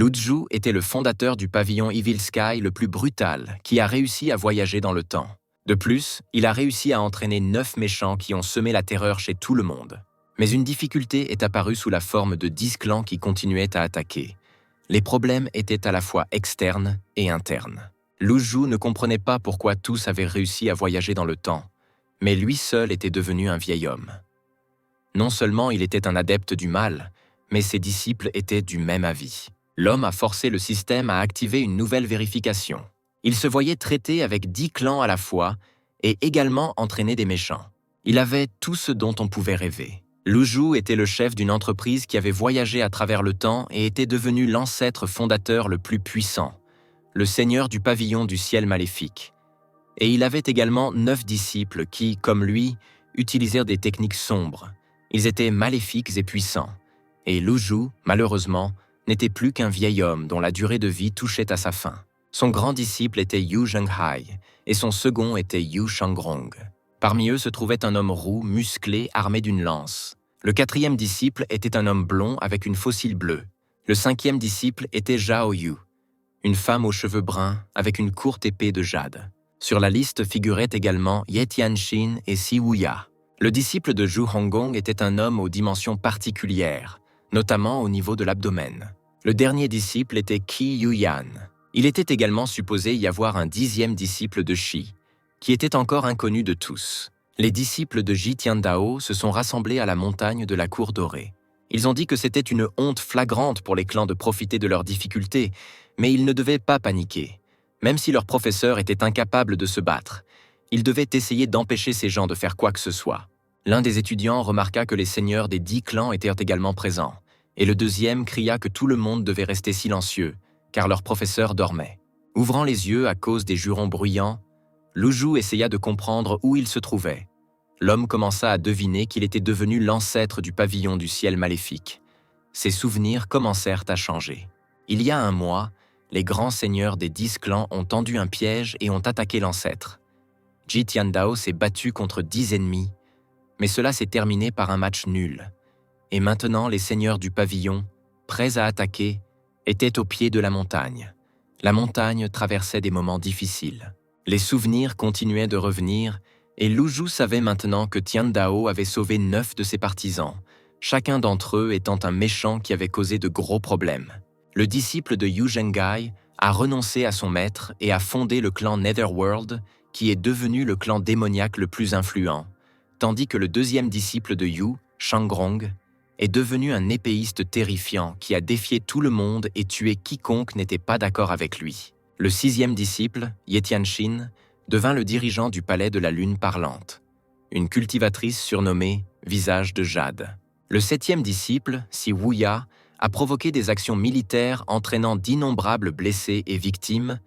Lu Zhu était le fondateur du pavillon Evil Sky le plus brutal, qui a réussi à voyager dans le temps. De plus, il a réussi à entraîner 9 méchants qui ont semé la terreur chez tout le monde. Mais une difficulté est apparue sous la forme de 10 clans qui continuaient à attaquer. Les problèmes étaient à la fois externes et internes. Lu Zhu ne comprenait pas pourquoi tous avaient réussi à voyager dans le temps, mais lui seul était devenu un vieil homme. Non seulement il était un adepte du mal, mais ses disciples étaient du même avis. L'homme a forcé le système à activer une nouvelle vérification. Il se voyait traiter avec 10 clans à la fois et également entraîner des méchants. Il avait tout ce dont on pouvait rêver. Lu Zhu était le chef d'une entreprise qui avait voyagé à travers le temps et était devenu l'ancêtre fondateur le plus puissant, le seigneur du pavillon du ciel maléfique. Et il avait également 9 disciples qui, comme lui, utilisèrent des techniques sombres. Ils étaient maléfiques et puissants. Et Lu Zhu, malheureusement, n'était plus qu'un vieil homme dont la durée de vie touchait à sa fin. Son grand disciple était Yu Zhenghai et son second était Yu Shangrong. Parmi eux se trouvait un homme roux, musclé, armé d'une lance. Le 4e disciple était un homme blond avec une faucille bleue. Le 5e disciple était Zhao Yu, une femme aux cheveux bruns avec une courte épée de jade. Sur la liste figuraient également Ye Tianxin et Si Wuya. Le disciple de Zhu Hongong était un homme aux dimensions particulières, notamment au niveau de l'abdomen. Le dernier disciple était Qi Yuyan. Il était également supposé y avoir un 10e disciple de Shi, qui était encore inconnu de tous. Les disciples de Ji Tiandao se sont rassemblés à la montagne de la Cour Dorée. Ils ont dit que c'était une honte flagrante pour les clans de profiter de leurs difficultés, mais ils ne devaient pas paniquer. Même si leur professeur était incapable de se battre, ils devaient essayer d'empêcher ces gens de faire quoi que ce soit. L'un des étudiants remarqua que les seigneurs des 10 clans étaient également présents, et le deuxième cria que tout le monde devait rester silencieux, car leur professeur dormait. Ouvrant les yeux à cause des jurons bruyants, Lu Zhu essaya de comprendre où il se trouvait. L'homme commença à deviner qu'il était devenu l'ancêtre du pavillon du ciel maléfique. Ses souvenirs commencèrent à changer. Il y a un mois, les grands seigneurs des 10 clans ont tendu un piège et ont attaqué l'ancêtre. Ji Tiandao s'est battu contre 10 ennemis, mais cela s'est terminé par un match nul. Et maintenant, les seigneurs du pavillon, prêts à attaquer, étaient au pied de la montagne. La montagne traversait des moments difficiles. Les souvenirs continuaient de revenir et Lu Zhu savait maintenant que Tiandao avait sauvé 9 de ses partisans, chacun d'entre eux étant un méchant qui avait causé de gros problèmes. Le disciple de Yu Zhenghai a renoncé à son maître et a fondé le clan Netherworld, qui est devenu le clan démoniaque le plus influent, tandis que le 2e disciple de Yu, Shangrong, est devenu un épéiste terrifiant qui a défié tout le monde et tué quiconque n'était pas d'accord avec lui. Le 6e disciple, Ye Tianxin, devint le dirigeant du palais de la lune parlante, une cultivatrice surnommée Visage de Jade. Le 7e disciple, Si Wuya, a provoqué des actions militaires entraînant d'innombrables blessés et victimes,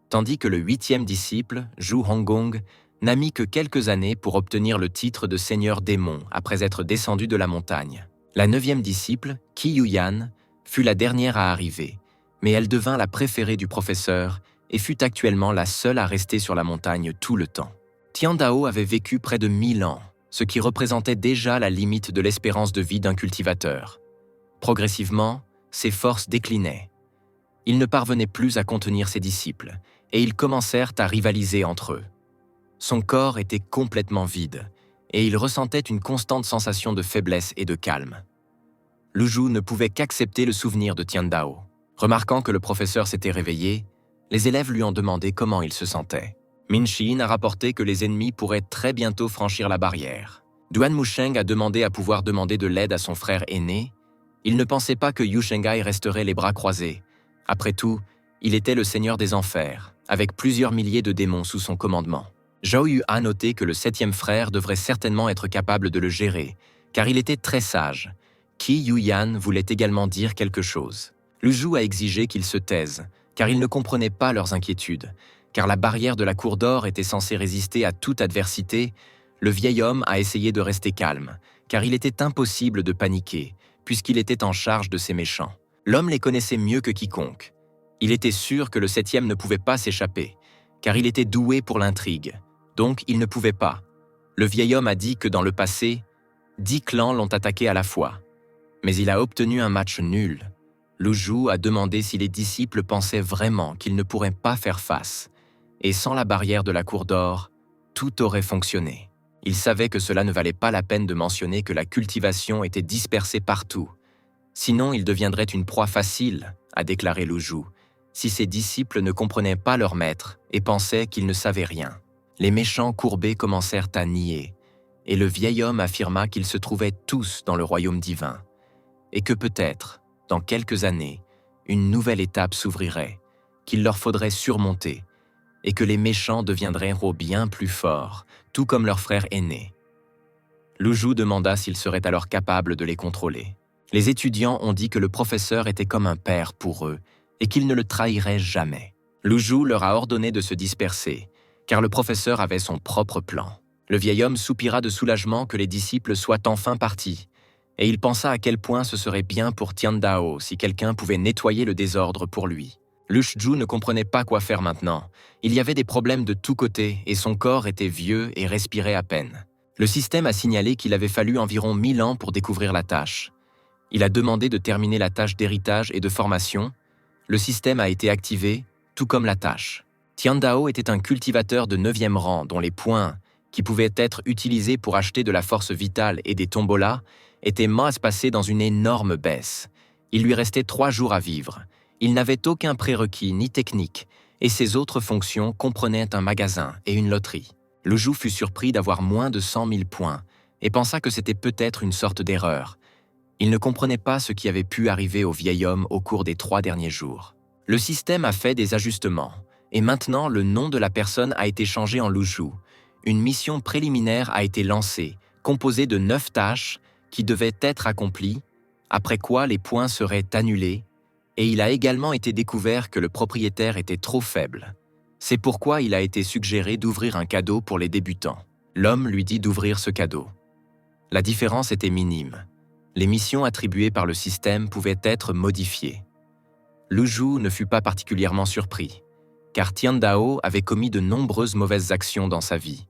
tandis que le 8e disciple, Zhu Hongong, n'a mis que quelques années pour obtenir le titre de seigneur démon après être descendu de la montagne. La 9e disciple, Qi Yuyan, fut la dernière à arriver, mais elle devint la préférée du professeur et fut actuellement la seule à rester sur la montagne tout le temps. Tiandao avait vécu près de 1000 ans, ce qui représentait déjà la limite de l'espérance de vie d'un cultivateur. Progressivement, ses forces déclinaient. Il ne parvenait plus à contenir ses disciples, et ils commencèrent à rivaliser entre eux. Son corps était complètement vide, et il ressentait une constante sensation de faiblesse et de calme. Lu Zhu ne pouvait qu'accepter le souvenir de Tiandao. Remarquant que le professeur s'était réveillé, les élèves lui ont demandé comment il se sentait. Min Xin a rapporté que les ennemis pourraient très bientôt franchir la barrière. Duan Musheng a demandé à pouvoir demander de l'aide à son frère aîné. Il ne pensait pas que Yu Zhenghai resterait les bras croisés. Après tout, il était le seigneur des enfers, avec plusieurs milliers de démons sous son commandement. Zhao Yu a noté que le 7e frère devrait certainement être capable de le gérer, car il était très sage. Qi Yuyan voulait également dire quelque chose. Lu Zhu a exigé qu'il se taise, car il ne comprenait pas leurs inquiétudes. Car la barrière de la Cour d'Or était censée résister à toute adversité, le vieil homme a essayé de rester calme, car il était impossible de paniquer, puisqu'il était en charge de ces méchants. L'homme les connaissait mieux que quiconque. Il était sûr que le 7e ne pouvait pas s'échapper, car il était doué pour l'intrigue, donc il ne pouvait pas. Le vieil homme a dit que dans le passé, 10 clans l'ont attaqué à la fois, mais il a obtenu un match nul. Lu Zhu a demandé si les disciples pensaient vraiment qu'ils ne pourraient pas faire face, et sans la barrière de la cour d'or, tout aurait fonctionné. Il savait que cela ne valait pas la peine de mentionner que la cultivation était dispersée partout. Sinon, il deviendrait une proie facile, a déclaré Lu Zhu, si ses disciples ne comprenaient pas leur maître et pensaient qu'ils ne savaient rien. Les méchants courbés commencèrent à nier, et le vieil homme affirma qu'ils se trouvaient tous dans le royaume divin, et que peut-être, dans quelques années, une nouvelle étape s'ouvrirait, qu'il leur faudrait surmonter, et que les méchants deviendraient héros bien plus forts, tout comme leur frère aîné. Lu Zhu demanda s'ils seraient alors capables de les contrôler. Les étudiants ont dit que le professeur était comme un père pour eux et qu'il ne le trahirait jamais. Lu Zhu leur a ordonné de se disperser, car le professeur avait son propre plan. Le vieil homme soupira de soulagement que les disciples soient enfin partis, et il pensa à quel point ce serait bien pour Tian Dao si quelqu'un pouvait nettoyer le désordre pour lui. Lu Zhu ne comprenait pas quoi faire maintenant. Il y avait des problèmes de tous côtés et son corps était vieux et respirait à peine. Le système a signalé qu'il avait fallu environ 1000 ans pour découvrir la tâche. Il a demandé de terminer la tâche d'héritage et de formation. Le système a été activé, tout comme la tâche. Tian Dao était un cultivateur de 9e rang dont les points, qui pouvaient être utilisés pour acheter de la force vitale et des tombolas, étaient passés dans une énorme baisse. Il lui restait 3 jours à vivre. Il n'avait aucun prérequis ni technique, et ses autres fonctions comprenaient un magasin et une loterie. Lu Zhu fut surpris d'avoir moins de 100 000 points et pensa que c'était peut-être une sorte d'erreur. Il ne comprenait pas ce qui avait pu arriver au vieil homme au cours des 3 derniers jours. Le système a fait des ajustements, et maintenant le nom de la personne a été changé en Lu Zhu. Une mission préliminaire a été lancée, composée de 9 tâches qui devaient être accomplies, après quoi les points seraient annulés, et il a également été découvert que le propriétaire était trop faible. C'est pourquoi il a été suggéré d'ouvrir un cadeau pour les débutants. L'homme lui dit d'ouvrir ce cadeau. La différence était minime. Les missions attribuées par le système pouvaient être modifiées. Lu Zhu ne fut pas particulièrement surpris, car Tian Dao avait commis de nombreuses mauvaises actions dans sa vie,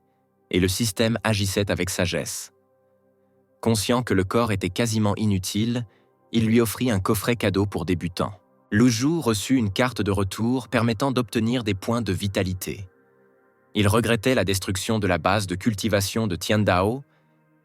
et le système agissait avec sagesse. Conscient que le corps était quasiment inutile, il lui offrit un coffret cadeau pour débutants. Lu Zhu reçut une carte de retour permettant d'obtenir des points de vitalité. Il regrettait la destruction de la base de cultivation de Tian Dao,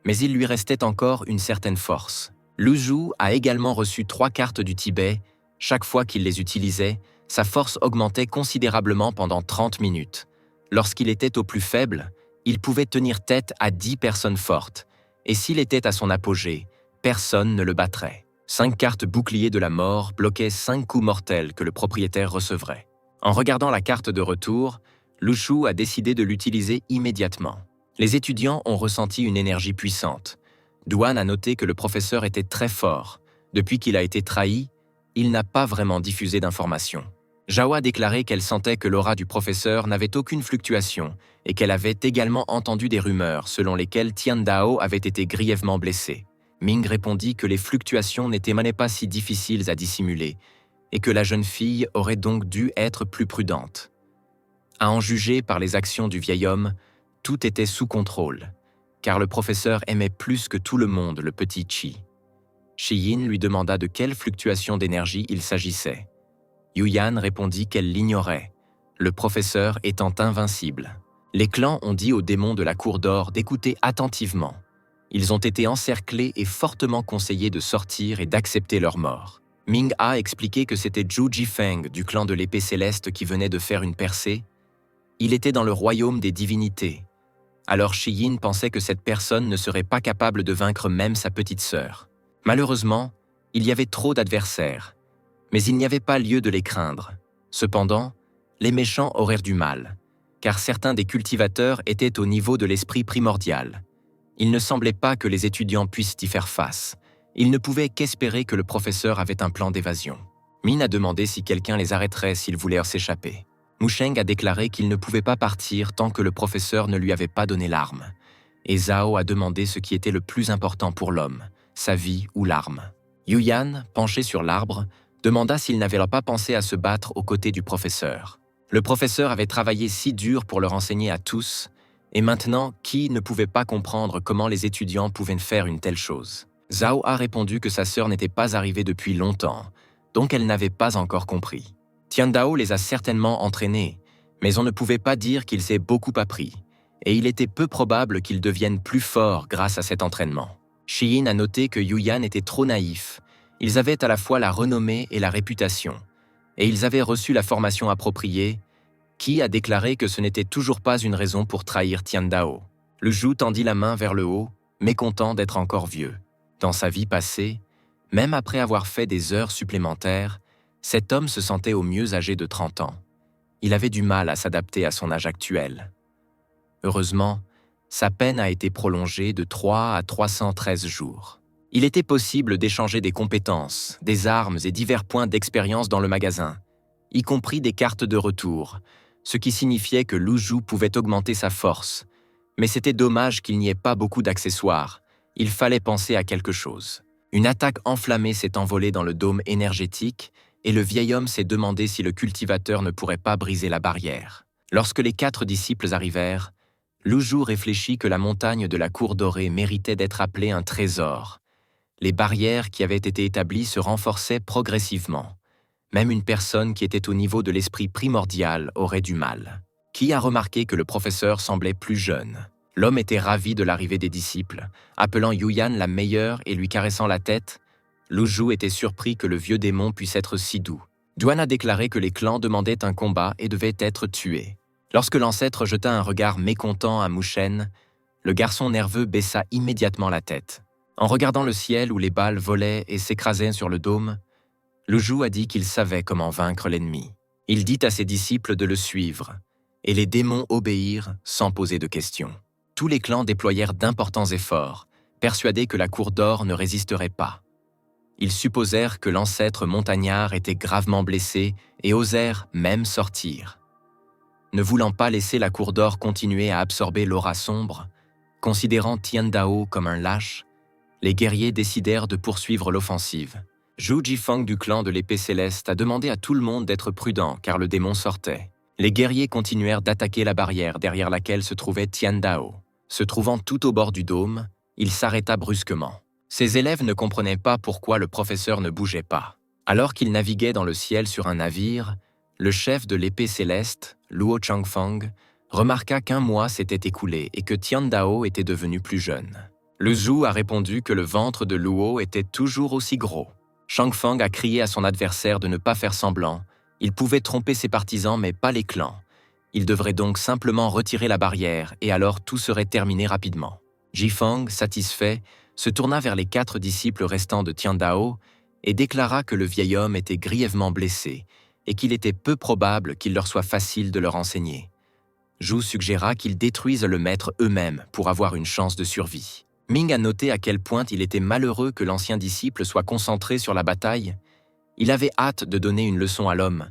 mais il lui restait encore une certaine force. Lu Zhu a également reçu 3 cartes du Tibet. Chaque fois qu'il les utilisait, sa force augmentait considérablement pendant 30 minutes. Lorsqu'il était au plus faible, il pouvait tenir tête à 10 personnes fortes, et s'il était à son apogée, personne ne le battrait. 5 cartes boucliers de la mort bloquaient 5 coups mortels que le propriétaire recevrait. En regardant la carte de retour, Lu Zhu a décidé de l'utiliser immédiatement. Les étudiants ont ressenti une énergie puissante. Duan a noté que le professeur était très fort. Depuis qu'il a été trahi, il n'a pas vraiment diffusé d'informations. Zhao a déclaré qu'elle sentait que l'aura du professeur n'avait aucune fluctuation et qu'elle avait également entendu des rumeurs selon lesquelles Tian Dao avait été grièvement blessé. Ming répondit que les fluctuations n'étaient pas si difficiles à dissimuler et que la jeune fille aurait donc dû être plus prudente. À en juger par les actions du vieil homme, tout était sous contrôle, car le professeur aimait plus que tout le monde le petit Qi. Shi Yin lui demanda de quelle fluctuation d'énergie il s'agissait. Yu Yan répondit qu'elle l'ignorait, le professeur étant invincible. Les clans ont dit aux démons de la cour d'or d'écouter attentivement. Ils ont été encerclés et fortement conseillés de sortir et d'accepter leur mort. Ming a expliqué que c'était Zhu Jifeng du clan de l'épée céleste qui venait de faire une percée. Il était dans le royaume des divinités. Alors Shi Yin pensait que cette personne ne serait pas capable de vaincre même sa petite sœur. Malheureusement, il y avait trop d'adversaires, mais il n'y avait pas lieu de les craindre. Cependant, les méchants auraient du mal, car certains des cultivateurs étaient au niveau de l'esprit primordial. Il ne semblait pas que les étudiants puissent y faire face. Ils ne pouvaient qu'espérer que le professeur avait un plan d'évasion. Min a demandé si quelqu'un les arrêterait s'ils voulaient s'échapper. Musheng a déclaré qu'il ne pouvait pas partir tant que le professeur ne lui avait pas donné l'arme. Et Zhao a demandé ce qui était le plus important pour l'homme, sa vie ou l'arme. Yu Yan, penché sur l'arbre, demanda s'il n'avait pas pensé à se battre aux côtés du professeur. Le professeur avait travaillé si dur pour le renseigner à tous, et maintenant, qui ne pouvait pas comprendre comment les étudiants pouvaient faire une telle chose? Zhao a répondu que sa sœur n'était pas arrivée depuis longtemps, donc elle n'avait pas encore compris. Tiandao les a certainement entraînés, mais on ne pouvait pas dire qu'il s'est beaucoup appris, et il était peu probable qu'il devienne plus fort grâce à cet entraînement. Shiyin a noté que Yuyan était trop naïf. Ils avaient à la fois la renommée et la réputation, et ils avaient reçu la formation appropriée, qui a déclaré que ce n'était toujours pas une raison pour trahir Tiandao. Le Zhu tendit la main vers le haut, mécontent d'être encore vieux. Dans sa vie passée, même après avoir fait des heures supplémentaires, cet homme se sentait au mieux âgé de 30 ans. Il avait du mal à s'adapter à son âge actuel. Heureusement, sa peine a été prolongée de 3 à 313 jours. Il était possible d'échanger des compétences, des armes et divers points d'expérience dans le magasin, y compris des cartes de retour, ce qui signifiait que Lu Zhu pouvait augmenter sa force. Mais c'était dommage qu'il n'y ait pas beaucoup d'accessoires. Il fallait penser à quelque chose. Une attaque enflammée s'est envolée dans le dôme énergétique et le vieil homme s'est demandé si le cultivateur ne pourrait pas briser la barrière. Lorsque les 4 disciples arrivèrent, Lu Zhu réfléchit que la montagne de la cour dorée méritait d'être appelée un trésor. Les barrières qui avaient été établies se renforçaient progressivement. Même une personne qui était au niveau de l'esprit primordial aurait du mal. Qui a remarqué que le professeur semblait plus jeune? L'homme était ravi de l'arrivée des disciples, appelant Yuyan la meilleure et lui caressant la tête. Lu Zhu était surpris que le vieux démon puisse être si doux. Duan a déclaré que les clans demandaient un combat et devaient être tués. Lorsque l'ancêtre jeta un regard mécontent à Mushen, le garçon nerveux baissa immédiatement la tête. En regardant le ciel où les balles volaient et s'écrasaient sur le dôme, Lu Zhu a dit qu'il savait comment vaincre l'ennemi. Il dit à ses disciples de le suivre, et les démons obéirent sans poser de questions. Tous les clans déployèrent d'importants efforts, persuadés que la cour d'or ne résisterait pas. Ils supposèrent que l'ancêtre montagnard était gravement blessé et osèrent même sortir. Ne voulant pas laisser la cour d'or continuer à absorber l'aura sombre, considérant Tiandao comme un lâche, les guerriers décidèrent de poursuivre l'offensive. Zhu Jifeng du clan de l'épée céleste a demandé à tout le monde d'être prudent car le démon sortait. Les guerriers continuèrent d'attaquer la barrière derrière laquelle se trouvait Tiandao. Se trouvant tout au bord du dôme, il s'arrêta brusquement. Ses élèves ne comprenaient pas pourquoi le professeur ne bougeait pas. Alors qu'il naviguait dans le ciel sur un navire, le chef de l'épée céleste, Luo Changfeng, remarqua qu'1 mois s'était écoulé et que Tiandao était devenu plus jeune. Le Zhu a répondu que le ventre de Luo était toujours aussi gros. Changfeng a crié à son adversaire de ne pas faire semblant. Il pouvait tromper ses partisans mais pas les clans. Il devrait donc simplement retirer la barrière et alors tout serait terminé rapidement. Jifeng, satisfait, se tourna vers les 4 disciples restants de Tiandao et déclara que le vieil homme était grièvement blessé et qu'il était peu probable qu'il leur soit facile de leur enseigner. Zhu suggéra qu'ils détruisent le maître eux-mêmes pour avoir une chance de survie. Ming a noté à quel point il était malheureux que l'ancien disciple soit concentré sur la bataille. Il avait hâte de donner une leçon à l'homme.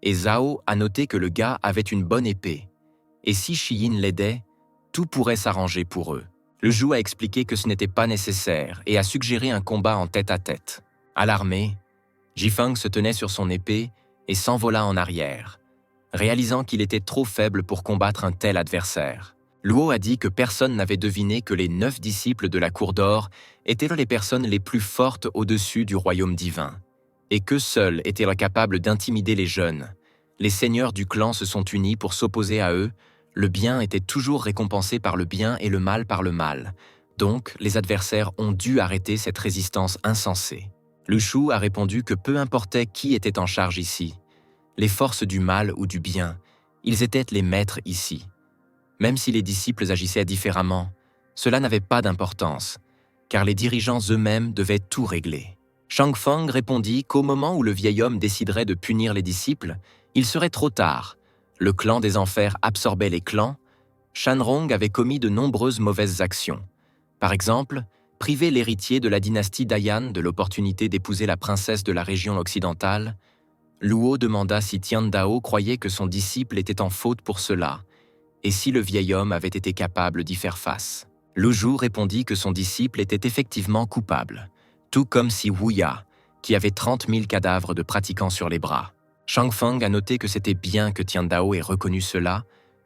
Et Zhao a noté que le gars avait une bonne épée. Et si Shiyin l'aidait, tout pourrait s'arranger pour eux. Le Zhu a expliqué que ce n'était pas nécessaire et a suggéré un combat en tête-à-tête. Alarmé, Jifeng se tenait sur son épée et s'envola en arrière, réalisant qu'il était trop faible pour combattre un tel adversaire. Luo a dit que personne n'avait deviné que les 9 disciples de la Cour d'Or étaient les personnes les plus fortes au-dessus du royaume divin, et qu'eux seuls étaient capables d'intimider les jeunes. Les seigneurs du clan se sont unis pour s'opposer à eux, le bien était toujours récompensé par le bien et le mal par le mal, donc les adversaires ont dû arrêter cette résistance insensée. Lu Shu a répondu que peu importait qui était en charge ici, les forces du mal ou du bien, ils étaient les maîtres ici. Même si les disciples agissaient différemment, cela n'avait pas d'importance, car les dirigeants eux-mêmes devaient tout régler. Changfeng répondit qu'au moment où le vieil homme déciderait de punir les disciples, il serait trop tard. Le clan des enfers absorbait les clans. Shanrong avait commis de nombreuses mauvaises actions. Par exemple, priver l'héritier de la dynastie Dayan de l'opportunité d'épouser la princesse de la région occidentale. Luo demanda si Tiandao croyait que son disciple était en faute pour cela, et si le vieil homme avait été capable d'y faire face. Lu Zhu répondit que son disciple était effectivement coupable, tout comme si Wuya, qui avait 30 000 cadavres de pratiquants sur les bras. Changfeng a noté que c'était bien que Tiandao ait reconnu cela.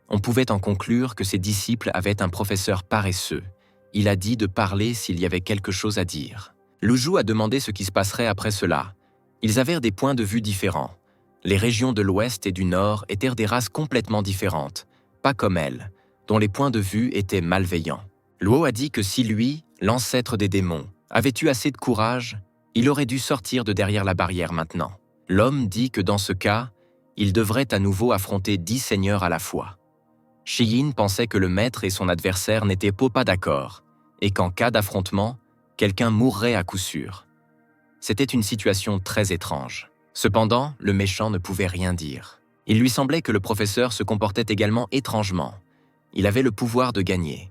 On pouvait en conclure que ses disciples avaient un professeur paresseux. Il a dit de parler s'il y avait quelque chose à dire. Lu Zhu a demandé ce qui se passerait après cela. Ils avaient des points de vue différents. Les régions de l'Ouest et du Nord étaient des races complètement différentes, pas comme elles, dont les points de vue étaient malveillants. Luo a dit que si lui, l'ancêtre des démons, avait eu assez de courage, il aurait dû sortir de derrière la barrière maintenant. L'homme dit que dans ce cas, il devrait à nouveau affronter 10 seigneurs à la fois. Shi-Yin pensait que le maître et son adversaire n'étaient pas d'accord, et qu'en cas d'affrontement, quelqu'un mourrait à coup sûr. C'était une situation très étrange. Cependant, le méchant ne pouvait rien dire. Il lui semblait que le professeur se comportait également étrangement. Il avait le pouvoir de gagner.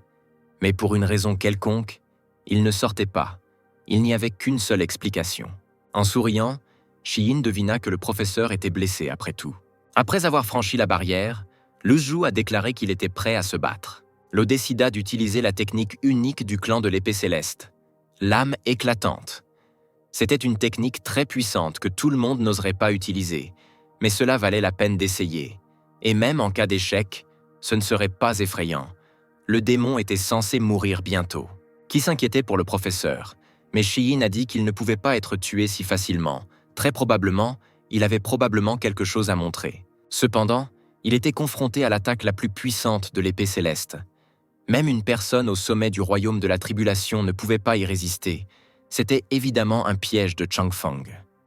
Mais pour une raison quelconque, il ne sortait pas. Il n'y avait qu'une seule explication. En souriant, Shi-Yin devina que le professeur était blessé après tout. Après avoir franchi la barrière, Lu Zhu a déclaré qu'il était prêt à se battre. Lo décida d'utiliser la technique unique du clan de l'épée céleste, l'âme éclatante. C'était une technique très puissante que tout le monde n'oserait pas utiliser, mais cela valait la peine d'essayer. Et même en cas d'échec, ce ne serait pas effrayant. Le démon était censé mourir bientôt. Qui s'inquiétait pour le professeur? Mais Shi-Yin a dit qu'il ne pouvait pas être tué si facilement. Très probablement, il avait probablement quelque chose à montrer. Cependant, il était confronté à l'attaque la plus puissante de l'épée céleste. Même une personne au sommet du royaume de la tribulation ne pouvait pas y résister. C'était évidemment un piège de Changfeng.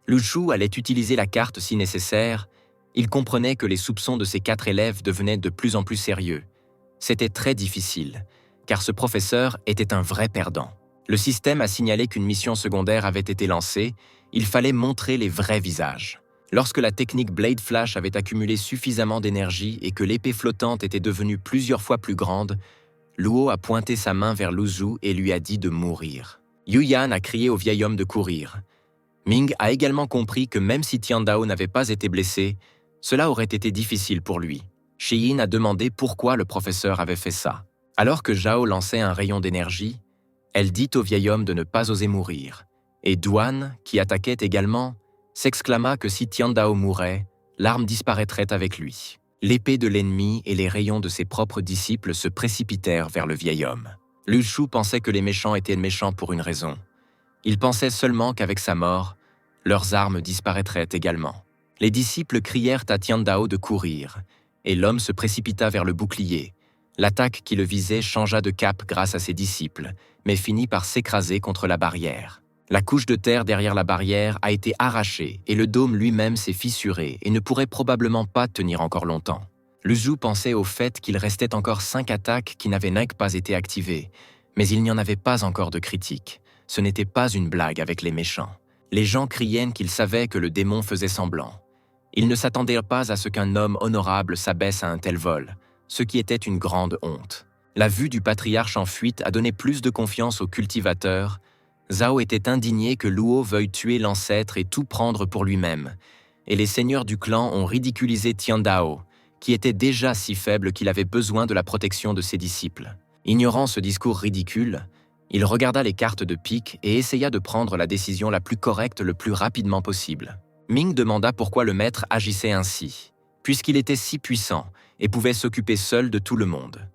Lu Zhu allait utiliser la carte si nécessaire. Il comprenait que les soupçons de ses 4 élèves devenaient de plus en plus sérieux. C'était très difficile, car ce professeur était un vrai perdant. Le système a signalé qu'une mission secondaire avait été lancée. Il fallait montrer les vrais visages. Lorsque la technique Blade Flash avait accumulé suffisamment d'énergie et que l'épée flottante était devenue plusieurs fois plus grande, Luo a pointé sa main vers Lu Zhu et lui a dit de mourir. Yu Yan a crié au vieil homme de courir. Ming a également compris que même si Tian Dao n'avait pas été blessé, cela aurait été difficile pour lui. Shi-Yin a demandé pourquoi le professeur avait fait ça. Alors que Zhao lançait un rayon d'énergie, elle dit au vieil homme de ne pas oser mourir. Et Duan, qui attaquait également, s'exclama que si Tian Dao mourait, l'arme disparaîtrait avec lui. L'épée de l'ennemi et les rayons de ses propres disciples se précipitèrent vers le vieil homme. Lu Zhu pensait que les méchants étaient méchants pour une raison. Il pensait seulement qu'avec sa mort, leurs armes disparaîtraient également. Les disciples crièrent à Tian Dao de courir, et l'homme se précipita vers le bouclier. L'attaque qui le visait changea de cap grâce à ses disciples, mais finit par s'écraser contre la barrière. La couche de terre derrière la barrière a été arrachée et le dôme lui-même s'est fissuré et ne pourrait probablement pas tenir encore longtemps. Lu Zhu pensait au fait qu'il restait encore 5 attaques qui n'avaient pas été activées, mais il n'y en avait pas encore de critiques. Ce n'était pas une blague avec les méchants. Les gens criaient qu'ils savaient que le démon faisait semblant. Ils ne s'attendaient pas à ce qu'un homme honorable s'abaisse à un tel vol, ce qui était une grande honte. La vue du patriarche en fuite a donné plus de confiance aux cultivateurs. Zhao était indigné que Luo veuille tuer l'ancêtre et tout prendre pour lui-même, et les seigneurs du clan ont ridiculisé Tian Dao, qui était déjà si faible qu'il avait besoin de la protection de ses disciples. Ignorant ce discours ridicule, il regarda les cartes de pique et essaya de prendre la décision la plus correcte le plus rapidement possible. Ming demanda pourquoi le maître agissait ainsi, puisqu'il était si puissant et pouvait s'occuper seul de tout le monde.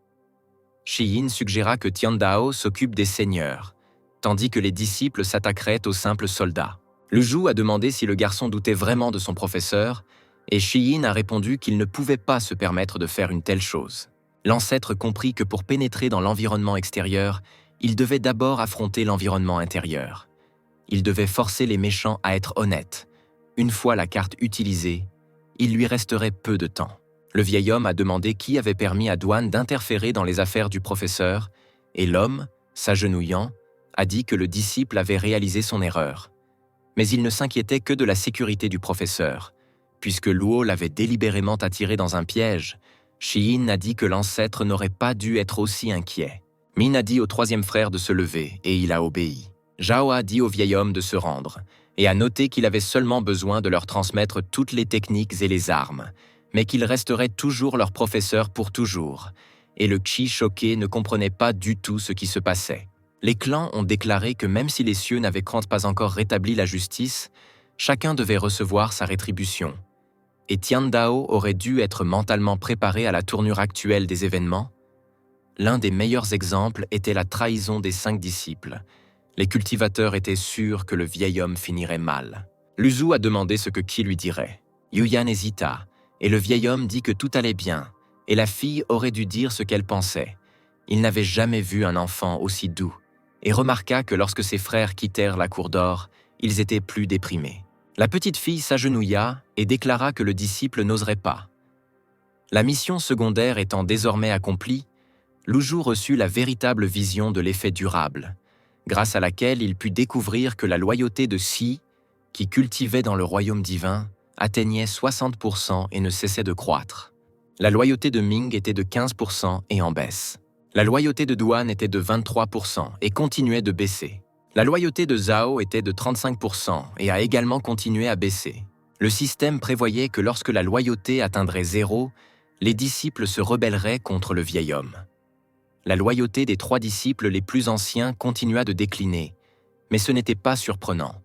Shi-Yin suggéra que Tian Dao s'occupe des seigneurs, tandis que les disciples s'attaqueraient aux simples soldats. Lu Zhu a demandé si le garçon doutait vraiment de son professeur, et Shi-Yin a répondu qu'il ne pouvait pas se permettre de faire une telle chose. L'ancêtre comprit que pour pénétrer dans l'environnement extérieur, il devait d'abord affronter l'environnement intérieur. Il devait forcer les méchants à être honnêtes. Une fois la carte utilisée, il lui resterait peu de temps. Le vieil homme a demandé qui avait permis à Duan d'interférer dans les affaires du professeur, et l'homme, s'agenouillant, a dit que le disciple avait réalisé son erreur. Mais il ne s'inquiétait que de la sécurité du professeur. Puisque Luo l'avait délibérément attiré dans un piège, Shi-Yin a dit que l'ancêtre n'aurait pas dû être aussi inquiet. Min a dit au 3e frère de se lever, et il a obéi. Zhao a dit au vieil homme de se rendre, et a noté qu'il avait seulement besoin de leur transmettre toutes les techniques et les armes, mais qu'il resterait toujours leur professeur pour toujours, et le Qi choqué ne comprenait pas du tout ce qui se passait. Les clans ont déclaré que même si les cieux n'avaient pas encore rétabli la justice, chacun devait recevoir sa rétribution. Et Tian Dao aurait dû être mentalement préparé à la tournure actuelle des événements. L'un des meilleurs exemples était la trahison des 5 disciples. Les cultivateurs étaient sûrs que le vieil homme finirait mal. Lu Zhu a demandé ce que Qi lui dirait. Yuyan hésita, et le vieil homme dit que tout allait bien, et la fille aurait dû dire ce qu'elle pensait. Il n'avait jamais vu un enfant aussi doux, et remarqua que lorsque ses frères quittèrent la cour d'or, ils étaient plus déprimés. La petite fille s'agenouilla et déclara que le disciple n'oserait pas. La mission secondaire étant désormais accomplie, Lu Zhu reçut la véritable vision de l'effet durable, grâce à laquelle il put découvrir que la loyauté de Xi, qui cultivait dans le royaume divin, atteignait 60% et ne cessait de croître. La loyauté de Ming était de 15% et en baisse. La loyauté de Duan était de 23% et continuait de baisser. La loyauté de Zhao était de 35% et a également continué à baisser. Le système prévoyait que lorsque la loyauté atteindrait 0, les disciples se rebelleraient contre le vieil homme. La loyauté des 3 disciples les plus anciens continua de décliner, mais ce n'était pas surprenant.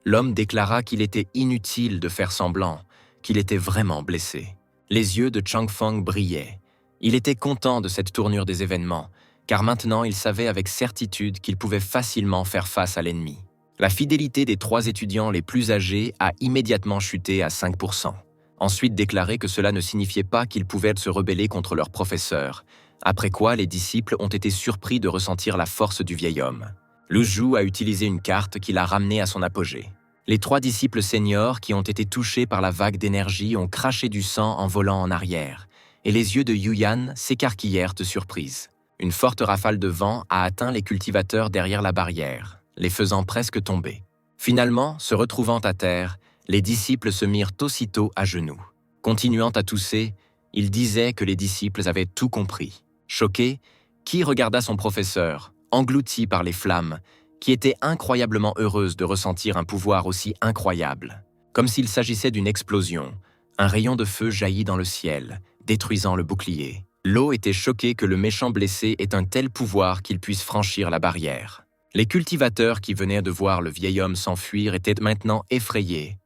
L'homme déclara qu'il était inutile de faire semblant, qu'il était vraiment blessé. Les yeux de Changfeng brillaient. Il était content de cette tournure des événements, car maintenant il savait avec certitude qu'il pouvait facilement faire face à l'ennemi. La fidélité des 3 étudiants les plus âgés a immédiatement chuté à 5%. Ensuite déclaré que cela ne signifiait pas qu'ils pouvaient se rebeller contre leur professeur, après quoi les disciples ont été surpris de ressentir la force du vieil homme. Lu Zhu a utilisé une carte qui l'a ramené à son apogée. Les 3 disciples seniors qui ont été touchés par la vague d'énergie ont craché du sang en volant en arrière, et les yeux de Yuyan s'écarquillèrent de surprise. Une forte rafale de vent a atteint les cultivateurs derrière la barrière, les faisant presque tomber. Finalement, se retrouvant à terre, les disciples se mirent aussitôt à genoux. Continuant à tousser, ils disaient que les disciples avaient tout compris. Choqué, Qi regarda son professeur, englouti par les flammes, qui était incroyablement heureuse de ressentir un pouvoir aussi incroyable. Comme s'il s'agissait d'une explosion, un rayon de feu jaillit dans le ciel, détruisant le bouclier. L'eau était choquée que le méchant blessé ait un tel pouvoir qu'il puisse franchir la barrière. Les cultivateurs qui venaient de voir le vieil homme s'enfuir étaient maintenant effrayés,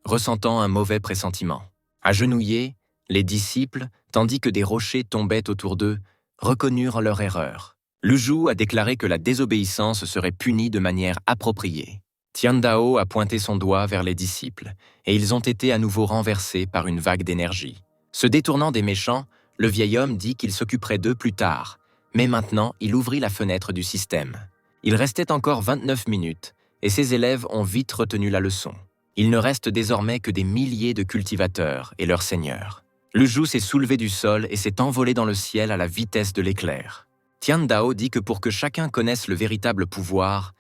ressentant un mauvais pressentiment. Agenouillés, les disciples, tandis que des rochers tombaient autour d'eux, reconnurent leur erreur. Lu Zhu a déclaré que la désobéissance serait punie de manière appropriée. Tian Dao a pointé son doigt vers les disciples, et ils ont été à nouveau renversés par une vague d'énergie. Se détournant des méchants, le vieil homme dit qu'il s'occuperait d'eux plus tard, mais maintenant il ouvrit la fenêtre du système. Il restait encore 29 minutes, et ses élèves ont vite retenu la leçon. Il ne reste désormais que des milliers de cultivateurs et leurs seigneurs. Lu Zhu s'est soulevé du sol et s'est envolé dans le ciel à la vitesse de l'éclair. Tian Dao dit que pour que chacun connaisse le véritable pouvoir,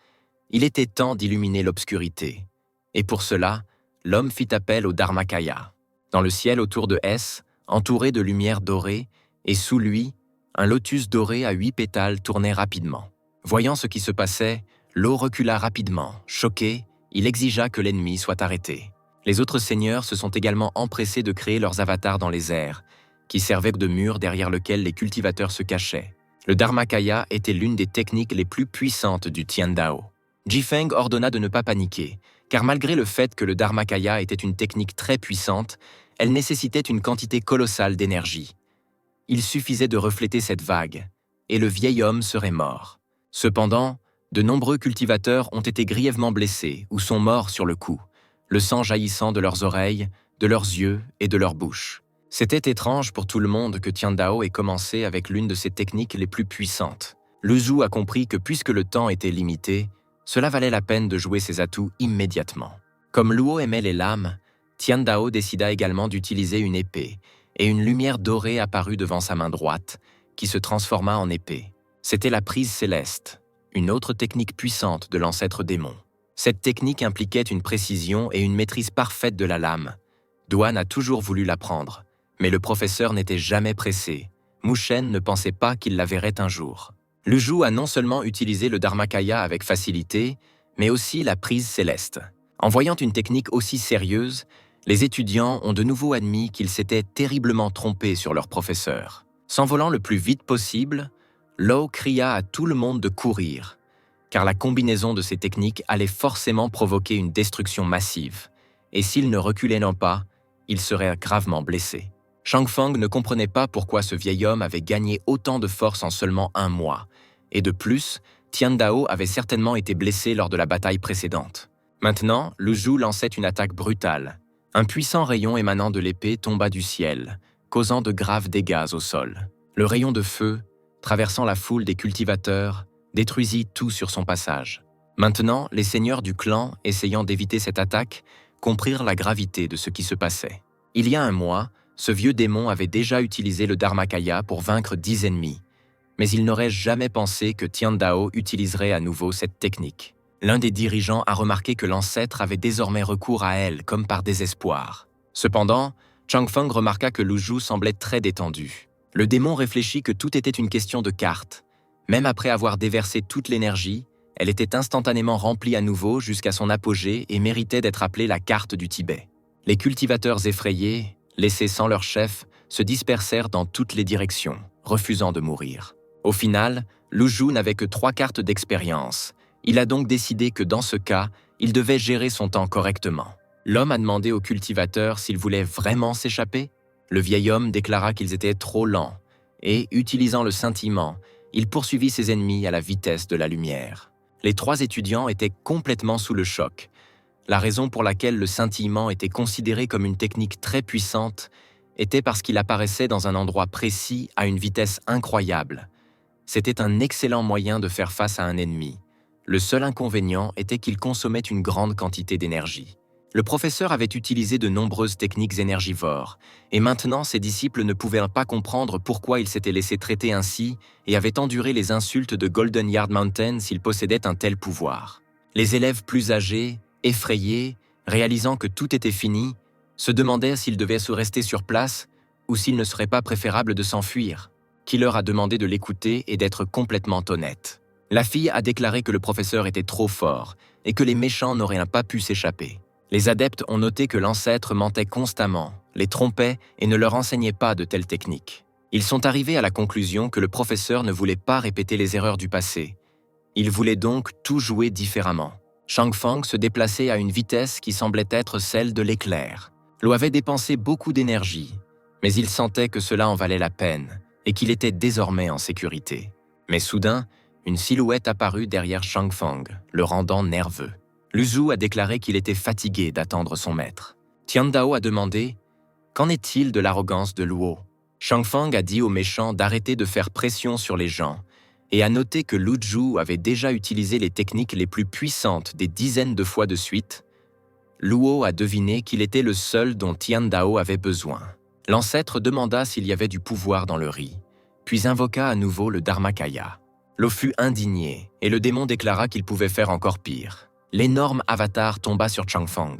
il était temps d'illuminer l'obscurité. Et pour cela, l'homme fit appel au Dharmakaya. Dans le ciel autour de S, entouré de lumière dorée, et sous lui, un lotus doré à 8 pétales tournait rapidement. Voyant ce qui se passait, l'eau recula rapidement. Choqué, il exigea que l'ennemi soit arrêté. Les autres seigneurs se sont également empressés de créer leurs avatars dans les airs, qui servaient de mur derrière lequel les cultivateurs se cachaient. Le Dharmakaya était l'une des techniques les plus puissantes du Tian Dao. Jifeng ordonna de ne pas paniquer, car malgré le fait que le Dharmakaya était une technique très puissante, elle nécessitait une quantité colossale d'énergie. Il suffisait de refléter cette vague, et le vieil homme serait mort. Cependant, de nombreux cultivateurs ont été grièvement blessés ou sont morts sur le coup, le sang jaillissant de leurs oreilles, de leurs yeux et de leur bouche. C'était étrange pour tout le monde que Tian Dao ait commencé avec l'une de ses techniques les plus puissantes. Lu Zhu a compris que puisque le temps était limité, cela valait la peine de jouer ses atouts immédiatement. Comme Luo aimait les lames, Tian Dao décida également d'utiliser une épée, et une lumière dorée apparut devant sa main droite, qui se transforma en épée. C'était la prise céleste, une autre technique puissante de l'ancêtre démon. Cette technique impliquait une précision et une maîtrise parfaite de la lame. Duan a toujours voulu l'apprendre, mais le professeur n'était jamais pressé. Mu Shen ne pensait pas qu'il la verrait un jour. Lu Zhu a non seulement utilisé le Dharmakaya avec facilité, mais aussi la prise céleste. En voyant une technique aussi sérieuse, les étudiants ont de nouveau admis qu'ils s'étaient terriblement trompés sur leur professeur. S'envolant le plus vite possible, Lo cria à tout le monde de courir, car la combinaison de ces techniques allait forcément provoquer une destruction massive, et s'ils ne reculaient non pas, ils seraient gravement blessés. Changfeng ne comprenait pas pourquoi ce vieil homme avait gagné autant de force en seulement 1 mois, et de plus, Tian Dao avait certainement été blessé lors de la bataille précédente. Maintenant, Lu Zhu lançait une attaque brutale. Un puissant rayon émanant de l'épée tomba du ciel, causant de graves dégâts au sol. Le rayon de feu, traversant la foule des cultivateurs, détruisit tout sur son passage. Maintenant, les seigneurs du clan, essayant d'éviter cette attaque, comprirent la gravité de ce qui se passait. Il y a un mois, ce vieux démon avait déjà utilisé le Dharmakaya pour vaincre 10 ennemis, mais il n'aurait jamais pensé que Tian Dao utiliserait à nouveau cette technique. L'un des dirigeants a remarqué que l'ancêtre avait désormais recours à elle comme par désespoir. Cependant, Chang Feng remarqua que Lu Zhu semblait très détendu. Le démon réfléchit que tout était une question de cartes. Même après avoir déversé toute l'énergie, elle était instantanément remplie à nouveau jusqu'à son apogée et méritait d'être appelée la carte du Tibet. Les cultivateurs effrayés, laissés sans leur chef, se dispersèrent dans toutes les directions, refusant de mourir. Au final, Lu Zhu n'avait que 3 cartes d'expérience. Il a donc décidé que dans ce cas, il devait gérer son temps correctement. L'homme a demandé aux cultivateurs s'ils voulaient vraiment s'échapper. Le vieil homme déclara qu'ils étaient trop lents et, utilisant le scintillement, il poursuivit ses ennemis à la vitesse de la lumière. Les 3 étudiants étaient complètement sous le choc. La raison pour laquelle le scintillement était considéré comme une technique très puissante était parce qu'il apparaissait dans un endroit précis à une vitesse incroyable. C'était un excellent moyen de faire face à un ennemi. Le seul inconvénient était qu'il consommait une grande quantité d'énergie. Le professeur avait utilisé de nombreuses techniques énergivores, et maintenant ses disciples ne pouvaient pas comprendre pourquoi il s'était laissé traiter ainsi et avaient enduré les insultes de Golden Yard Mountain s'il possédait un tel pouvoir. Les élèves plus âgés, effrayés, réalisant que tout était fini, se demandaient s'ils devaient se rester sur place ou s'il ne serait pas préférable de s'enfuir. Qui leur a demandé de l'écouter et d'être complètement honnête. La fille a déclaré que le professeur était trop fort et que les méchants n'auraient pas pu s'échapper. Les adeptes ont noté que l'ancêtre mentait constamment, les trompait et ne leur enseignait pas de telles techniques. Ils sont arrivés à la conclusion que le professeur ne voulait pas répéter les erreurs du passé. Il voulait donc tout jouer différemment. Chang Feng se déplaçait à une vitesse qui semblait être celle de l'éclair. L'eau avait dépensé beaucoup d'énergie, mais il sentait que cela en valait la peine et qu'il était désormais en sécurité. Mais soudain, une silhouette apparut derrière Chang Feng, le rendant nerveux. Lu Zhu a déclaré qu'il était fatigué d'attendre son maître. Tian Dao a demandé « Qu'en est-il de l'arrogance de Luo ?» Chang Feng a dit aux méchants d'arrêter de faire pression sur les gens et a noté que Lu Zhu avait déjà utilisé les techniques les plus puissantes des dizaines de fois de suite. Luo a deviné qu'il était le seul dont Tian Dao avait besoin. L'ancêtre demanda s'il y avait du pouvoir dans le riz, puis invoqua à nouveau le Dharmakaya. L'eau fut indigné et le démon déclara qu'il pouvait faire encore pire. L'énorme avatar tomba sur Chang Feng.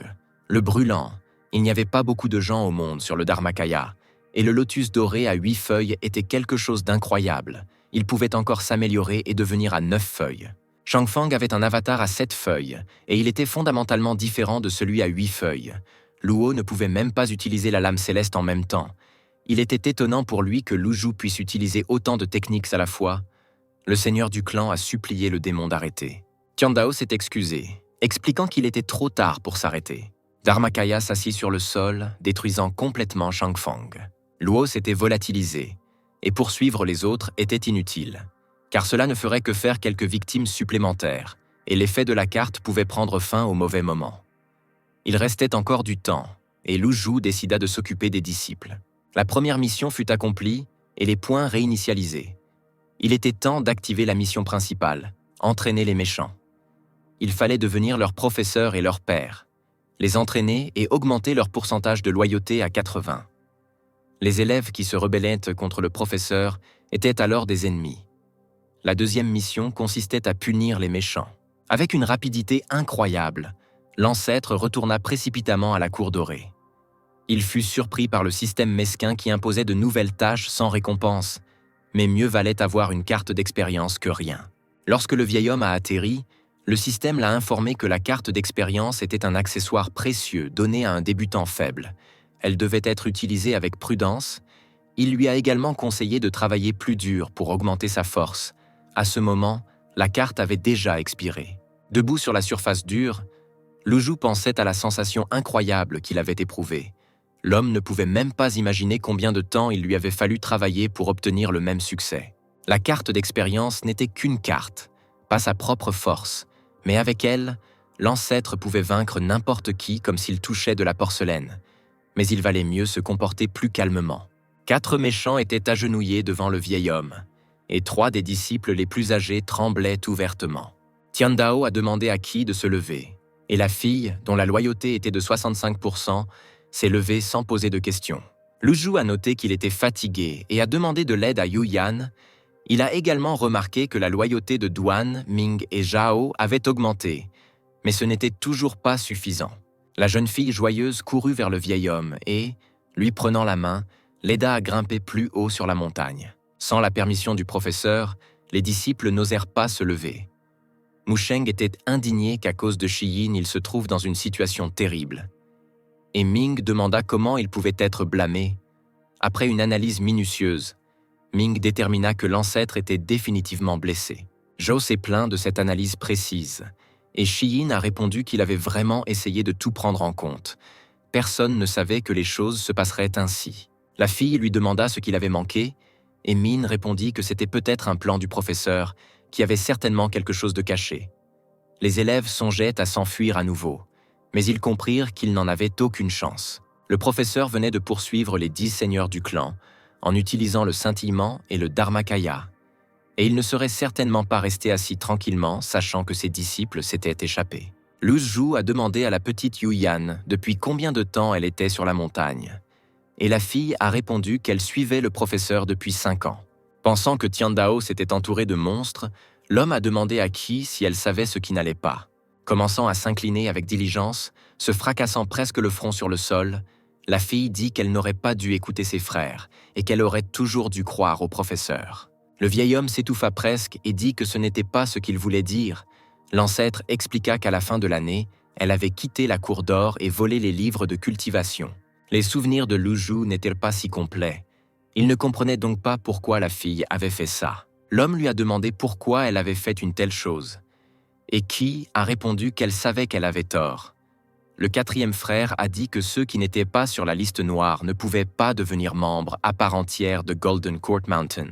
Le brûlant, il n'y avait pas beaucoup de gens au monde sur le Dharmakaya, et le lotus doré à 8 feuilles était quelque chose d'incroyable. Il pouvait encore s'améliorer et devenir à 9 feuilles. Chang Feng avait un avatar à 7 feuilles, et il était fondamentalement différent de celui à 8 feuilles. Luo ne pouvait même pas utiliser la lame céleste en même temps. Il était étonnant pour lui que Lu Zhu puisse utiliser autant de techniques à la fois. Le seigneur du clan a supplié le démon d'arrêter. Tian Dao s'est excusé, expliquant qu'il était trop tard pour s'arrêter. Dharmakaya s'assit sur le sol, détruisant complètement Chang Feng. Luo s'était volatilisé, et poursuivre les autres était inutile, car cela ne ferait que faire quelques victimes supplémentaires, et l'effet de la carte pouvait prendre fin au mauvais moment. Il restait encore du temps, et Lu Zhu décida de s'occuper des disciples. La première mission fut accomplie, et les points réinitialisés. Il était temps d'activer la mission principale, entraîner les méchants. Il fallait devenir leur professeur et leur père, les entraîner et augmenter leur pourcentage de loyauté à 80. Les élèves qui se rebellaient contre le professeur étaient alors des ennemis. La deuxième mission consistait à punir les méchants. Avec une rapidité incroyable, l'ancêtre retourna précipitamment à la cour dorée. Il fut surpris par le système mesquin qui imposait de nouvelles tâches sans récompense, mais mieux valait avoir une carte d'expérience que rien. Lorsque le vieil homme a atterri, le système l'a informé que la carte d'expérience était un accessoire précieux donné à un débutant faible. Elle devait être utilisée avec prudence. Il lui a également conseillé de travailler plus dur pour augmenter sa force. À ce moment, la carte avait déjà expiré. Debout sur la surface dure, Lu Zhu pensait à la sensation incroyable qu'il avait éprouvée. L'homme ne pouvait même pas imaginer combien de temps il lui avait fallu travailler pour obtenir le même succès. La carte d'expérience n'était qu'une carte, pas sa propre force, mais avec elle, L'ancêtre pouvait vaincre n'importe qui comme s'il touchait de la porcelaine, mais il valait mieux se comporter plus calmement. 4 méchants étaient agenouillés devant le vieil homme, et 3 des disciples les plus âgés tremblaient ouvertement. Tiandao a demandé à Qi de se lever, et la fille, dont la loyauté était de 65%, s'est levée sans poser de questions. Lu Zhu a noté qu'il était fatigué et a demandé de l'aide à Yu Yan. Il a également remarqué que la loyauté de Duan, Ming et Zhao avait augmenté, mais ce n'était toujours pas suffisant. La jeune fille joyeuse courut vers le vieil homme et, lui prenant la main, l'aida à grimper plus haut sur la montagne. Sans la permission du professeur, les disciples n'osèrent pas se lever. Musheng était indigné qu'à cause de Shiyin, il se trouve dans une situation terrible. Et Ming demanda comment il pouvait être blâmé. Après une analyse minutieuse, Ming détermina que l'ancêtre était définitivement blessé. Zhou s'est plaint de cette analyse précise, et Shiyin a répondu qu'il avait vraiment essayé de tout prendre en compte. Personne ne savait que les choses se passeraient ainsi. La fille lui demanda ce qu'il avait manqué, et Min répondit que c'était peut-être un plan du professeur, qui avait certainement quelque chose de caché. Les élèves songeaient à s'enfuir à nouveau, mais ils comprirent qu'ils n'en avaient aucune chance. Le professeur venait de poursuivre les 10 seigneurs du clan, en utilisant le scintillement et le dharmakaya, et il ne serait certainement pas resté assis tranquillement, sachant que ses disciples s'étaient échappés. Lu Zhu a demandé à la petite Yu Yan depuis combien de temps elle était sur la montagne, et la fille a répondu qu'elle suivait le professeur depuis 5 ans. Pensant que Tiandao s'était entouré de monstres, l'homme a demandé à Qi si elle savait ce qui n'allait pas. Commençant à s'incliner avec diligence, se fracassant presque le front sur le sol, la fille dit qu'elle n'aurait pas dû écouter ses frères et qu'elle aurait toujours dû croire au professeur. Le vieil homme s'étouffa presque et dit que ce n'était pas ce qu'il voulait dire. L'ancêtre expliqua qu'à la fin de l'année, elle avait quitté la cour d'or et volé les livres de cultivation. Les souvenirs de Lu Zhu n'étaient pas si complets. Il ne comprenait donc pas pourquoi la fille avait fait ça. L'homme lui a demandé pourquoi elle avait fait une telle chose. Et Qi a répondu qu'elle savait qu'elle avait tort. Le 4e frère a dit que ceux qui n'étaient pas sur la liste noire ne pouvaient pas devenir membres à part entière de Golden Court Mountain.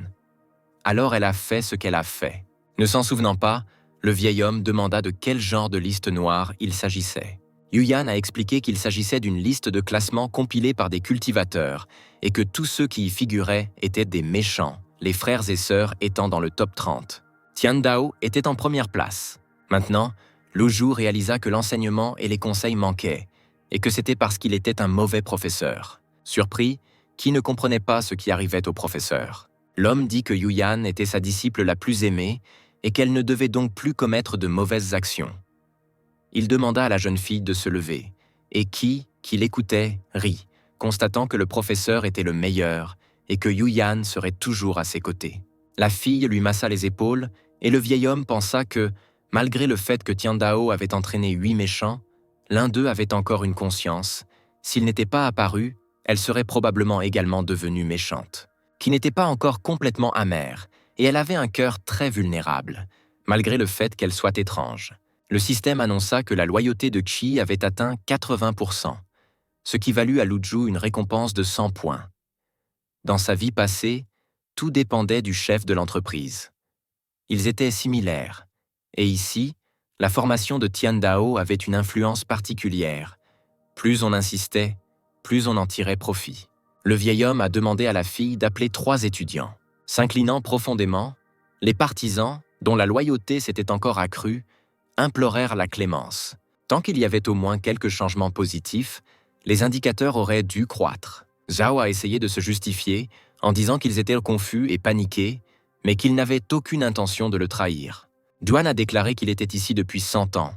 Alors elle a fait ce qu'elle a fait. Ne s'en souvenant pas, le vieil homme demanda de quel genre de liste noire il s'agissait. Yu Yan a expliqué qu'il s'agissait d'une liste de classement compilée par des cultivateurs et que tous ceux qui y figuraient étaient des méchants, les frères et sœurs étant dans le top 30. Tiandao était en première place. Maintenant, Lu Zhu réalisa que l'enseignement et les conseils manquaient et que c'était parce qu'il était un mauvais professeur. Surpris, Qi ne comprenait pas ce qui arrivait au professeur. L'homme dit que Yu Yan était sa disciple la plus aimée et qu'elle ne devait donc plus commettre de mauvaises actions. Il demanda à la jeune fille de se lever, et Qi, qui l'écoutait, rit, constatant que le professeur était le meilleur et que Yu Yan serait toujours à ses côtés. La fille lui massa les épaules et le vieil homme pensa que, malgré le fait que Tiandao avait entraîné 8 méchants, l'un d'eux avait encore une conscience. S'il n'était pas apparu, elle serait probablement également devenue méchante. Qui n'était pas encore complètement amère, et elle avait un cœur très vulnérable, malgré le fait qu'elle soit étrange. Le système annonça que la loyauté de Qi avait atteint 80%, ce qui valut à Lu Zhu une récompense de 100 points. Dans sa vie passée, tout dépendait du chef de l'entreprise. Ils étaient similaires, et ici, la formation de Tiandao avait une influence particulière. Plus on insistait, plus on en tirait profit. Le vieil homme a demandé à la fille d'appeler 3 étudiants. S'inclinant profondément, les partisans, dont la loyauté s'était encore accrue, implorèrent la clémence. Tant qu'il y avait au moins quelques changements positifs, les indicateurs auraient dû croître. Zhao a essayé de se justifier en disant qu'ils étaient confus et paniqués, mais qu'ils n'avaient aucune intention de le trahir. Duan a déclaré qu'il était ici depuis 100 ans.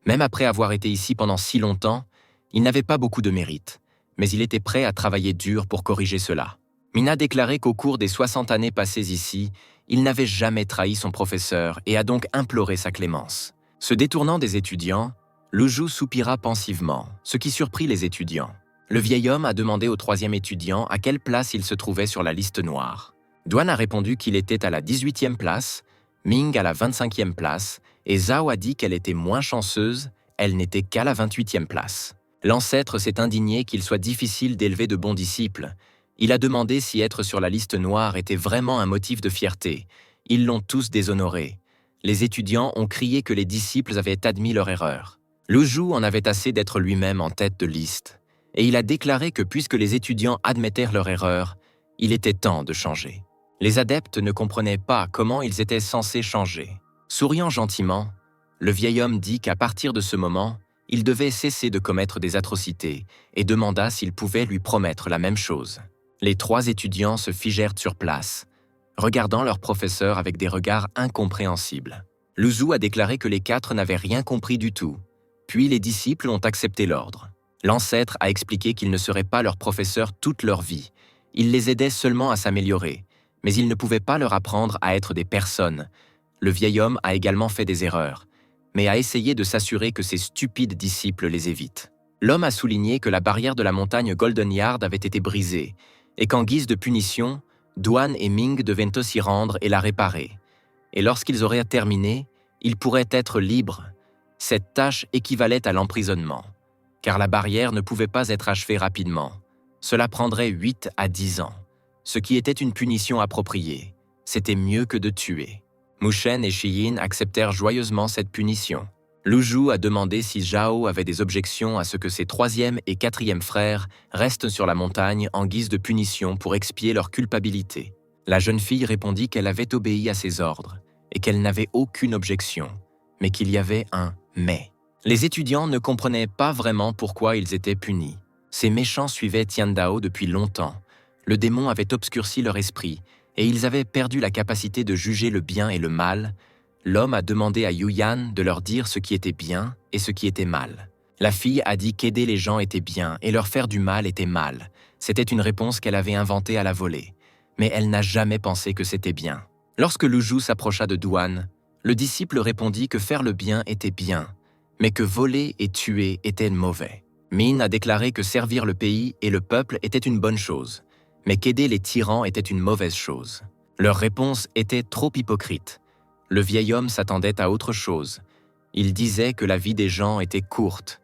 Même après avoir été ici pendant si longtemps, il n'avait pas beaucoup de mérite, mais il était prêt à travailler dur pour corriger cela. Min a déclaré qu'au cours des 60 années passées ici, il n'avait jamais trahi son professeur et a donc imploré sa clémence. Se détournant des étudiants, Lu Zhu soupira pensivement, ce qui surprit les étudiants. Le vieil homme a demandé au 3e étudiant à quelle place il se trouvait sur la liste noire. Duan a répondu qu'il était à la 18e place, Ming à la 25e place, et Zhao a dit qu'elle était moins chanceuse, elle n'était qu'à la 28e place. L'ancêtre s'est indigné qu'il soit difficile d'élever de bons disciples. Il a demandé si être sur la liste noire était vraiment un motif de fierté. Ils l'ont tous déshonoré. Les étudiants ont crié que les disciples avaient admis leur erreur. Luzhu en avait assez d'être lui-même en tête de liste, et il a déclaré que puisque les étudiants admettèrent leur erreur, il était temps de changer. Les adeptes ne comprenaient pas comment ils étaient censés changer. Souriant gentiment, le vieil homme dit qu'à partir de ce moment, il devait cesser de commettre des atrocités et demanda s'il pouvait lui promettre la même chose. Les 3 étudiants se figèrent sur place, regardant leur professeur avec des regards incompréhensibles. Luzhu a déclaré que les 4 n'avaient rien compris du tout, puis les disciples ont accepté l'ordre. L'ancêtre a expliqué qu'il ne serait pas leur professeur toute leur vie. Il les aidait seulement à s'améliorer, mais il ne pouvait pas leur apprendre à être des personnes. Le vieil homme a également fait des erreurs, mais a essayé de s'assurer que ses stupides disciples les évitent. L'homme a souligné que la barrière de la montagne Golden Yard avait été brisée, et qu'en guise de punition, Duan et Ming devaient aussi rendre et la réparer. Et lorsqu'ils auraient terminé, ils pourraient être libres. Cette tâche équivalait à l'emprisonnement, car la barrière ne pouvait pas être achevée rapidement. Cela prendrait 8 à 10 ans, ce qui était une punition appropriée. C'était mieux que de tuer. Mushen et Shiyin acceptèrent joyeusement cette punition. Luzhu a demandé si Zhao avait des objections à ce que ses 3e et 4e frères restent sur la montagne en guise de punition pour expier leur culpabilité. La jeune fille répondit qu'elle avait obéi à ses ordres et qu'elle n'avait aucune objection, mais qu'il y avait un « mais ». Les étudiants ne comprenaient pas vraiment pourquoi ils étaient punis. Ces méchants suivaient Tiandao depuis longtemps. Le démon avait obscurci leur esprit et ils avaient perdu la capacité de juger le bien et le mal. L'homme a demandé à Yuyan de leur dire ce qui était bien et ce qui était mal. La fille a dit qu'aider les gens était bien et leur faire du mal était mal. C'était une réponse qu'elle avait inventée à la volée, mais elle n'a jamais pensé que c'était bien. Lorsque Luzhu s'approcha de Duan, le disciple répondit que faire le bien était bien, mais que voler et tuer était mauvais. Min a déclaré que servir le pays et le peuple était une bonne chose, mais qu'aider les tyrans était une mauvaise chose. Leur réponse était trop hypocrite. Le vieil homme s'attendait à autre chose. Il disait que la vie des gens était courte,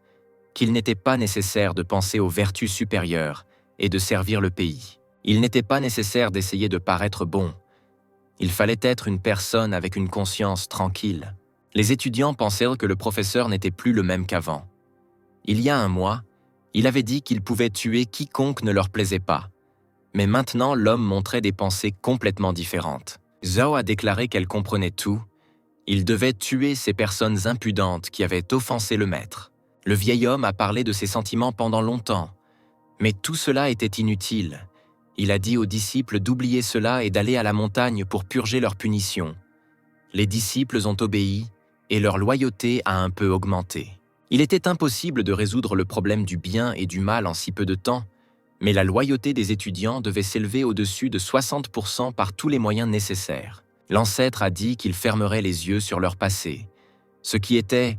qu'il n'était pas nécessaire de penser aux vertus supérieures et de servir le pays. Il n'était pas nécessaire d'essayer de paraître bon. Il fallait être une personne avec une conscience tranquille. Les étudiants pensèrent que le professeur n'était plus le même qu'avant. Il y a un mois, il avait dit qu'il pouvait tuer quiconque ne leur plaisait pas. Mais maintenant, l'homme montrait des pensées complètement différentes. Zhao a déclaré qu'elle comprenait tout. Il devait tuer ces personnes impudentes qui avaient offensé le maître. Le vieil homme a parlé de ses sentiments pendant longtemps. Mais tout cela était inutile. Il a dit aux disciples d'oublier cela et d'aller à la montagne pour purger leur punition. Les disciples ont obéi et leur loyauté a un peu augmenté. Il était impossible de résoudre le problème du bien et du mal en si peu de temps, mais la loyauté des étudiants devait s'élever au-dessus de 60% par tous les moyens nécessaires. L'ancêtre a dit qu'il fermerait les yeux sur leur passé. Ce qui était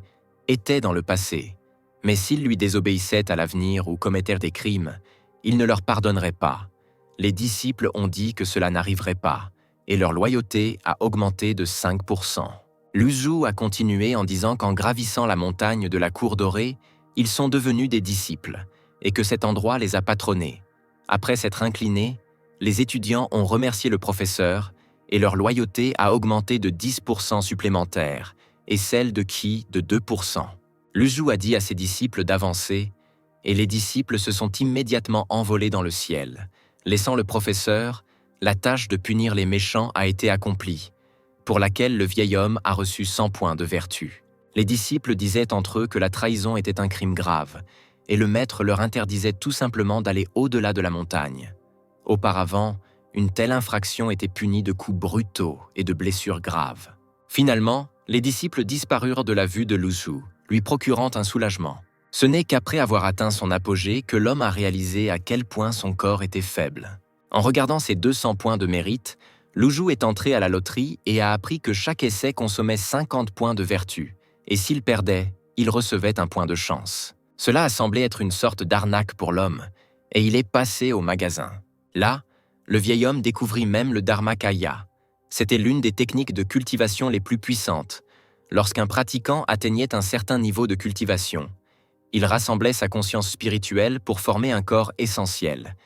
dans le passé, mais s'ils lui désobéissaient à l'avenir ou commettèrent des crimes, il ne leur pardonnerait pas. Les disciples ont dit que cela n'arriverait pas, et leur loyauté a augmenté de 5%. Luzhu a continué en disant qu'en gravissant la montagne de la Cour Dorée, ils sont devenus des disciples, et que cet endroit les a patronnés. Après s'être inclinés, les étudiants ont remercié le professeur, et leur loyauté a augmenté de 10% supplémentaires, et celle de Qi de 2%. Luzhu a dit à ses disciples d'avancer, et les disciples se sont immédiatement envolés dans le ciel. Laissant le professeur, la tâche de punir les méchants a été accomplie, pour laquelle le vieil homme a reçu 100 points de vertu. Les disciples disaient entre eux que la trahison était un crime grave, et le maître leur interdisait tout simplement d'aller au-delà de la montagne. Auparavant, une telle infraction était punie de coups brutaux et de blessures graves. Finalement, les disciples disparurent de la vue de Luzhu, lui procurant un soulagement. Ce n'est qu'après avoir atteint son apogée que l'homme a réalisé à quel point son corps était faible. En regardant ses 200 points de mérite, Luzhu est entré à la loterie et a appris que chaque essai consommait 50 points de vertu, et s'il perdait, il recevait un point de chance. Cela a semblé être une sorte d'arnaque pour l'homme, et il est passé au magasin. Là, le vieil homme découvrit même le Dharmakaya. C'était l'une des techniques de cultivation les plus puissantes. Lorsqu'un pratiquant atteignait un certain niveau de cultivation, il rassemblait sa conscience spirituelle pour former un corps essentiel.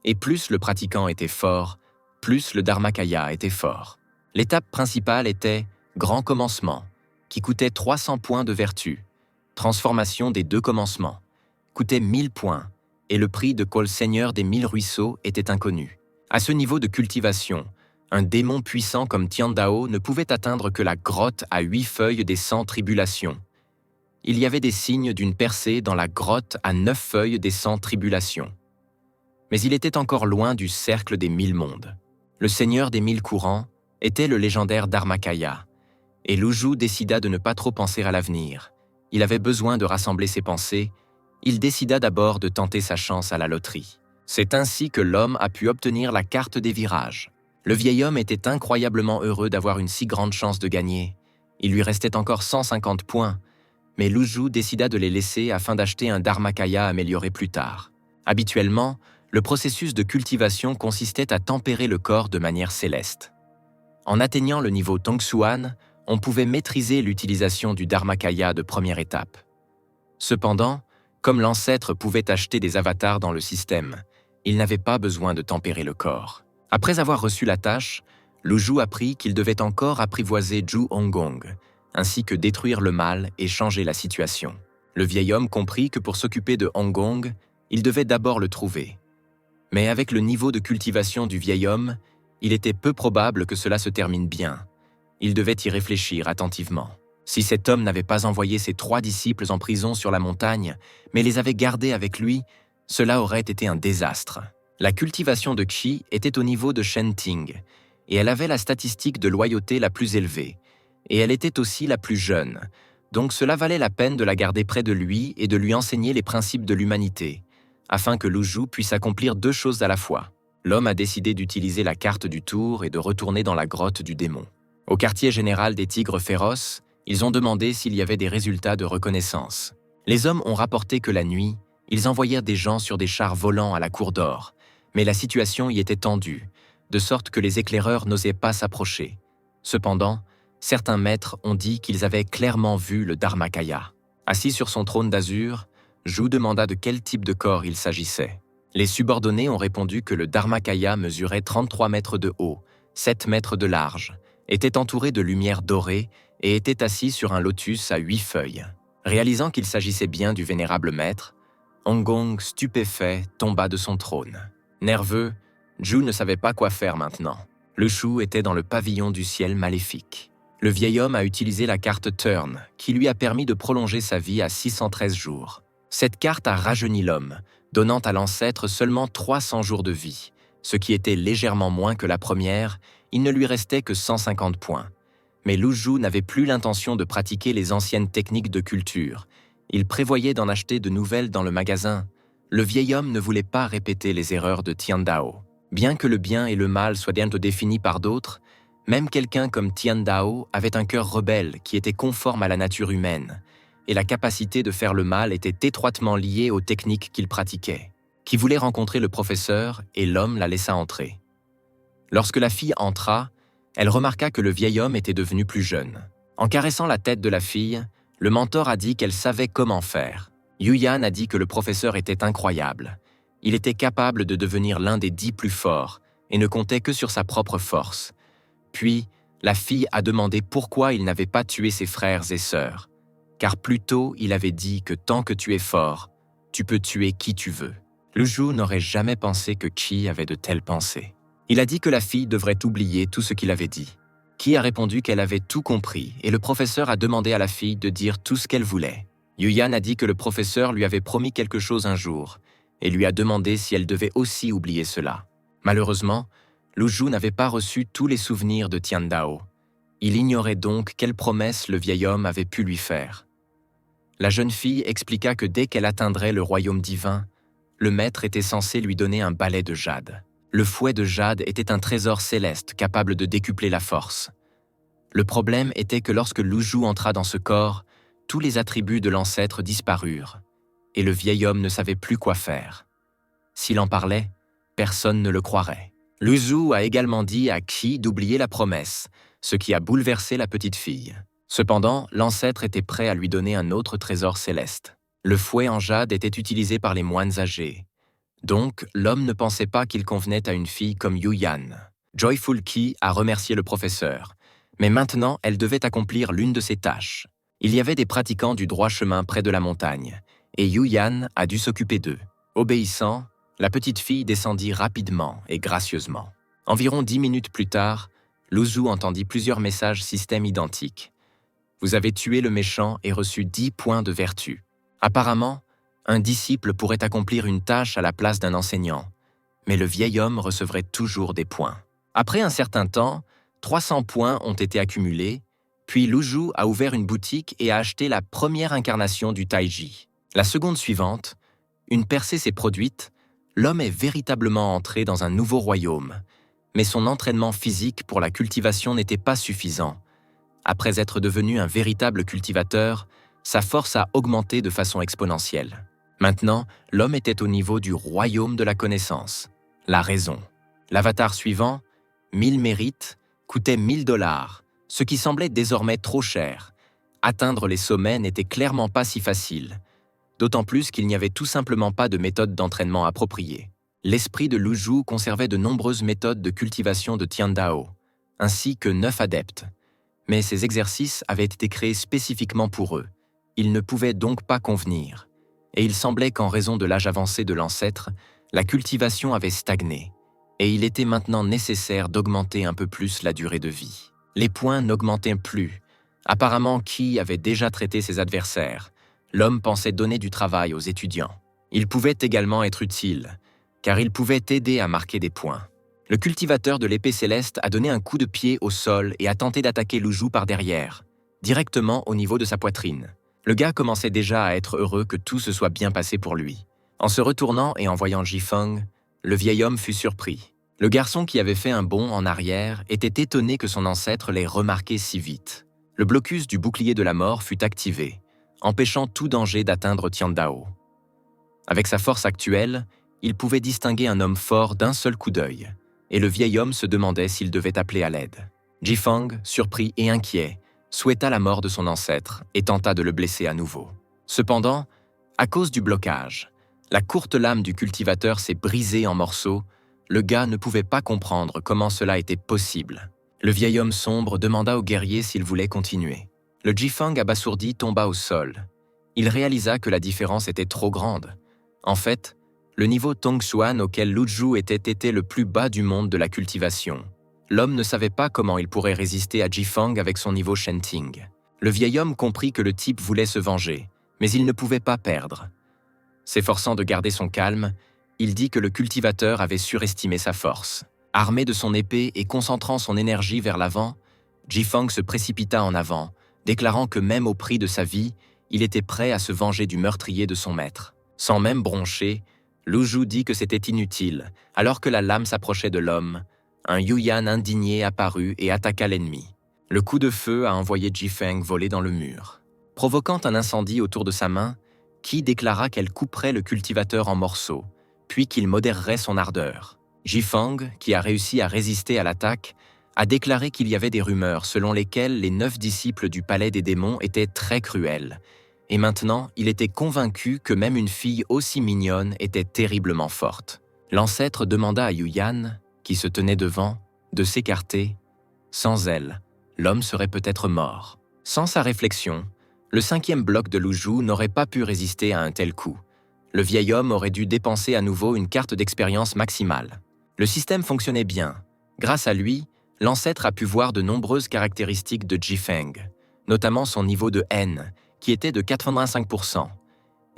Et plus le pratiquant était fort, plus le Dharmakaya était fort. L'étape principale était « Grand commencement », qui coûtait 300 points de vertu. transformation des deux commencements, coûtait 1000 points, et le prix de Cole Seigneur des 1000 ruisseaux était inconnu. À ce niveau de cultivation, un démon puissant comme Tiandao ne pouvait atteindre que la grotte à 8 feuilles des 100 tribulations. Il y avait des signes d'une percée dans la grotte à 9 feuilles des 100 tribulations. Mais il était encore loin du cercle des 1000 mondes. Le seigneur des 1000 courants était le légendaire Dharmakaya, et Luju décida de ne pas trop penser à l'avenir. Il avait besoin de rassembler ses pensées. Il décida d'abord de tenter sa chance à la loterie. C'est ainsi que l'homme a pu obtenir la carte des virages. Le vieil homme était incroyablement heureux d'avoir une si grande chance de gagner. Il lui restait encore 150 points, mais Luju décida de les laisser afin d'acheter un Dharmakaya amélioré plus tard. Habituellement, le processus de cultivation consistait à tempérer le corps de manière céleste. En atteignant le niveau Tongsuan, on pouvait maîtriser l'utilisation du Dharmakaya de première étape. Cependant, comme l'ancêtre pouvait acheter des avatars dans le système, il n'avait pas besoin de tempérer le corps. Après avoir reçu la tâche, Luju apprit qu'il devait encore apprivoiser Zhu Hongong, ainsi que détruire le mal et changer la situation. Le vieil homme comprit que pour s'occuper de Hongong, il devait d'abord le trouver. Mais avec le niveau de cultivation du vieil homme, il était peu probable que cela se termine bien. Il devait y réfléchir attentivement. Si cet homme n'avait pas envoyé ses 3 disciples en prison sur la montagne, mais les avait gardés avec lui, cela aurait été un désastre. La cultivation de Qi était au niveau de Shenting, et elle avait la statistique de loyauté la plus élevée, et elle était aussi la plus jeune, donc cela valait la peine de la garder près de lui et de lui enseigner les principes de l'humanité, afin que Luju puisse accomplir 2 choses à la fois. L'homme a décidé d'utiliser la carte du tour et de retourner dans la grotte du démon. Au quartier général des tigres féroces, ils ont demandé s'il y avait des résultats de reconnaissance. Les hommes ont rapporté que la nuit, ils envoyèrent des gens sur des chars volants à la cour d'or, mais la situation y était tendue, de sorte que les éclaireurs n'osaient pas s'approcher. Cependant, certains maîtres ont dit qu'ils avaient clairement vu le Dharmakaya. Assis sur son trône d'azur, Zhu demanda de quel type de corps il s'agissait. Les subordonnés ont répondu que le Dharmakaya mesurait 33 mètres de haut, 7 mètres de large, était entouré de lumière dorée et était assis sur un lotus à 8 feuilles. Réalisant qu'il s'agissait bien du vénérable maître, Hongong, stupéfait, tomba de son trône. Nerveux, Zhu ne savait pas quoi faire maintenant. Le Shu était dans le pavillon du ciel maléfique. Le vieil homme a utilisé la carte Turn, qui lui a permis de prolonger sa vie à 613 jours. Cette carte a rajeuni l'homme, donnant à l'ancêtre seulement 300 jours de vie, ce qui était légèrement moins que la première. Il ne lui restait que 150 points. Mais Luju n'avait plus l'intention de pratiquer les anciennes techniques de culture. Il prévoyait d'en acheter de nouvelles dans le magasin. Le vieil homme ne voulait pas répéter les erreurs de Tiandao. Bien que le bien et le mal soient bientôt définis par d'autres, même quelqu'un comme Tiandao avait un cœur rebelle qui était conforme à la nature humaine, et la capacité de faire le mal était étroitement liée aux techniques qu'il pratiquait. Qui voulait rencontrer le professeur, et l'homme la laissa entrer. Lorsque la fille entra, elle remarqua que le vieil homme était devenu plus jeune. En caressant la tête de la fille, le mentor a dit qu'elle savait comment faire. Yuyan a dit que le professeur était incroyable. Il était capable de devenir l'un des 10 plus forts et ne comptait que sur sa propre force. Puis, la fille a demandé pourquoi il n'avait pas tué ses frères et sœurs. Car plus tôt, il avait dit que tant que tu es fort, tu peux tuer qui tu veux. Luju n'aurait jamais pensé que Qi avait de telles pensées. Il a dit que la fille devrait oublier tout ce qu'il avait dit. Qi a répondu qu'elle avait tout compris et le professeur a demandé à la fille de dire tout ce qu'elle voulait. Yuyan a dit que le professeur lui avait promis quelque chose un jour et lui a demandé si elle devait aussi oublier cela. Malheureusement, Luju n'avait pas reçu tous les souvenirs de Tiandao. Il ignorait donc quelle promesse le vieil homme avait pu lui faire. La jeune fille expliqua que dès qu'elle atteindrait le royaume divin, le maître était censé lui donner un balai de jade. Le fouet de jade était un trésor céleste capable de décupler la force. Le problème était que lorsque Luju entra dans ce corps, tous les attributs de l'ancêtre disparurent, et le vieil homme ne savait plus quoi faire. S'il en parlait, personne ne le croirait. Luju a également dit à Qi d'oublier la promesse, ce qui a bouleversé la petite fille. Cependant, l'ancêtre était prêt à lui donner un autre trésor céleste. Le fouet en jade était utilisé par les moines âgés. Donc, l'homme ne pensait pas qu'il convenait à une fille comme Yuyan. Joyful Qi a remercié le professeur, mais maintenant elle devait accomplir l'une de ses tâches. Il y avait des pratiquants du droit chemin près de la montagne, et Yuyan a dû s'occuper d'eux. Obéissant, la petite fille descendit rapidement et gracieusement. Environ 10 minutes plus tard, Lu Zhu entendit plusieurs messages système identiques. Vous avez tué le méchant et reçu 10 points de vertu. Apparemment, un disciple pourrait accomplir une tâche à la place d'un enseignant, mais le vieil homme recevrait toujours des points. Après un certain temps, 300 points ont été accumulés, puis Lu Zhu a ouvert une boutique et a acheté la première incarnation du Taiji. La seconde suivante, une percée s'est produite, l'homme est véritablement entré dans un nouveau royaume, mais son entraînement physique pour la cultivation n'était pas suffisant. Après être devenu un véritable cultivateur, sa force a augmenté de façon exponentielle. Maintenant, l'homme était au niveau du royaume de la connaissance, la raison. L'avatar suivant, 1000 mérites, coûtait 1000 $, ce qui semblait désormais trop cher. Atteindre les sommets n'était clairement pas si facile, d'autant plus qu'il n'y avait tout simplement pas de méthode d'entraînement appropriée. L'esprit de Lu Zhu conservait de nombreuses méthodes de cultivation de Tiandao, ainsi que 9 adeptes. Mais ces exercices avaient été créés spécifiquement pour eux. Ils ne pouvaient donc pas convenir. Et il semblait qu'en raison de l'âge avancé de l'ancêtre, la cultivation avait stagné. Et il était maintenant nécessaire d'augmenter un peu plus la durée de vie. Les points n'augmentaient plus. Apparemment, Qi avait déjà traité ses adversaires. L'homme pensait donner du travail aux étudiants. Il pouvait également être utile, car il pouvait aider à marquer des points. Le cultivateur de l'épée céleste a donné un coup de pied au sol et a tenté d'attaquer Lu Zhu par derrière, directement au niveau de sa poitrine. Le gars commençait déjà à être heureux que tout se soit bien passé pour lui. En se retournant et en voyant Jifeng, le vieil homme fut surpris. Le garçon qui avait fait un bond en arrière était étonné que son ancêtre l'ait remarqué si vite. Le blocus du bouclier de la mort fut activé, empêchant tout danger d'atteindre Tiandao. Avec sa force actuelle, il pouvait distinguer un homme fort d'un seul coup d'œil, et le vieil homme se demandait s'il devait appeler à l'aide. Jifeng, surpris et inquiet, souhaita la mort de son ancêtre et tenta de le blesser à nouveau. Cependant, à cause du blocage, la courte lame du cultivateur s'est brisée en morceaux. Le gars ne pouvait pas comprendre comment cela était possible. Le vieil homme sombre demanda au guerrier s'il voulait continuer. Le Jifeng abasourdi tomba au sol. Il réalisa que la différence était trop grande. En fait, le niveau Tongxuan auquel Lu Zhu était le plus bas du monde de la cultivation. L'homme ne savait pas comment il pourrait résister à Jifeng avec son niveau Shenting. Le vieil homme comprit que le type voulait se venger, mais il ne pouvait pas perdre. S'efforçant de garder son calme, il dit que le cultivateur avait surestimé sa force. Armé de son épée et concentrant son énergie vers l'avant, Jifeng se précipita en avant, déclarant que même au prix de sa vie, il était prêt à se venger du meurtrier de son maître. Sans même broncher, Lu Zhu dit que c'était inutile. Alors que la lame s'approchait de l'homme, un Yuyan indigné apparut et attaqua l'ennemi. Le coup de feu a envoyé Jifeng voler dans le mur. Provoquant un incendie autour de sa main, Qi déclara qu'elle couperait le cultivateur en morceaux, puis qu'il modérerait son ardeur. Jifeng, qui a réussi à résister à l'attaque, a déclaré qu'il y avait des rumeurs selon lesquelles les 9 disciples du palais des démons étaient très cruels, et maintenant il était convaincu que même une fille aussi mignonne était terriblement forte. L'ancêtre demanda à Yuyan, qui se tenait devant, de s'écarter. Sans elle, l'homme serait peut-être mort. Sans sa réflexion, le 5e bloc de Lu Zhu n'aurait pas pu résister à un tel coup. Le vieil homme aurait dû dépenser à nouveau une carte d'expérience maximale. Le système fonctionnait bien. Grâce à lui, l'ancêtre a pu voir de nombreuses caractéristiques de Jifeng, notamment son niveau de haine, qui était de 85%.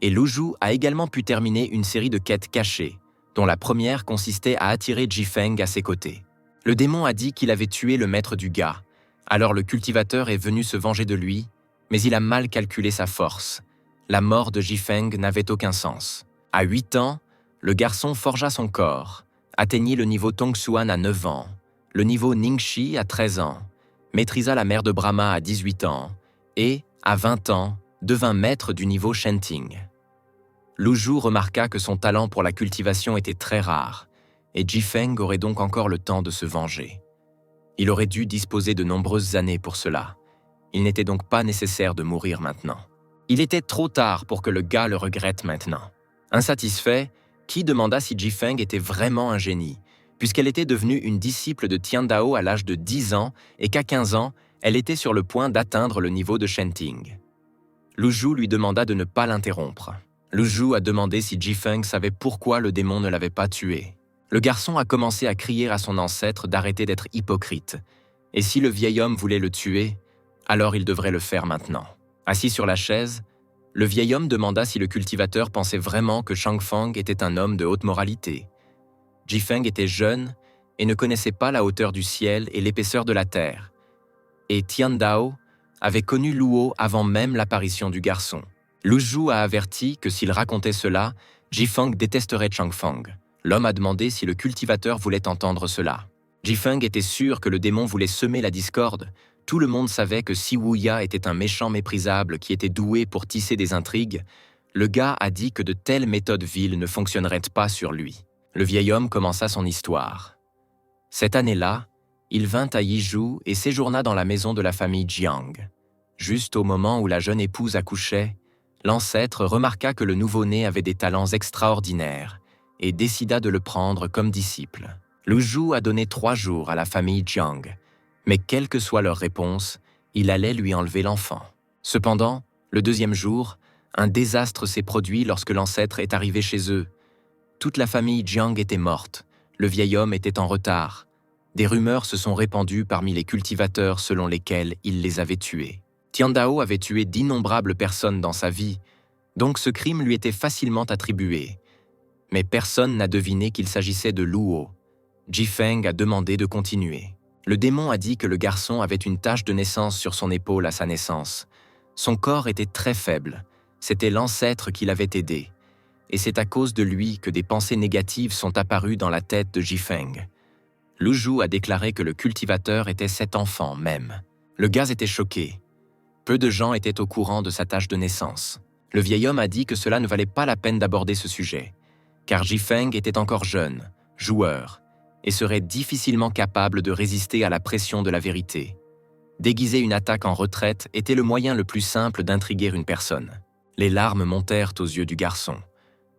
Et Lu Zhu a également pu terminer une série de quêtes cachées, dont la première consistait à attirer Jifeng à ses côtés. Le démon a dit qu'il avait tué le maître du gars, alors le cultivateur est venu se venger de lui, mais il a mal calculé sa force. La mort de Jifeng n'avait aucun sens. À 8 ans, le garçon forgea son corps, atteignit le niveau Tongxuan à 9 ans, le niveau Ningxi à 13 ans, maîtrisa la mer de Brahma à 18 ans, et, à 20 ans, devint maître du niveau Shenting. Lu Zhu remarqua que son talent pour la cultivation était très rare, et Jifeng aurait donc encore le temps de se venger. Il aurait dû disposer de nombreuses années pour cela. Il n'était donc pas nécessaire de mourir maintenant. Il était trop tard pour que le gars le regrette maintenant. Insatisfait, Qi demanda si Jifeng était vraiment un génie, puisqu'elle était devenue une disciple de Tiandao à l'âge de 10 ans et qu'à 15 ans, elle était sur le point d'atteindre le niveau de Shenting. Lu Zhu lui demanda de ne pas l'interrompre. Lu Zhu a demandé si Jifeng savait pourquoi le démon ne l'avait pas tué. Le garçon a commencé à crier à son ancêtre d'arrêter d'être hypocrite. Et si le vieil homme voulait le tuer, alors il devrait le faire maintenant. Assis sur la chaise, le vieil homme demanda si le cultivateur pensait vraiment que Changfeng était un homme de haute moralité. Jifeng était jeune et ne connaissait pas la hauteur du ciel et l'épaisseur de la terre. Et Tian Dao avait connu Luo avant même l'apparition du garçon. Lu Zhu a averti que s'il racontait cela, Jifeng détesterait Changfeng. L'homme a demandé si le cultivateur voulait entendre cela. Jifeng était sûr que le démon voulait semer la discorde. Tout le monde savait que si Wuya était un méchant méprisable qui était doué pour tisser des intrigues, le gars a dit que de telles méthodes viles ne fonctionneraient pas sur lui. Le vieil homme commença son histoire. Cette année-là, il vint à Yizhou et séjourna dans la maison de la famille Jiang. Juste au moment où la jeune épouse accouchait, l'ancêtre remarqua que le nouveau-né avait des talents extraordinaires et décida de le prendre comme disciple. Lu Zhu a donné 3 jours à la famille Jiang, mais quelle que soit leur réponse, il allait lui enlever l'enfant. Cependant, le 2e jour, un désastre s'est produit lorsque l'ancêtre est arrivé chez eux. Toute la famille Jiang était morte, le vieil homme était en retard. Des rumeurs se sont répandues parmi les cultivateurs selon lesquelles il les avait tués. Tian Dao avait tué d'innombrables personnes dans sa vie, donc ce crime lui était facilement attribué. Mais personne n'a deviné qu'il s'agissait de Luo. Jifeng a demandé de continuer. Le démon a dit que le garçon avait une tache de naissance sur son épaule à sa naissance. Son corps était très faible, c'était l'ancêtre qui l'avait aidé. Et c'est à cause de lui que des pensées négatives sont apparues dans la tête de Jifeng. Lu Zhu a déclaré que le cultivateur était cet enfant même. Le gars était choqué. Peu de gens étaient au courant de sa tache de naissance. Le vieil homme a dit que cela ne valait pas la peine d'aborder ce sujet, car Jifeng était encore jeune, joueur, et serait difficilement capable de résister à la pression de la vérité. Déguiser une attaque en retraite était le moyen le plus simple d'intriguer une personne. Les larmes montèrent aux yeux du garçon.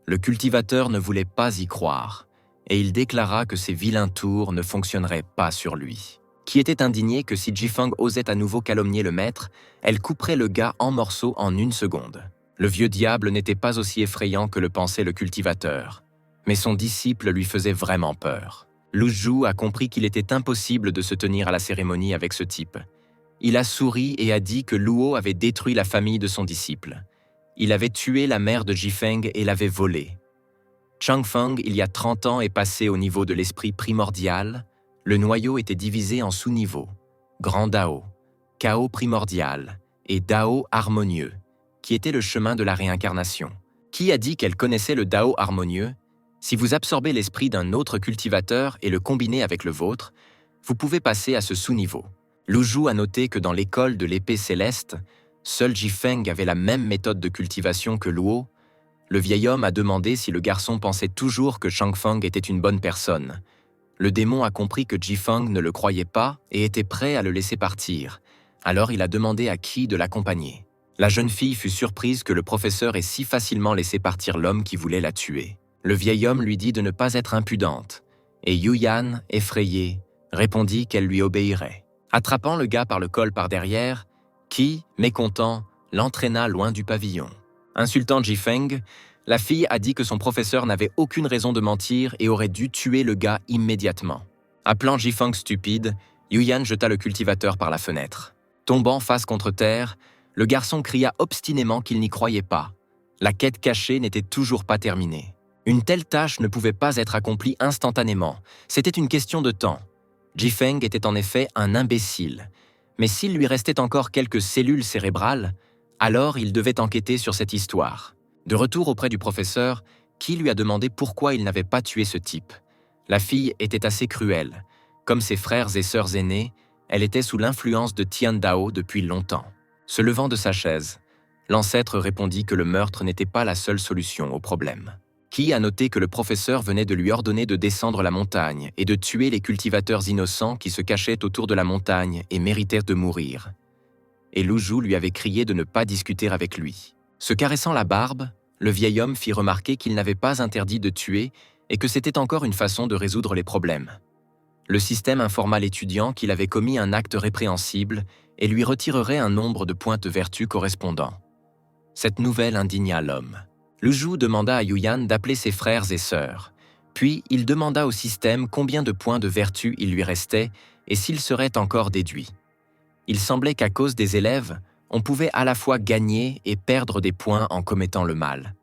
Le cultivateur ne voulait pas y croire, et il déclara que ces vilains tours ne fonctionneraient pas sur lui. Qui était indigné que si Jifeng osait à nouveau calomnier le maître, elle couperait le gars en morceaux en 1 seconde. Le vieux diable n'était pas aussi effrayant que le pensait le cultivateur, mais son disciple lui faisait vraiment peur. Lu Zhu a compris qu'il était impossible de se tenir à la cérémonie avec ce type. Il a souri et a dit que Luo avait détruit la famille de son disciple. Il avait tué la mère de Jifeng et l'avait volée. Changfeng, il y a 30 ans, est passé au niveau de l'esprit primordial. Le noyau était divisé en sous-niveaux, Grand Dao, Chaos primordial et Dao harmonieux, qui était le chemin de la réincarnation. Qui a dit qu'elle connaissait le Dao harmonieux? Si vous absorbez l'esprit d'un autre cultivateur et le combinez avec le vôtre, vous pouvez passer à ce sous-niveau. Lu Zhu a noté que dans l'école de l'épée céleste, seul Jifeng avait la même méthode de cultivation que Luo. Le vieil homme a demandé si le garçon pensait toujours que Changfeng était une bonne personne. Le démon a compris que Jifeng ne le croyait pas et était prêt à le laisser partir. Alors il a demandé à Qi de l'accompagner. La jeune fille fut surprise que le professeur ait si facilement laissé partir l'homme qui voulait la tuer. Le vieil homme lui dit de ne pas être impudente, et Yuyan, effrayée, répondit qu'elle lui obéirait. Attrapant le gars par le col par derrière, Qi, mécontent, l'entraîna loin du pavillon. Insultant Jifeng, la fille a dit que son professeur n'avait aucune raison de mentir et aurait dû tuer le gars immédiatement. Appelant Jifeng stupide, Yuyan jeta le cultivateur par la fenêtre. Tombant face contre terre, le garçon cria obstinément qu'il n'y croyait pas. La quête cachée n'était toujours pas terminée. Une telle tâche ne pouvait pas être accomplie instantanément. C'était une question de temps. Jifeng était en effet un imbécile. Mais s'il lui restait encore quelques cellules cérébrales, alors il devait enquêter sur cette histoire. De retour auprès du professeur, Qi lui a demandé pourquoi il n'avait pas tué ce type. La fille était assez cruelle. Comme ses frères et sœurs aînés, elle était sous l'influence de Tian Dao depuis longtemps. Se levant de sa chaise, l'ancêtre répondit que le meurtre n'était pas la seule solution au problème. Qi a noté que le professeur venait de lui ordonner de descendre la montagne et de tuer les cultivateurs innocents qui se cachaient autour de la montagne et méritaient de mourir. Et Lu Zhu lui avait crié de ne pas discuter avec lui. Se caressant la barbe, le vieil homme fit remarquer qu'il n'avait pas interdit de tuer et que c'était encore une façon de résoudre les problèmes. Le système informa l'étudiant qu'il avait commis un acte répréhensible et lui retirerait un nombre de points de vertu correspondant. Cette nouvelle indigna l'homme. Lu Zhu demanda à Yuyan d'appeler ses frères et sœurs. Puis, il demanda au système combien de points de vertu il lui restait et s'il serait encore déduit. Il semblait qu'à cause des élèves, on pouvait à la fois gagner et perdre des points en commettant le mal.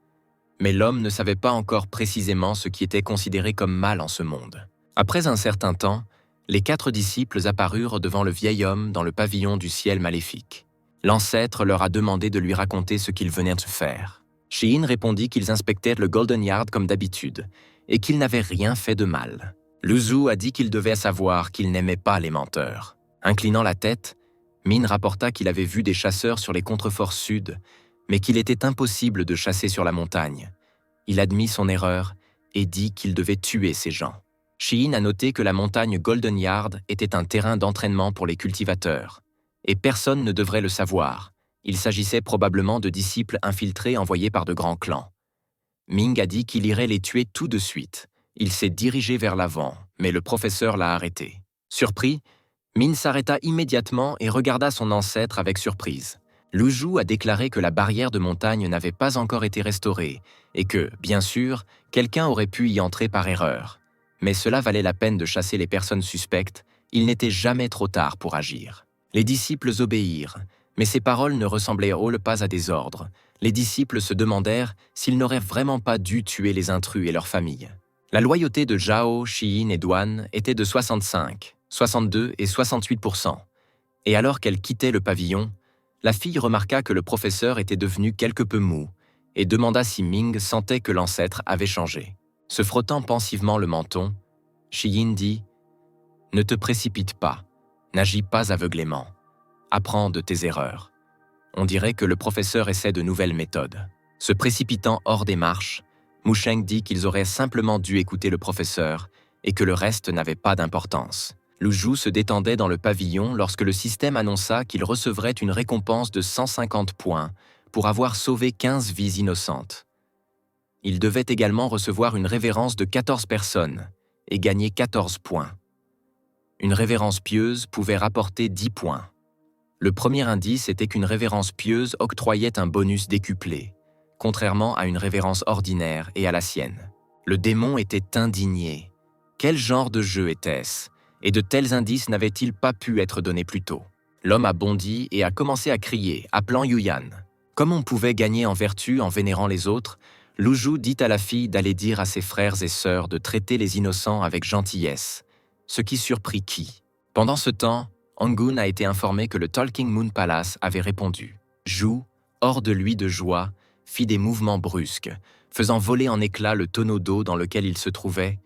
Mais l'homme ne savait pas encore précisément ce qui était considéré comme mal en ce monde. Après un certain temps, les 4 disciples apparurent devant le vieil homme dans le pavillon du ciel maléfique. L'ancêtre leur a demandé de lui raconter ce qu'ils venaient de faire. Shi-In répondit qu'ils inspectaient le Golden Yard comme d'habitude et qu'ils n'avaient rien fait de mal. Lu Zhu a dit qu'il devait savoir qu'il n'aimait pas les menteurs. Inclinant la tête, Min rapporta qu'il avait vu des chasseurs sur les contreforts sud, mais qu'il était impossible de chasser sur la montagne. Il admit son erreur et dit qu'il devait tuer ces gens. Shi-In a noté que la montagne Golden Yard était un terrain d'entraînement pour les cultivateurs, et personne ne devrait le savoir. Il s'agissait probablement de disciples infiltrés envoyés par de grands clans. Ming a dit qu'il irait les tuer tout de suite. Il s'est dirigé vers l'avant, mais le professeur l'a arrêté. Surpris, Min s'arrêta immédiatement et regarda son ancêtre avec surprise. Lu Zhu a déclaré que la barrière de montagne n'avait pas encore été restaurée et que, bien sûr, quelqu'un aurait pu y entrer par erreur. Mais cela valait la peine de chasser les personnes suspectes, il n'était jamais trop tard pour agir. Les disciples obéirent, mais ces paroles ne ressemblaient pas à des ordres. Les disciples se demandèrent s'ils n'auraient vraiment pas dû tuer les intrus et leurs familles. La loyauté de Zhao, Shi-In et Duan était de 65, 62 et 68%. Et alors qu'elle quittait le pavillon, la fille remarqua que le professeur était devenu quelque peu mou et demanda si Ming sentait que l'ancêtre avait changé. Se frottant pensivement le menton, Shi-In dit « Ne te précipite pas, n'agis pas aveuglément, apprends de tes erreurs. » On dirait que le professeur essaie de nouvelles méthodes. Se précipitant hors des marches, Musheng dit qu'ils auraient simplement dû écouter le professeur et que le reste n'avait pas d'importance. Lu Zhu se détendait dans le pavillon lorsque le système annonça qu'il recevrait une récompense de 150 points pour avoir sauvé 15 vies innocentes. Il devait également recevoir une révérence de 14 personnes et gagner 14 points. Une révérence pieuse pouvait rapporter 10 points. Le premier indice était qu'une révérence pieuse octroyait un bonus décuplé, contrairement à une révérence ordinaire et à la sienne. Le démon était indigné. Quel genre de jeu était-ce ? Et de tels indices n'avaient-ils pas pu être donnés plus tôt? L'homme a bondi et a commencé à crier, appelant Yuyan. Comme on pouvait gagner en vertu en vénérant les autres, Lu Zhu dit à la fille d'aller dire à ses frères et sœurs de traiter les innocents avec gentillesse, ce qui surprit Qi. Pendant ce temps, Angun a été informé que le Talking Moon Palace avait répondu. Zhu, hors de lui de joie, fit des mouvements brusques, faisant voler en éclats le tonneau d'eau dans lequel il se trouvait,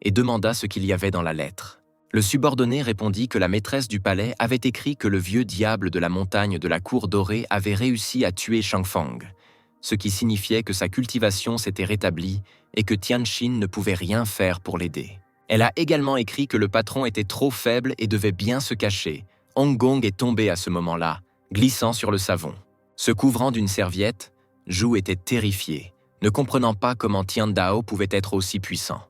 et demanda ce qu'il y avait dans la lettre. Le subordonné répondit que la maîtresse du palais avait écrit que le vieux diable de la montagne de la cour dorée avait réussi à tuer Shangfang, ce qui signifiait que sa cultivation s'était rétablie et que Tianqin ne pouvait rien faire pour l'aider. Elle a également écrit que le patron était trop faible et devait bien se cacher. Hong Gong est tombé à ce moment-là, glissant sur le savon. Se couvrant d'une serviette, Zhu était terrifié, ne comprenant pas comment Tian Dao pouvait être aussi puissant.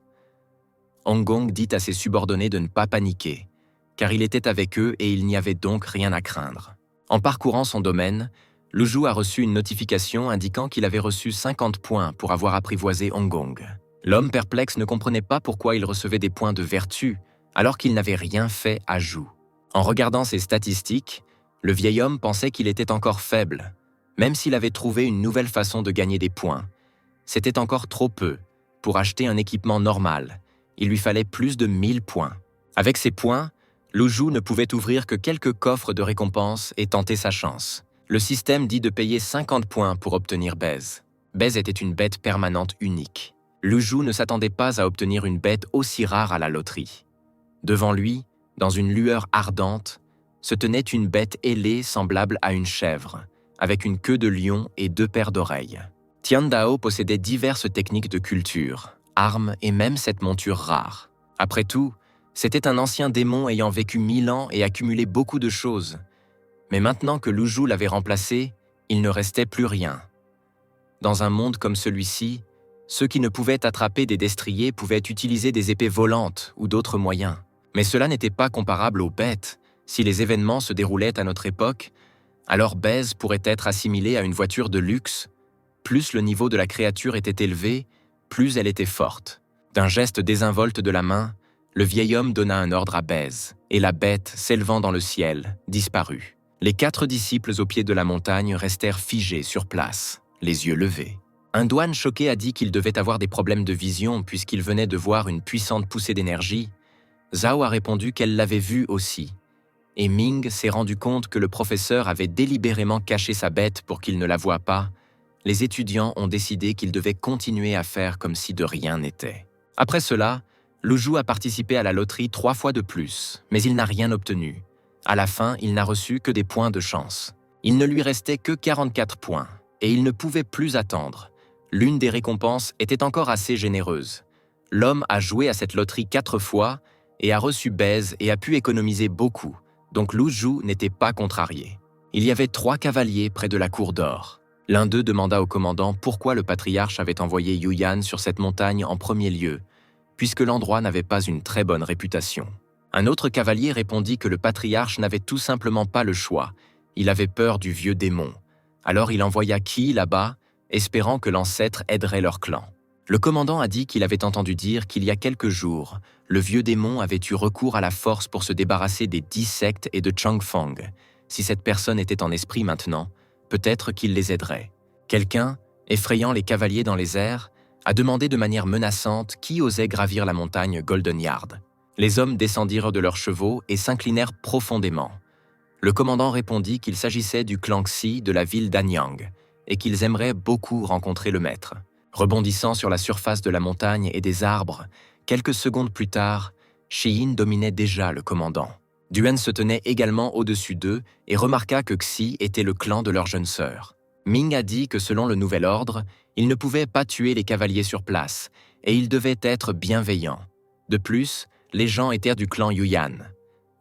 Hong Gong dit à ses subordonnés de ne pas paniquer, car il était avec eux et il n'y avait donc rien à craindre. En parcourant son domaine, Lu Zhu a reçu une notification indiquant qu'il avait reçu 50 points pour avoir apprivoisé Hong Gong. L'homme perplexe ne comprenait pas pourquoi il recevait des points de vertu alors qu'il n'avait rien fait à Zhu. En regardant ses statistiques, le vieil homme pensait qu'il était encore faible, même s'il avait trouvé une nouvelle façon de gagner des points. C'était encore trop peu pour acheter un équipement normal. Il lui fallait plus de 1000 points. Avec ces points, Lu Zhu ne pouvait ouvrir que quelques coffres de récompense et tenter sa chance. Le système dit de payer 50 points pour obtenir Bez. Bez était une bête permanente unique. Lu Zhu ne s'attendait pas à obtenir une bête aussi rare à la loterie. Devant lui, dans une lueur ardente, se tenait une bête ailée semblable à une chèvre, avec une queue de lion et 2 paires d'oreilles. Tian Dao possédait diverses techniques de culture, armes et même cette monture rare. Après tout, c'était un ancien démon ayant vécu 1000 ans et accumulé beaucoup de choses. Mais maintenant que Lu Zhu l'avait remplacé, il ne restait plus rien. Dans un monde comme celui-ci, ceux qui ne pouvaient attraper des destriers pouvaient utiliser des épées volantes ou d'autres moyens. Mais cela n'était pas comparable aux bêtes. Si les événements se déroulaient à notre époque, Alors Bèze pourrait être assimilée à une voiture de luxe. Plus le niveau de la créature était élevé, plus elle était forte. D'un geste désinvolte de la main, le vieil homme donna un ordre à Bèze, et la bête, s'élevant dans le ciel, disparut. Les 4 disciples au pied de la montagne restèrent figés sur place, les yeux levés. Un douane choqué a dit qu'il devait avoir des problèmes de vision puisqu'il venait de voir une puissante poussée d'énergie. Zhao a répondu qu'elle l'avait vu aussi. Et Ming s'est rendu compte que le professeur avait délibérément caché sa bête pour qu'il ne la voie pas. Les étudiants ont décidé qu'ils devaient continuer à faire comme si de rien n'était. Après cela, Lu Zhu a participé à la loterie 3 fois de plus, mais il n'a rien obtenu. À la fin, il n'a reçu que des points de chance. Il ne lui restait que 44 points, et il ne pouvait plus attendre. L'une des récompenses était encore assez généreuse. L'homme a joué à cette loterie 4 fois et a reçu Bèze et a pu économiser beaucoup, donc Lu Zhu n'était pas contrarié. Il y avait 3 cavaliers près de la cour d'or. L'un d'eux demanda au commandant pourquoi le patriarche avait envoyé Yuyan sur cette montagne en premier lieu, puisque l'endroit n'avait pas une très bonne réputation. Un autre cavalier répondit que le patriarche n'avait tout simplement pas le choix. Il avait peur du vieux démon. Alors il envoya Qi là-bas, espérant que l'ancêtre aiderait leur clan. Le commandant a dit qu'il avait entendu dire qu'il y a quelques jours, le vieux démon avait eu recours à la force pour se débarrasser des 10 sectes et de Changfang. Si cette personne était en esprit maintenant, peut-être qu'il les aiderait. Quelqu'un, effrayant les cavaliers dans les airs, a demandé de manière menaçante qui osait gravir la montagne Golden Yard. Les hommes descendirent de leurs chevaux et s'inclinèrent profondément. Le commandant répondit qu'il s'agissait du clan Xi de la ville d'Anyang et qu'ils aimeraient beaucoup rencontrer le maître. Rebondissant sur la surface de la montagne et des arbres, quelques secondes plus tard, Shiyin dominait déjà le commandant. Duan se tenait également au-dessus d'eux et remarqua que Xi était le clan de leur jeune sœur. Ming a dit que selon le nouvel ordre, il ne pouvait pas tuer les cavaliers sur place et il devait être bienveillant. De plus, les gens étaient du clan Yuyan.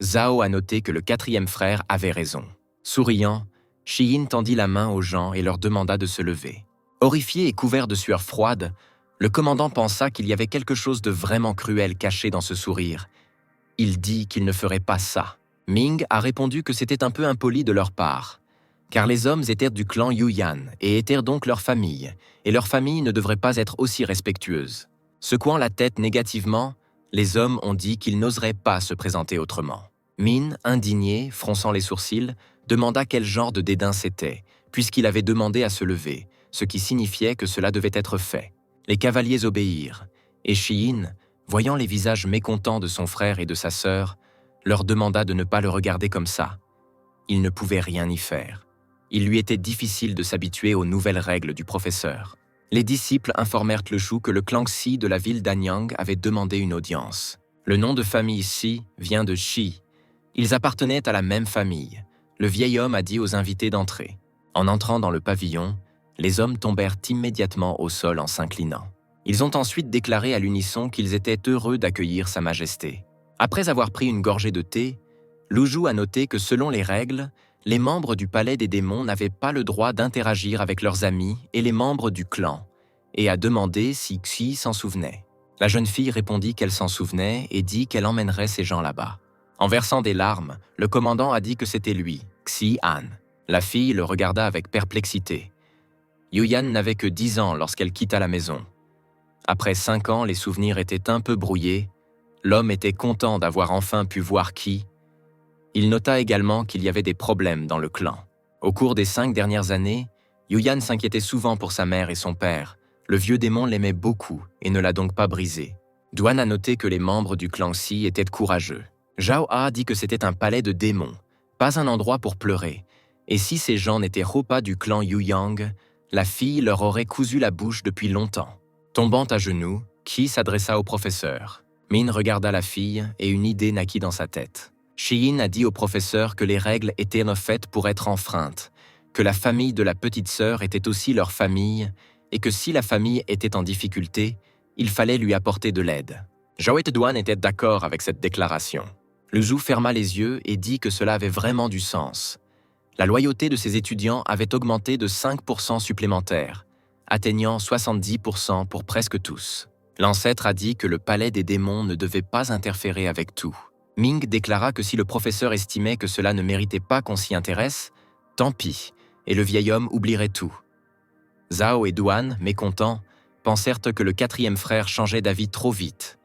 Zhao a noté que le 4e frère avait raison. Souriant, Shiyin tendit la main aux gens et leur demanda de se lever. Horrifié et couvert de sueur froide, le commandant pensa qu'il y avait quelque chose de vraiment cruel caché dans ce sourire. Il dit qu'il ne ferait pas ça. Ming a répondu que c'était un peu impoli de leur part, car les hommes étaient du clan Yuyan et étaient donc leur famille, et leur famille ne devrait pas être aussi respectueuse. Secouant la tête négativement, les hommes ont dit qu'ils n'oseraient pas se présenter autrement. Min, indigné, fronçant les sourcils, demanda quel genre de dédain c'était, puisqu'il avait demandé à se lever, ce qui signifiait que cela devait être fait. Les cavaliers obéirent, et Shiyin, voyant les visages mécontents de son frère et de sa sœur, leur demanda de ne pas le regarder comme ça. Il ne pouvait rien y faire. Il lui était difficile de s'habituer aux nouvelles règles du professeur. Les disciples informèrent le Shu que le clan Xi de la ville d'Anyang avait demandé une audience. Le nom de famille Xi vient de Shi. Ils appartenaient à la même famille. Le vieil homme a dit aux invités d'entrer. En entrant dans le pavillon, les hommes tombèrent immédiatement au sol en s'inclinant. Ils ont ensuite déclaré à l'unisson qu'ils étaient heureux d'accueillir Sa Majesté. Après avoir pris une gorgée de thé, Lu Zhu a noté que selon les règles, les membres du palais des démons n'avaient pas le droit d'interagir avec leurs amis et les membres du clan, et a demandé si Xi s'en souvenait. La jeune fille répondit qu'elle s'en souvenait et dit qu'elle emmènerait ces gens là-bas. En versant des larmes, le commandant a dit que c'était lui, Xi Han. La fille le regarda avec perplexité. Yuyan n'avait que 10 ans lorsqu'elle quitta la maison. Après 5 ans, les souvenirs étaient un peu brouillés. L'homme était content d'avoir enfin pu voir Qi. Il nota également qu'il y avait des problèmes dans le clan. Au cours des 5 dernières années, Yuyan s'inquiétait souvent pour sa mère et son père. Le vieux démon l'aimait beaucoup et ne l'a donc pas brisé. Duan a noté que les membres du clan Xi étaient courageux. Zhao A dit que c'était un palais de démons, pas un endroit pour pleurer. Et si ces gens n'étaient pas du clan Yuyang, la fille leur aurait cousu la bouche depuis longtemps. Tombant à genoux, Qi s'adressa au professeur. Min regarda la fille et une idée naquit dans sa tête. Shiyin a dit au professeur que les règles étaient faites pour être enfreintes, que la famille de la petite sœur était aussi leur famille et que si la famille était en difficulté, il fallait lui apporter de l'aide. Zhao et Duan étaient d'accord avec cette déclaration. Lu Zhu ferma les yeux et dit que cela avait vraiment du sens. La loyauté de ses étudiants avait augmenté de 5% supplémentaires, atteignant 70% pour presque tous. L'ancêtre a dit que le palais des démons ne devait pas interférer avec tout. Ming déclara que si le professeur estimait que cela ne méritait pas qu'on s'y intéresse, Tant pis, et le vieil homme oublierait tout. Zhao et Duan, mécontents, pensèrent que le quatrième frère changeait d'avis trop vite.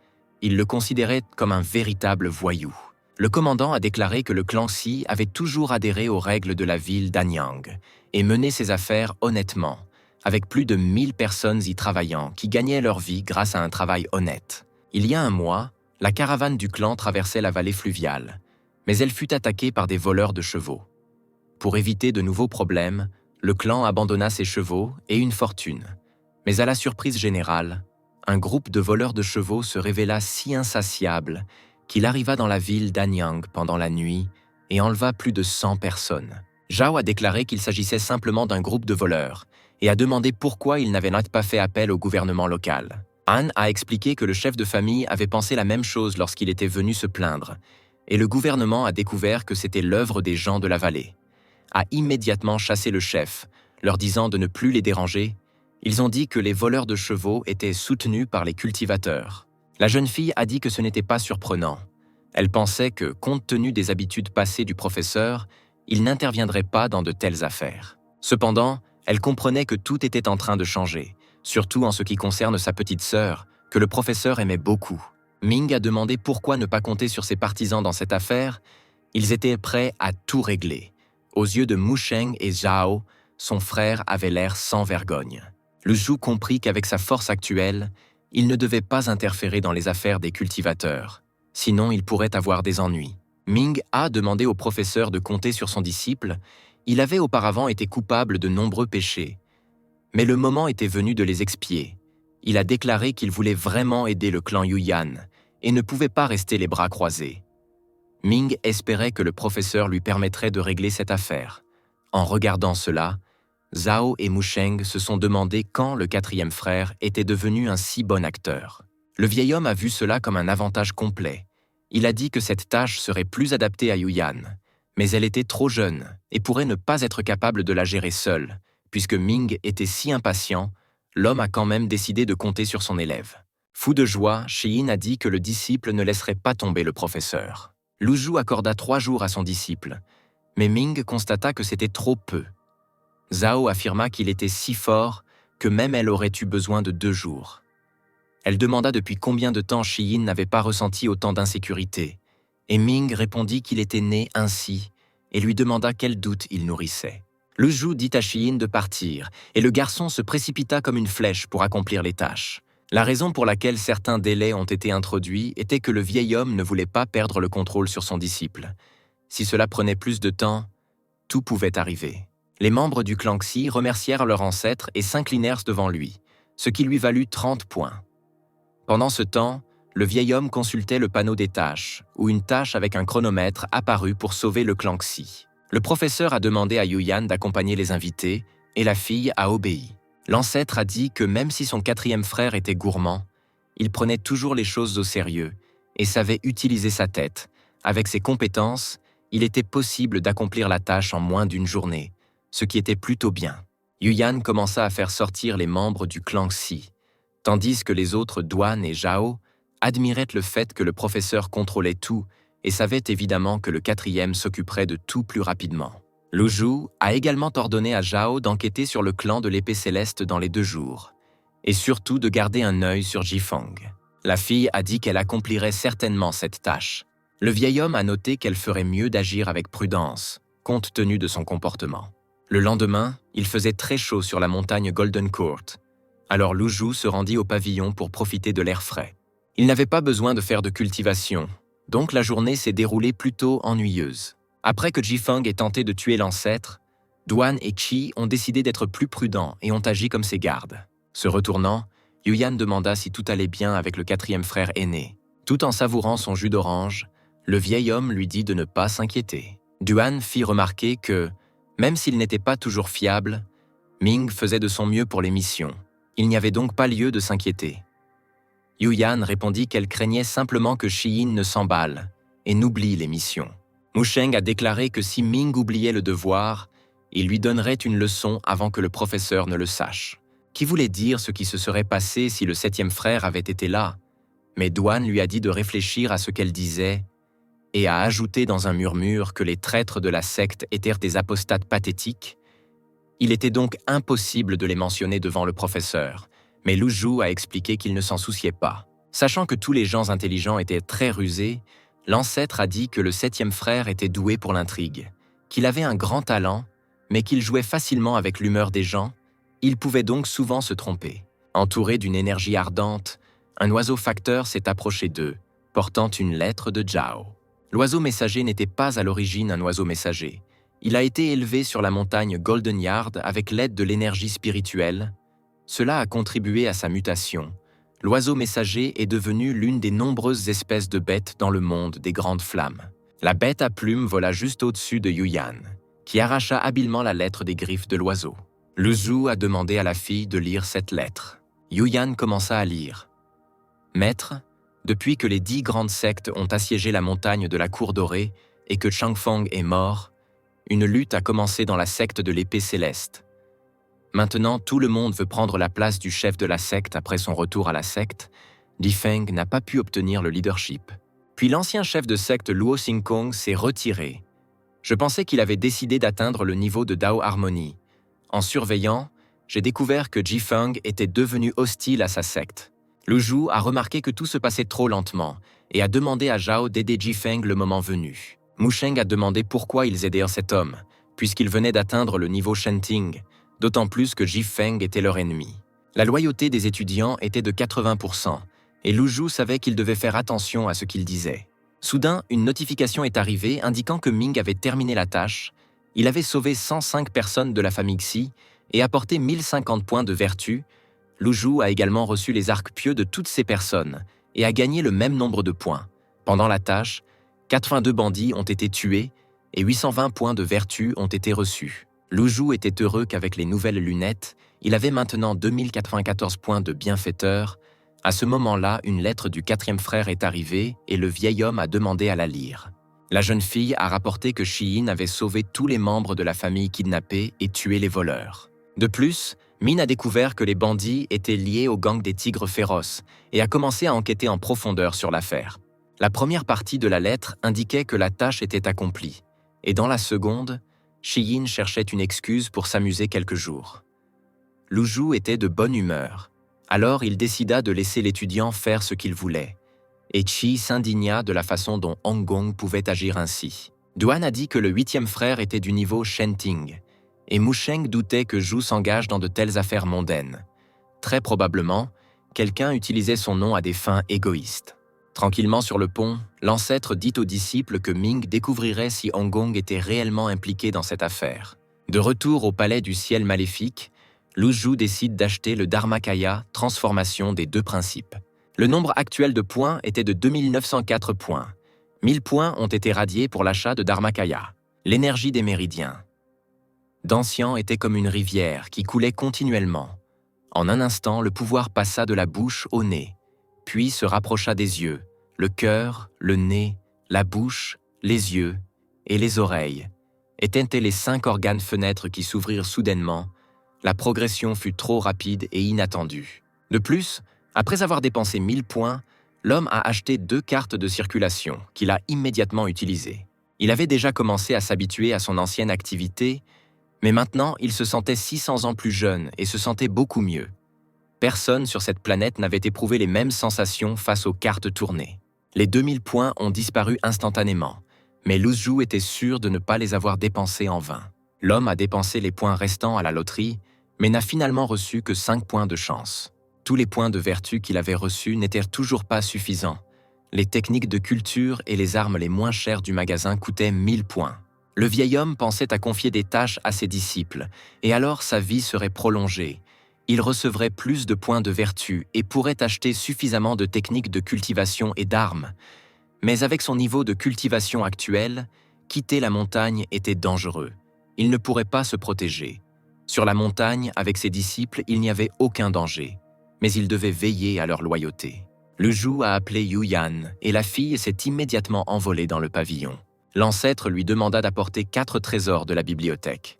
Ils le considéraient comme un véritable voyou. Le commandant a déclaré que le clan Xi avait toujours adhéré aux règles de la ville d'Anyang et mené ses affaires honnêtement, avec plus de 1000 personnes y travaillant qui gagnaient leur vie grâce à un travail honnête. Il y a un mois, la caravane du clan traversait la vallée fluviale, mais elle fut attaquée par des voleurs de chevaux. Pour éviter de nouveaux problèmes, le clan abandonna ses chevaux et une fortune. Mais à la surprise générale, un groupe de voleurs de chevaux se révéla si insatiable qu'il arriva dans la ville d'Anyang pendant la nuit et enleva plus de 100 personnes. Zhao a déclaré qu'il s'agissait simplement d'un groupe de voleurs et a demandé pourquoi il n'avait pas fait appel au gouvernement local. Han a expliqué que le chef de famille avait pensé la même chose lorsqu'il était venu se plaindre, et le gouvernement a découvert que c'était l'œuvre des gens de la vallée. A immédiatement chassé le chef, leur disant de ne plus les déranger. Ils ont dit que les voleurs de chevaux étaient soutenus par les cultivateurs. La jeune fille a dit que ce n'était pas surprenant. Elle pensait que, compte tenu des habitudes passées du professeur, il n'interviendrait pas dans de telles affaires. Cependant, elle comprenait que tout était en train de changer, surtout en ce qui concerne sa petite sœur, que le professeur aimait beaucoup. Ming a demandé pourquoi ne pas compter sur ses partisans dans cette affaire. Ils étaient prêts à tout régler. Aux yeux de Musheng et Zhao, son frère avait l'air sans vergogne. Lu Zhu comprit qu'avec sa force actuelle, il ne devait pas interférer dans les affaires des cultivateurs, sinon il pourrait avoir des ennuis. Ming a demandé au professeur de compter sur son disciple. Il avait auparavant été coupable de nombreux péchés, mais le moment était venu de les expier. Il a déclaré qu'il voulait vraiment aider le clan Yuyan et ne pouvait pas rester les bras croisés. Ming espérait que le professeur lui permettrait de régler cette affaire. En regardant cela, Zhao et Musheng se sont demandé quand le quatrième frère était devenu un si bon acteur. Le vieil homme a vu cela comme un avantage complet. Il a dit que cette tâche serait plus adaptée à Yuyan, mais elle était trop jeune et pourrait ne pas être capable de la gérer seule. Puisque Ming était si impatient, l'homme a quand même décidé de compter sur son élève. Fou de joie, Shiyin a dit que le disciple ne laisserait pas tomber le professeur. Lu Zhu accorda 3 jours à son disciple, mais Ming constata que c'était trop peu. Zhao affirma qu'il était si fort que même elle aurait eu besoin de 2 jours. Elle demanda depuis combien de temps Shiyin n'avait pas ressenti autant d'insécurité, et Ming répondit qu'il était né ainsi et lui demanda quel doute il nourrissait. Lu Zhu dit à Shiyin de partir, et le garçon se précipita comme une flèche pour accomplir les tâches. La raison pour laquelle certains délais ont été introduits était que le vieil homme ne voulait pas perdre le contrôle sur son disciple. Si cela prenait plus de temps, tout pouvait arriver. Les membres du clan Xi remercièrent leur ancêtre et s'inclinèrent devant lui, ce qui lui valut 30 points. Pendant ce temps, le vieil homme consultait le panneau des tâches, où une tâche avec un chronomètre apparut pour sauver le clan Xi. Le professeur a demandé à Yuyan d'accompagner les invités, et la fille a obéi. L'ancêtre a dit que même si son quatrième frère était gourmand, il prenait toujours les choses au sérieux et savait utiliser sa tête. Avec ses compétences, il était possible d'accomplir la tâche en moins d'une journée, ce qui était plutôt bien. Yuyan commença à faire sortir les membres du clan Xi, tandis que les autres Duan et Zhao admiraient le fait que le professeur contrôlait tout et savait évidemment que le quatrième s'occuperait de tout plus rapidement. Lu Zhu a également ordonné à Zhao d'enquêter sur le clan de l'épée céleste dans les 2 jours, et surtout de garder un œil sur Jifeng. La fille a dit qu'elle accomplirait certainement cette tâche. Le vieil homme a noté qu'elle ferait mieux d'agir avec prudence, compte tenu de son comportement. Le lendemain, il faisait très chaud sur la montagne Golden Court. Alors Lu Zhu se rendit au pavillon pour profiter de l'air frais. Il n'avait pas besoin de faire de cultivation, donc la journée s'est déroulée plutôt ennuyeuse. Après que Jifeng ait tenté de tuer l'ancêtre, Duan et Qi ont décidé d'être plus prudents et ont agi comme ses gardes. Se retournant, Yuyan demanda si tout allait bien avec le quatrième frère aîné. Tout en savourant son jus d'orange, le vieil homme lui dit de ne pas s'inquiéter. Duan fit remarquer que, même s'il n'était pas toujours fiable, Ming faisait de son mieux pour les missions. Il n'y avait donc pas lieu de s'inquiéter. Yuyan répondit qu'elle craignait simplement que Shiyin ne s'emballe et n'oublie les missions. Musheng a déclaré que si Ming oubliait le devoir, il lui donnerait une leçon avant que le professeur ne le sache. Qui voulait dire ce qui se serait passé si le 7e frère avait été là, mais Duan lui a dit de réfléchir à ce qu'elle disait et a ajouté dans un murmure que les traîtres de la secte étaient des apostates pathétiques. Il était donc impossible de les mentionner devant le professeur, mais Lu Zhu a expliqué qu'il ne s'en souciait pas. Sachant que tous les gens intelligents étaient très rusés, l'ancêtre a dit que le 7e frère était doué pour l'intrigue, qu'il avait un grand talent, mais qu'il jouait facilement avec l'humeur des gens. Il pouvait donc souvent se tromper. Entouré d'une énergie ardente, un oiseau facteur s'est approché d'eux, portant une lettre de Zhao. L'oiseau messager n'était pas à l'origine un oiseau messager. Il a été élevé sur la montagne Golden Yard avec l'aide de l'énergie spirituelle. Cela a contribué à sa mutation. L'oiseau messager est devenu l'une des nombreuses espèces de bêtes dans le monde des grandes flammes. La bête à plumes vola juste au-dessus de Yuyan, qui arracha habilement la lettre des griffes de l'oiseau. Lu Zhu a demandé à la fille de lire cette lettre. Yuyan commença à lire. « Maître, depuis que les 10 grandes sectes ont assiégé la montagne de la Cour Dorée et que Changfeng est mort, une lutte a commencé dans la secte de l'épée céleste. Maintenant, tout le monde veut prendre la place du chef de la secte après son retour à la secte. Difeng n'a pas pu obtenir le leadership. Puis l'ancien chef de secte Luo Xingkong s'est retiré. Je pensais qu'il avait décidé d'atteindre le niveau de Dao Harmony. En surveillant, j'ai découvert que Jifeng était devenu hostile à sa secte. Lu Zhu a remarqué que tout se passait trop lentement et a demandé à Zhao d'aider Jifeng le moment venu. Mu Sheng a demandé pourquoi ils aidèrent cet homme, puisqu'il venait d'atteindre le niveau Shenting, d'autant plus que Jifeng était leur ennemi. La loyauté des étudiants était de 80%, et Lu Zhu savait qu'il devait faire attention à ce qu'il disait. Soudain, une notification est arrivée indiquant que Ming avait terminé la tâche. Il avait sauvé 105 personnes de la famille Xi et apporté 1050 points de vertu. Lu Zhu a également reçu les arcs pieux de toutes ces personnes et a gagné le même nombre de points. Pendant la tâche, 82 bandits ont été tués et 820 points de vertu ont été reçus. Lu Zhu était heureux qu'avec les nouvelles lunettes, il avait maintenant 2094 points de bienfaiteur. À ce moment-là, une lettre du 4e frère est arrivée et le vieil homme a demandé à la lire. La jeune fille a rapporté que Shiyin avait sauvé tous les membres de la famille kidnappée et tué les voleurs. De plus, Min a découvert que les bandits étaient liés au gang des tigres féroces et a commencé à enquêter en profondeur sur l'affaire. La première partie de la lettre indiquait que la tâche était accomplie, et dans la seconde, Shiyin cherchait une excuse pour s'amuser quelques jours. Lu Zhu était de bonne humeur, alors il décida de laisser l'étudiant faire ce qu'il voulait, et Qi s'indigna de la façon dont Hong Gong pouvait agir ainsi. Duan a dit que le 8e frère était du niveau Shenting, et Mu Sheng doutait que Zhu s'engage dans de telles affaires mondaines. Très probablement, quelqu'un utilisait son nom à des fins égoïstes. Tranquillement sur le pont, l'ancêtre dit aux disciples que Ming découvrirait si Hong Gong était réellement impliqué dans cette affaire. De retour au palais du ciel maléfique, Lu Zhu décide d'acheter le Dharmakaya, transformation des 2 principes. Le nombre actuel de points était de 2904 points. 1000 points ont été radiés pour l'achat de Dharmakaya. L'énergie des méridiens. Dancian était comme une rivière qui coulait continuellement. En un instant, le pouvoir passa de la bouche au nez, puis se rapprocha des yeux, le cœur, le nez, la bouche, les yeux et les oreilles. Étaient les 5 organes fenêtres qui s'ouvrirent soudainement. La progression fut trop rapide et inattendue. De plus, après avoir dépensé 1000 points, l'homme a acheté 2 cartes de circulation qu'il a immédiatement utilisées. Il avait déjà commencé à s'habituer à son ancienne activité, mais maintenant il se sentait 600 ans plus jeune et se sentait beaucoup mieux. Personne sur cette planète n'avait éprouvé les mêmes sensations face aux cartes tournées. Les 2000 points ont disparu instantanément, mais Lu Zhu était sûr de ne pas les avoir dépensés en vain. L'homme a dépensé les points restants à la loterie, mais n'a finalement reçu que 5 points de chance. Tous les points de vertu qu'il avait reçus n'étaient toujours pas suffisants. Les techniques de culture et les armes les moins chères du magasin coûtaient 1000 points. Le vieil homme pensait à confier des tâches à ses disciples, et alors sa vie serait prolongée. Il recevrait plus de points de vertu et pourrait acheter suffisamment de techniques de cultivation et d'armes. Mais avec son niveau de cultivation actuel, quitter la montagne était dangereux. Il ne pourrait pas se protéger. Sur la montagne, avec ses disciples, il n'y avait aucun danger, mais il devait veiller à leur loyauté. Lu Zhu a appelé Yuyan, et la fille s'est immédiatement envolée dans le pavillon. L'ancêtre lui demanda d'apporter 4 trésors de la bibliothèque.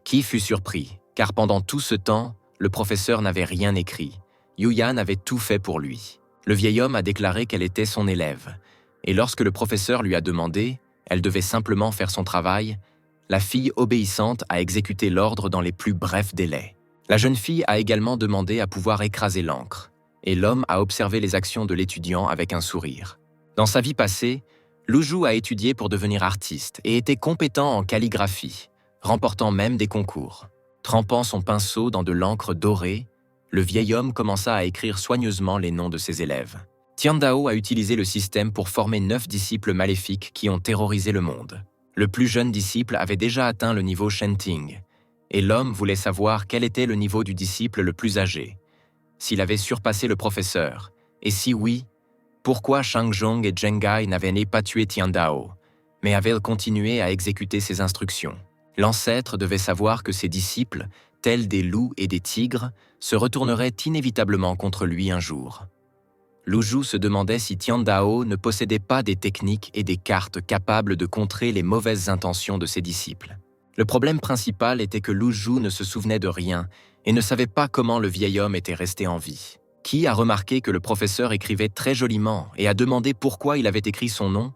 Qi fut surpris, car pendant tout ce temps, le professeur n'avait rien écrit. Yuyan avait tout fait pour lui. Le vieil homme a déclaré qu'elle était son élève, Et lorsque le professeur lui a demandé, elle devait simplement faire son travail, la fille obéissante a exécuté l'ordre dans les plus brefs délais. La jeune fille a également demandé à pouvoir écraser l'encre, et l'homme a observé les actions de l'étudiant avec un sourire. Dans sa vie passée, Luzhu a étudié pour devenir artiste et était compétent en calligraphie, remportant même des concours. Trempant son pinceau dans de l'encre dorée, le vieil homme commença à écrire soigneusement les noms de ses élèves. Tiandao a utilisé le système pour former 9 disciples maléfiques qui ont terrorisé le monde. Le plus jeune disciple avait déjà atteint le niveau Shenting, et l'homme voulait savoir quel était le niveau du disciple le plus âgé, s'il avait surpassé le professeur, et si oui, pourquoi Shangzhong et Zhengai n'avaient pas tué Tiandao, mais avaient continué à exécuter ses instructions. L'ancêtre devait savoir que ses disciples, tels des loups et des tigres, se retourneraient inévitablement contre lui un jour. Luzhu se demandait si Tiandao ne possédait pas des techniques et des cartes capables de contrer les mauvaises intentions de ses disciples. Le problème principal était que Luzhu ne se souvenait de rien et ne savait pas comment le vieil homme était resté en vie. Qui a remarqué que le professeur écrivait très joliment et a demandé pourquoi il avait écrit son nom?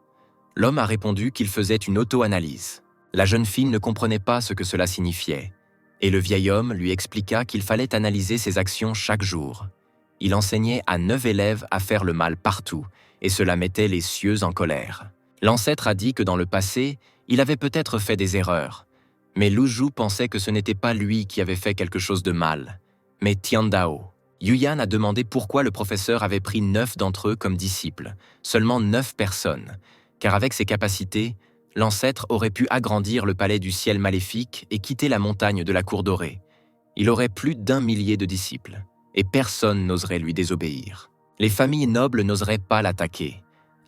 L'homme a répondu qu'il faisait une auto-analyse. La jeune fille ne comprenait pas ce que cela signifiait, et le vieil homme lui expliqua qu'il fallait analyser ses actions chaque jour. Il enseignait à 9 élèves à faire le mal partout, et cela mettait les cieux en colère. L'ancêtre a dit que dans le passé, il avait peut-être fait des erreurs, mais Luzhu pensait que ce n'était pas lui qui avait fait quelque chose de mal, mais Tiandao. Yuyan a demandé pourquoi le professeur avait pris 9 d'entre eux comme disciples, seulement 9 personnes, car avec ses capacités, l'ancêtre aurait pu agrandir le palais du ciel maléfique et quitter la montagne de la cour dorée. Il aurait plus d'1 millier de disciples, et personne n'oserait lui désobéir. Les familles nobles n'oseraient pas l'attaquer.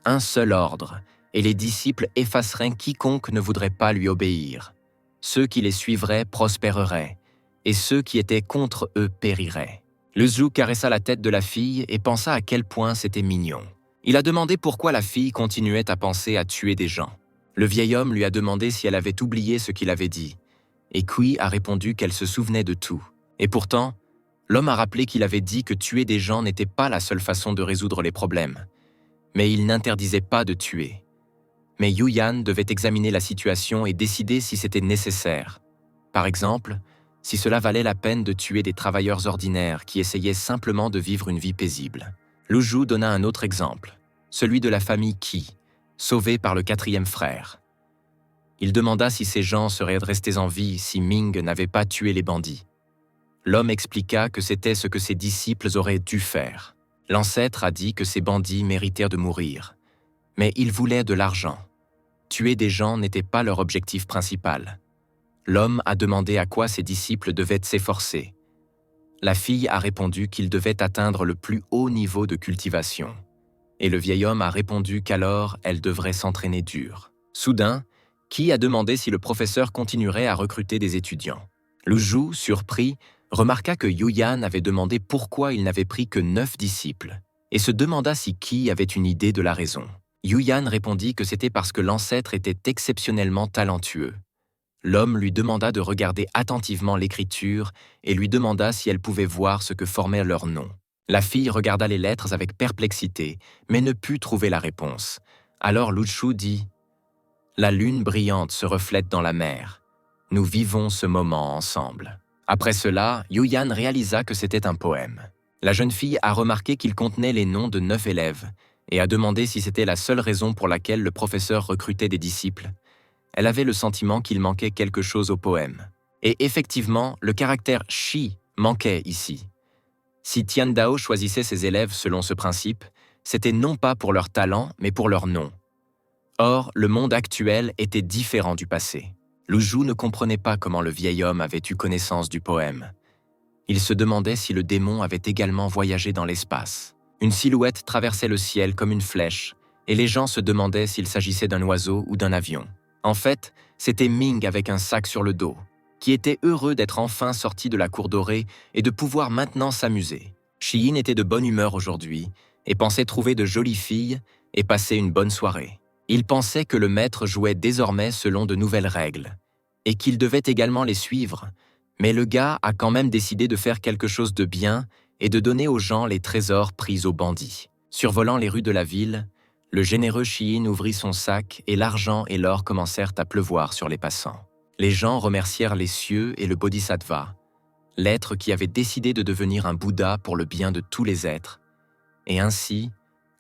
Un seul ordre, et les disciples effaceraient quiconque ne voudrait pas lui obéir. Ceux qui les suivraient prospéreraient, et ceux qui étaient contre eux périraient. Luzhu caressa la tête de la fille et pensa à quel point c'était mignon. Il a demandé pourquoi la fille continuait à penser à tuer des gens. Le vieil homme lui a demandé si elle avait oublié ce qu'il avait dit, et Kui a répondu qu'elle se souvenait de tout. Et pourtant, l'homme a rappelé qu'il avait dit que tuer des gens n'était pas la seule façon de résoudre les problèmes, mais il n'interdisait pas de tuer. Mais Yuyan devait examiner la situation et décider si c'était nécessaire. Par exemple, si cela valait la peine de tuer des travailleurs ordinaires qui essayaient simplement de vivre une vie paisible. Luzhu donna un autre exemple, celui de la famille Qi, sauvée par le 4e frère. Il demanda si ces gens seraient restés en vie si Ming n'avait pas tué les bandits. L'homme expliqua que c'était ce que ses disciples auraient dû faire. L'ancêtre a dit que ces bandits méritèrent de mourir, mais ils voulaient de l'argent. Tuer des gens n'était pas leur objectif principal. L'homme a demandé à quoi ses disciples devaient s'efforcer. La fille a répondu qu'ils devaient atteindre le plus haut niveau de cultivation. Et le vieil homme a répondu qu'alors elle devrait s'entraîner dur. Soudain, Qi a demandé si le professeur continuerait à recruter des étudiants. Luzhu, surpris, remarqua que Yuyan avait demandé pourquoi il n'avait pris que 9 disciples, et se demanda si Qi avait une idée de la raison. Yuyan répondit que c'était parce que l'ancêtre était exceptionnellement talentueux. L'homme lui demanda de regarder attentivement l'écriture et lui demanda si elle pouvait voir ce que formait leur nom. La fille regarda les lettres avec perplexité, mais ne put trouver la réponse. Alors Luzhu dit « La lune brillante se reflète dans la mer. Nous vivons ce moment ensemble. » Après cela, Yuyan réalisa que c'était un poème. La jeune fille a remarqué qu'il contenait les noms de 9 élèves et a demandé si c'était la seule raison pour laquelle le professeur recrutait des disciples. Elle avait le sentiment qu'il manquait quelque chose au poème. Et effectivement, le caractère « shi » manquait ici. Si Tiandao choisissait ses élèves selon ce principe, c'était non pas pour leur talent, mais pour leur nom. Or, le monde actuel était différent du passé. Luzhu ne comprenait pas comment le vieil homme avait eu connaissance du poème. Il se demandait si le démon avait également voyagé dans l'espace. Une silhouette traversait le ciel comme une flèche, et les gens se demandaient s'il s'agissait d'un oiseau ou d'un avion. En fait, c'était Ming avec un sac sur le dos, qui était heureux d'être enfin sorti de la cour dorée et de pouvoir maintenant s'amuser. Shiyin était de bonne humeur aujourd'hui et pensait trouver de jolies filles et passer une bonne soirée. Il pensait que le maître jouait désormais selon de nouvelles règles et qu'il devait également les suivre, mais le gars a quand même décidé de faire quelque chose de bien et de donner aux gens les trésors pris aux bandits. Survolant les rues de la ville, Le généreux Shiyin ouvrit son sac et l'argent et l'or commencèrent à pleuvoir sur les passants. Les gens remercièrent les cieux et le Bodhisattva, l'être qui avait décidé de devenir un Bouddha pour le bien de tous les êtres, et ainsi,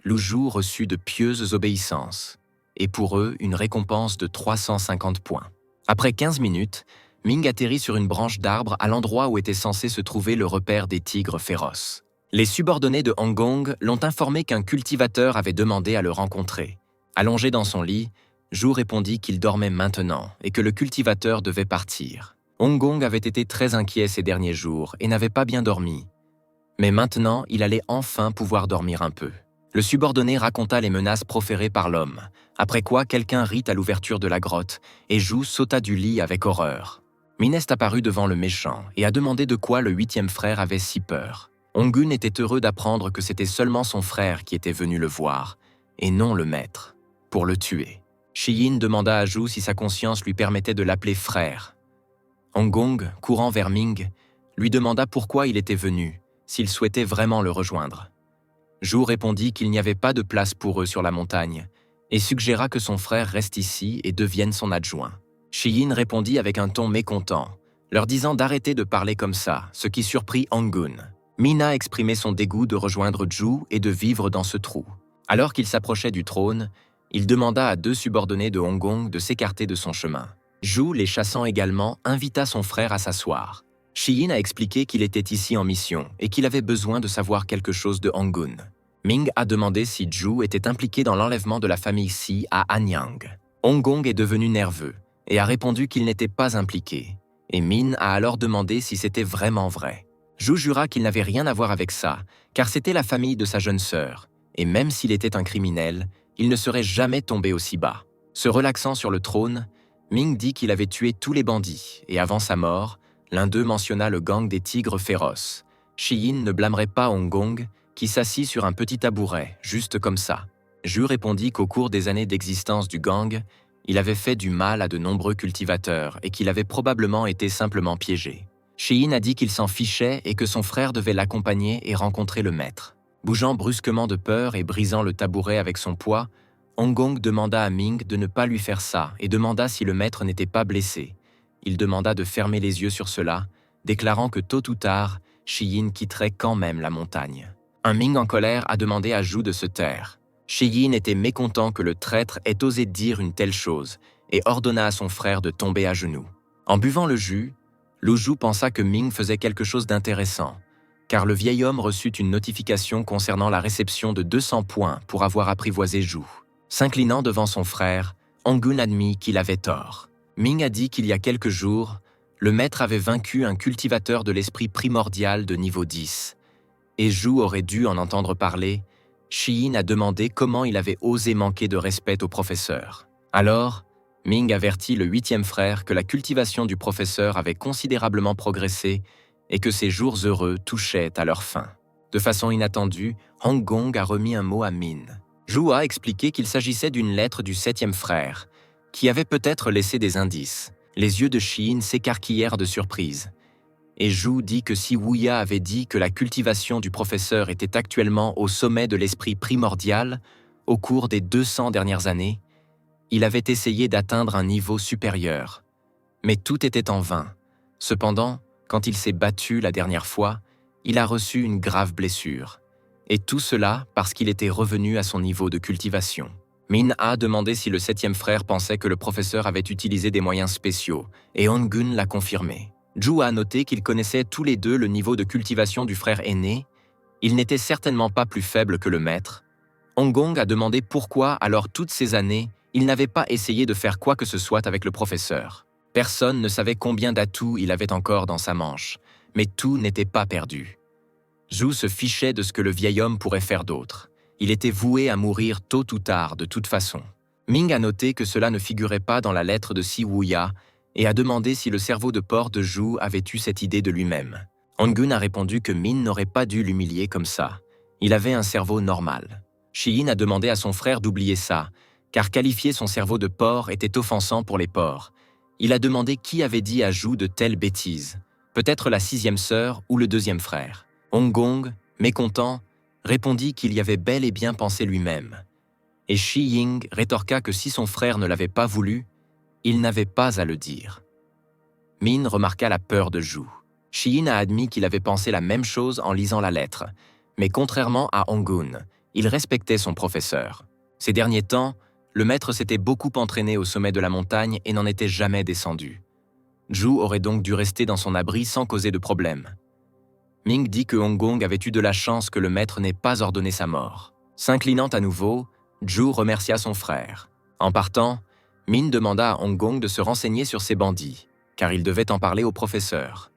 Luzhu reçut de pieuses obéissances, et pour eux une récompense de 350 points. Après 15 minutes, Ming atterrit sur une branche d'arbre à l'endroit où était censé se trouver le repère des tigres féroces. Les subordonnés de Hong Kong l'ont informé qu'un cultivateur avait demandé à le rencontrer. Allongé dans son lit, Zhu répondit qu'il dormait maintenant et que le cultivateur devait partir. Hong Kong avait été très inquiet ces derniers jours et n'avait pas bien dormi. Mais maintenant, il allait enfin pouvoir dormir un peu. Le subordonné raconta les menaces proférées par l'homme, après quoi quelqu'un rit à l'ouverture de la grotte et Zhu sauta du lit avec horreur. Minest apparut devant le méchant et a demandé de quoi le 8e frère avait si peur. Honggun était heureux d'apprendre que c'était seulement son frère qui était venu le voir, et non le maître, pour le tuer. Shiyin demanda à Zhu si sa conscience lui permettait de l'appeler frère. Hong, courant vers Ming, lui demanda pourquoi il était venu, s'il souhaitait vraiment le rejoindre. Zhu répondit qu'il n'y avait pas de place pour eux sur la montagne, et suggéra que son frère reste ici et devienne son adjoint. Shiyin répondit avec un ton mécontent, leur disant d'arrêter de parler comme ça, ce qui surprit Honggun. Mina exprimait son dégoût de rejoindre Zhu et de vivre dans ce trou. Alors qu'il s'approchait du trône, il demanda à 2 subordonnés de Hong Kong de s'écarter de son chemin. Zhu, les chassant également, invita son frère à s'asseoir. Shiyin a expliqué qu'il était ici en mission et qu'il avait besoin de savoir quelque chose de Honggun. Ming a demandé si Zhu était impliqué dans l'enlèvement de la famille Si à Anyang. Hong Kong est devenu nerveux et a répondu qu'il n'était pas impliqué. Et Min a alors demandé si c'était vraiment vrai. Zhu jura qu'il n'avait rien à voir avec ça, car c'était la famille de sa jeune sœur, et même s'il était un criminel, il ne serait jamais tombé aussi bas. Se relaxant sur le trône, Ming dit qu'il avait tué tous les bandits, et avant sa mort, l'un d'eux mentionna le gang des tigres féroces. Shiyin ne blâmerait pas Hong Kong, qui s'assit sur un petit tabouret, juste comme ça. Zhu répondit qu'au cours des années d'existence du gang, il avait fait du mal à de nombreux cultivateurs et qu'il avait probablement été simplement piégé. Shiyin a dit qu'il s'en fichait et que son frère devait l'accompagner et rencontrer le maître. Bougeant brusquement de peur et brisant le tabouret avec son poids, Hong Kong demanda à Ming de ne pas lui faire ça et demanda si le maître n'était pas blessé. Il demanda de fermer les yeux sur cela, déclarant que tôt ou tard, Shiyin quitterait quand même la montagne. Un Ming en colère a demandé à Zhu de se taire. Shiyin était mécontent que le traître ait osé dire une telle chose et ordonna à son frère de tomber à genoux. En buvant le jus, Luzhu pensa que Ming faisait quelque chose d'intéressant, car le vieil homme reçut une notification concernant la réception de 200 points pour avoir apprivoisé Zhu. S'inclinant devant son frère, Honggun admit qu'il avait tort. Ming a dit qu'il y a quelques jours, le maître avait vaincu un cultivateur de l'esprit primordial de niveau 10, et Zhu aurait dû en entendre parler. Shiyin a demandé comment il avait osé manquer de respect au professeur. Alors, Ming avertit le 8e frère que la cultivation du professeur avait considérablement progressé et que ses jours heureux touchaient à leur fin. De façon inattendue, Hong Kong a remis un mot à Min. Zhu a expliqué qu'il s'agissait d'une lettre du 7e frère, qui avait peut-être laissé des indices. Les yeux de Shiyin s'écarquillèrent de surprise. Et Zhu dit que si Wuya avait dit que la cultivation du professeur était actuellement au sommet de l'esprit primordial, au cours des 200 dernières années, il avait essayé d'atteindre un niveau supérieur. Mais tout était en vain. Cependant, quand il s'est battu la dernière fois, il a reçu une grave blessure. Et tout cela parce qu'il était revenu à son niveau de cultivation. Min a demandé si le 7e frère pensait que le professeur avait utilisé des moyens spéciaux, et Honggun l'a confirmé. Zhu a noté qu'ils connaissaient tous les deux le niveau de cultivation du frère aîné. Il n'était certainement pas plus faible que le maître. Hong Kong a demandé pourquoi, alors toutes ces années, il n'avait pas essayé de faire quoi que ce soit avec le professeur. Personne ne savait combien d'atouts il avait encore dans sa manche, mais tout n'était pas perdu. Zhu se fichait de ce que le vieil homme pourrait faire d'autre. Il était voué à mourir tôt ou tard de toute façon. Ming a noté que cela ne figurait pas dans la lettre de Si Wuya et a demandé si le cerveau de porc de Zhu avait eu cette idée de lui-même. Honggun a répondu que Min n'aurait pas dû l'humilier comme ça. Il avait un cerveau normal. Shiyin a demandé à son frère d'oublier ça, car qualifier son cerveau de porc était offensant pour les porcs. Il a demandé qui avait dit à Zhu de telles bêtises, peut-être la 6e sœur ou le 2e frère. Hong Kong, mécontent, répondit qu'il y avait bel et bien pensé lui-même. Et Shi Ying rétorqua que si son frère ne l'avait pas voulu, il n'avait pas à le dire. Min remarqua la peur de Zhu. Shi Yin a admis qu'il avait pensé la même chose en lisant la lettre, mais contrairement à Honggun, il respectait son professeur. Ces derniers temps, le maître s'était beaucoup entraîné au sommet de la montagne et n'en était jamais descendu. Zhu aurait donc dû rester dans son abri sans causer de problème. Ming dit que Hong avait eu de la chance que le maître n'ait pas ordonné sa mort. S'inclinant à nouveau, Zhu remercia son frère. En partant, Min demanda à Hong de se renseigner sur ces bandits, car il devait en parler au professeur.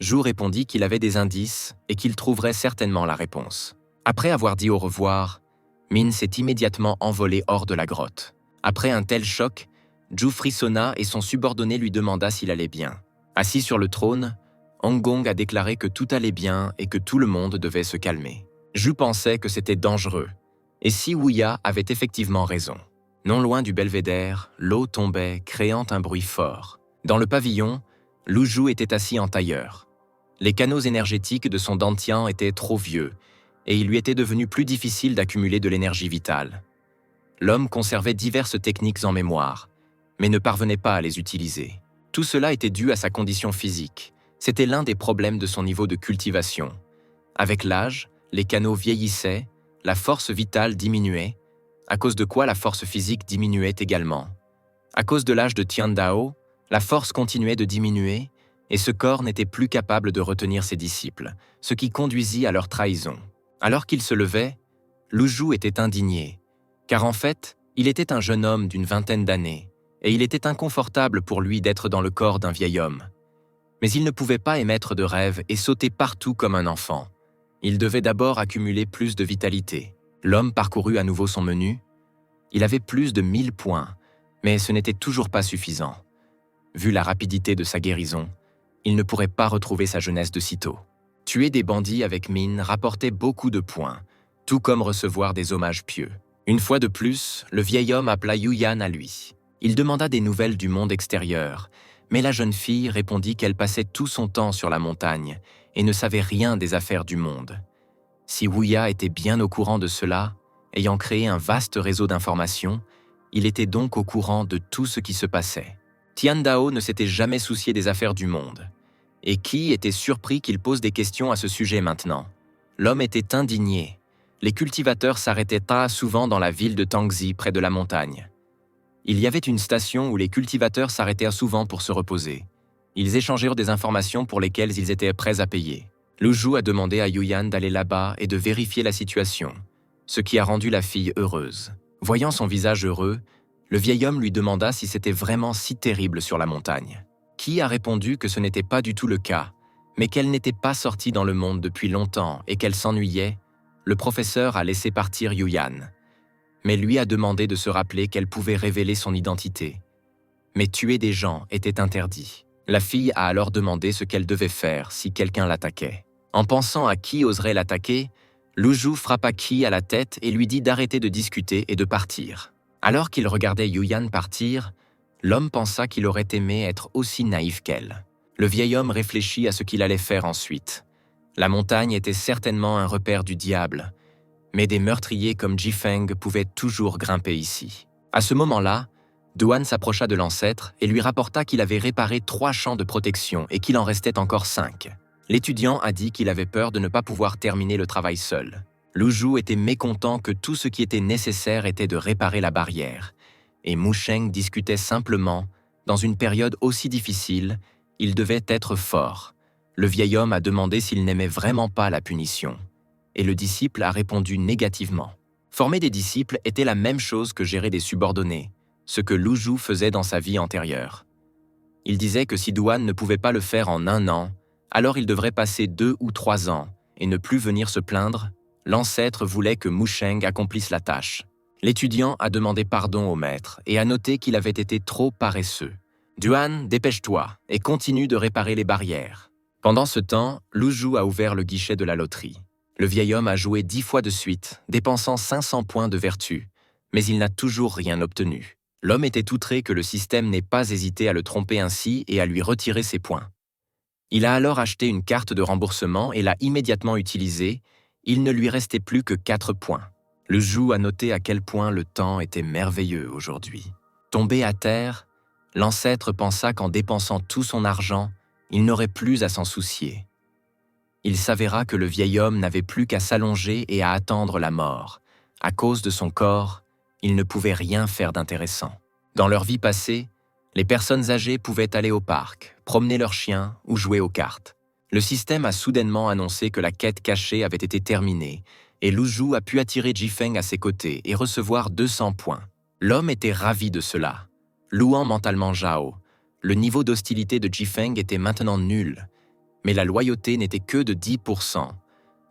Zhu répondit qu'il avait des indices et qu'il trouverait certainement la réponse. Après avoir dit au revoir, Min s'est immédiatement envolé hors de la grotte. Après un tel choc, Zhu frissonna et son subordonné lui demanda s'il allait bien. Assis sur le trône, Hong a déclaré que tout allait bien et que tout le monde devait se calmer. Zhu pensait que c'était dangereux, et si Wuya avait effectivement raison. Non loin du belvédère, l'eau tombait, créant un bruit fort. Dans le pavillon, Lu Zhu était assis en tailleur. Les canaux énergétiques de son dantian étaient trop vieux, et il lui était devenu plus difficile d'accumuler de l'énergie vitale. L'homme conservait diverses techniques en mémoire, mais ne parvenait pas à les utiliser. Tout cela était dû à sa condition physique. C'était l'un des problèmes de son niveau de cultivation. Avec l'âge, les canaux vieillissaient, la force vitale diminuait, à cause de quoi la force physique diminuait également. À cause de l'âge de Tian Dao, la force continuait de diminuer, et ce corps n'était plus capable de retenir ses disciples, ce qui conduisit à leur trahison. Alors qu'il se levait, Lu Zhu était indigné, car en fait, il était un jeune homme d'une vingtaine d'années, et il était inconfortable pour lui d'être dans le corps d'un vieil homme. Mais il ne pouvait pas émettre de rêves et sauter partout comme un enfant. Il devait d'abord accumuler plus de vitalité. L'homme parcourut à nouveau son menu. Il avait plus de 1000 points, mais ce n'était toujours pas suffisant. Vu la rapidité de sa guérison, il ne pourrait pas retrouver sa jeunesse de sitôt. Tuer des bandits avec Min rapportait beaucoup de points, tout comme recevoir des hommages pieux. Une fois de plus, le vieil homme appela Yuyan à lui. Il demanda des nouvelles du monde extérieur, mais la jeune fille répondit qu'elle passait tout son temps sur la montagne et ne savait rien des affaires du monde. Si Wuya était bien au courant de cela, ayant créé un vaste réseau d'informations, il était donc au courant de tout ce qui se passait. Tian Dao ne s'était jamais soucié des affaires du monde. Et qui était surpris qu'il pose des questions à ce sujet maintenant? L'homme était indigné. Les cultivateurs s'arrêtaient très souvent dans la ville de Tangxi, près de la montagne. Il y avait une station où les cultivateurs s'arrêtaient souvent pour se reposer. Ils échangèrent des informations pour lesquelles ils étaient prêts à payer. Lu Zhu a demandé à Yuyan d'aller là-bas et de vérifier la situation, ce qui a rendu la fille heureuse. Voyant son visage heureux, le vieil homme lui demanda si c'était vraiment si terrible sur la montagne. Qui a répondu que ce n'était pas du tout le cas, mais qu'elle n'était pas sortie dans le monde depuis longtemps et qu'elle s'ennuyait. Le professeur a laissé partir Yuyan, mais lui a demandé de se rappeler qu'elle pouvait révéler son identité. Mais tuer des gens était interdit. La fille a alors demandé ce qu'elle devait faire si quelqu'un l'attaquait. En pensant à qui oserait l'attaquer, Lu Zhu frappa Qi à la tête et lui dit d'arrêter de discuter et de partir. Alors qu'il regardait Yuyan partir, l'homme pensa qu'il aurait aimé être aussi naïf qu'elle. Le vieil homme réfléchit à ce qu'il allait faire ensuite. La montagne était certainement un repère du diable, mais des meurtriers comme Jifeng pouvaient toujours grimper ici. À ce moment-là, Duan s'approcha de l'ancêtre et lui rapporta qu'il avait réparé 3 champs de protection et qu'il en restait encore 5. L'étudiant a dit qu'il avait peur de ne pas pouvoir terminer le travail seul. Lu Zhu était mécontent que tout ce qui était nécessaire était de réparer la barrière, et Mu Sheng discutait simplement, dans une période aussi difficile, il devait être fort. Le vieil homme a demandé s'il n'aimait vraiment pas la punition, et le disciple a répondu négativement. Former des disciples était la même chose que gérer des subordonnés, ce que Lu Zhu faisait dans sa vie antérieure. Il disait que si Duan ne pouvait pas le faire en 1 an, alors il devrait passer 2 ou 3 ans et ne plus venir se plaindre. L'ancêtre voulait que Mu Sheng accomplisse la tâche. L'étudiant a demandé pardon au maître et a noté qu'il avait été trop paresseux. Duan, dépêche-toi et continue de réparer les barrières. Pendant ce temps, Lu Zhu a ouvert le guichet de la loterie. Le vieil homme a joué 10 fois de suite, dépensant 500 points de vertu, mais il n'a toujours rien obtenu. L'homme était outré que le système n'ait pas hésité à le tromper ainsi et à lui retirer ses points. Il a alors acheté une carte de remboursement et l'a immédiatement utilisée. Il ne lui restait plus que 4 points. Le Zhou a noté à quel point le temps était merveilleux aujourd'hui. Tombé à terre, l'ancêtre pensa qu'en dépensant tout son argent, il n'aurait plus à s'en soucier. Il s'avéra que le vieil homme n'avait plus qu'à s'allonger et à attendre la mort. À cause de son corps, il ne pouvait rien faire d'intéressant. Dans leur vie passée, les personnes âgées pouvaient aller au parc, promener leurs chiens ou jouer aux cartes. Le système a soudainement annoncé que la quête cachée avait été terminée et Lu Zhu a pu attirer Jifeng à ses côtés et recevoir 200 points. L'homme était ravi de cela. Louant mentalement Zhao, le niveau d'hostilité de Jifeng était maintenant nul, mais la loyauté n'était que de 10%.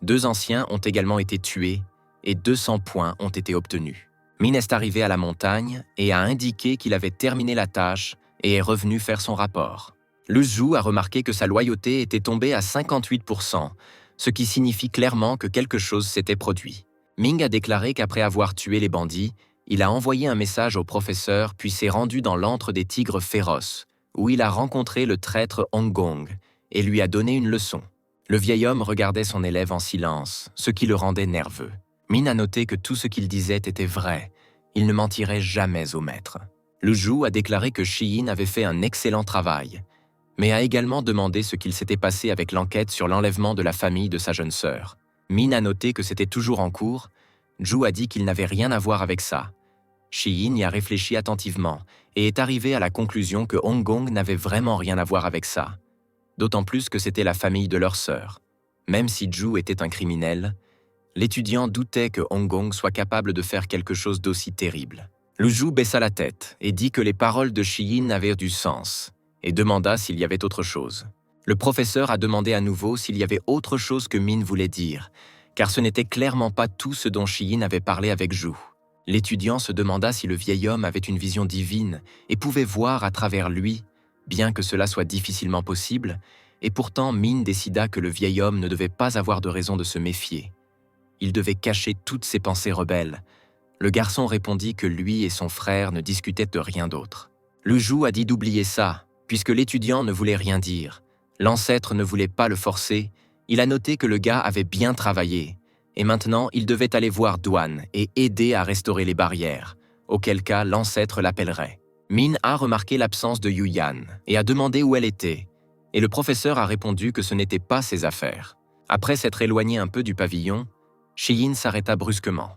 2 anciens ont également été tués et 200 points ont été obtenus. Min est arrivé à la montagne et a indiqué qu'il avait terminé la tâche et est revenu faire son rapport. Lu Zhu a remarqué que sa loyauté était tombée à 58%, ce qui signifie clairement que quelque chose s'était produit. Ming a déclaré qu'après avoir tué les bandits, il a envoyé un message au professeur puis s'est rendu dans l'antre des tigres féroces, où il a rencontré le traître Hong Gong et lui a donné une leçon. Le vieil homme regardait son élève en silence, ce qui le rendait nerveux. Min a noté que tout ce qu'il disait était vrai. Il ne mentirait jamais au maître. Lu Zhu a déclaré que Shiyin avait fait un excellent travail, mais a également demandé ce qu'il s'était passé avec l'enquête sur l'enlèvement de la famille de sa jeune sœur. Min a noté que c'était toujours en cours. Zhu a dit qu'il n'avait rien à voir avec ça. Shiyin y a réfléchi attentivement et est arrivé à la conclusion que Hong Gong n'avait vraiment rien à voir avec ça. D'autant plus que c'était la famille de leur sœur. Même si Zhu était un criminel, l'étudiant doutait que Hong Gong soit capable de faire quelque chose d'aussi terrible. Lu Zhu baissa la tête et dit que les paroles de Shiyin avaient du sens, et demanda s'il y avait autre chose. Le professeur a demandé à nouveau s'il y avait autre chose que Min voulait dire, car ce n'était clairement pas tout ce dont Shiyin avait parlé avec Zhu. L'étudiant se demanda si le vieil homme avait une vision divine et pouvait voir à travers lui, bien que cela soit difficilement possible, et pourtant Min décida que le vieil homme ne devait pas avoir de raison de se méfier. Il devait cacher toutes ses pensées rebelles. Le garçon répondit que lui et son frère ne discutaient de rien d'autre. Lu Zhu a dit d'oublier ça, puisque l'étudiant ne voulait rien dire. L'ancêtre ne voulait pas le forcer, il a noté que le gars avait bien travaillé, et maintenant il devait aller voir Duan et aider à restaurer les barrières, auquel cas l'ancêtre l'appellerait. Min a remarqué l'absence de Yuyan et a demandé où elle était, et le professeur a répondu que ce n'était pas ses affaires. Après s'être éloigné un peu du pavillon, Shiyin s'arrêta brusquement.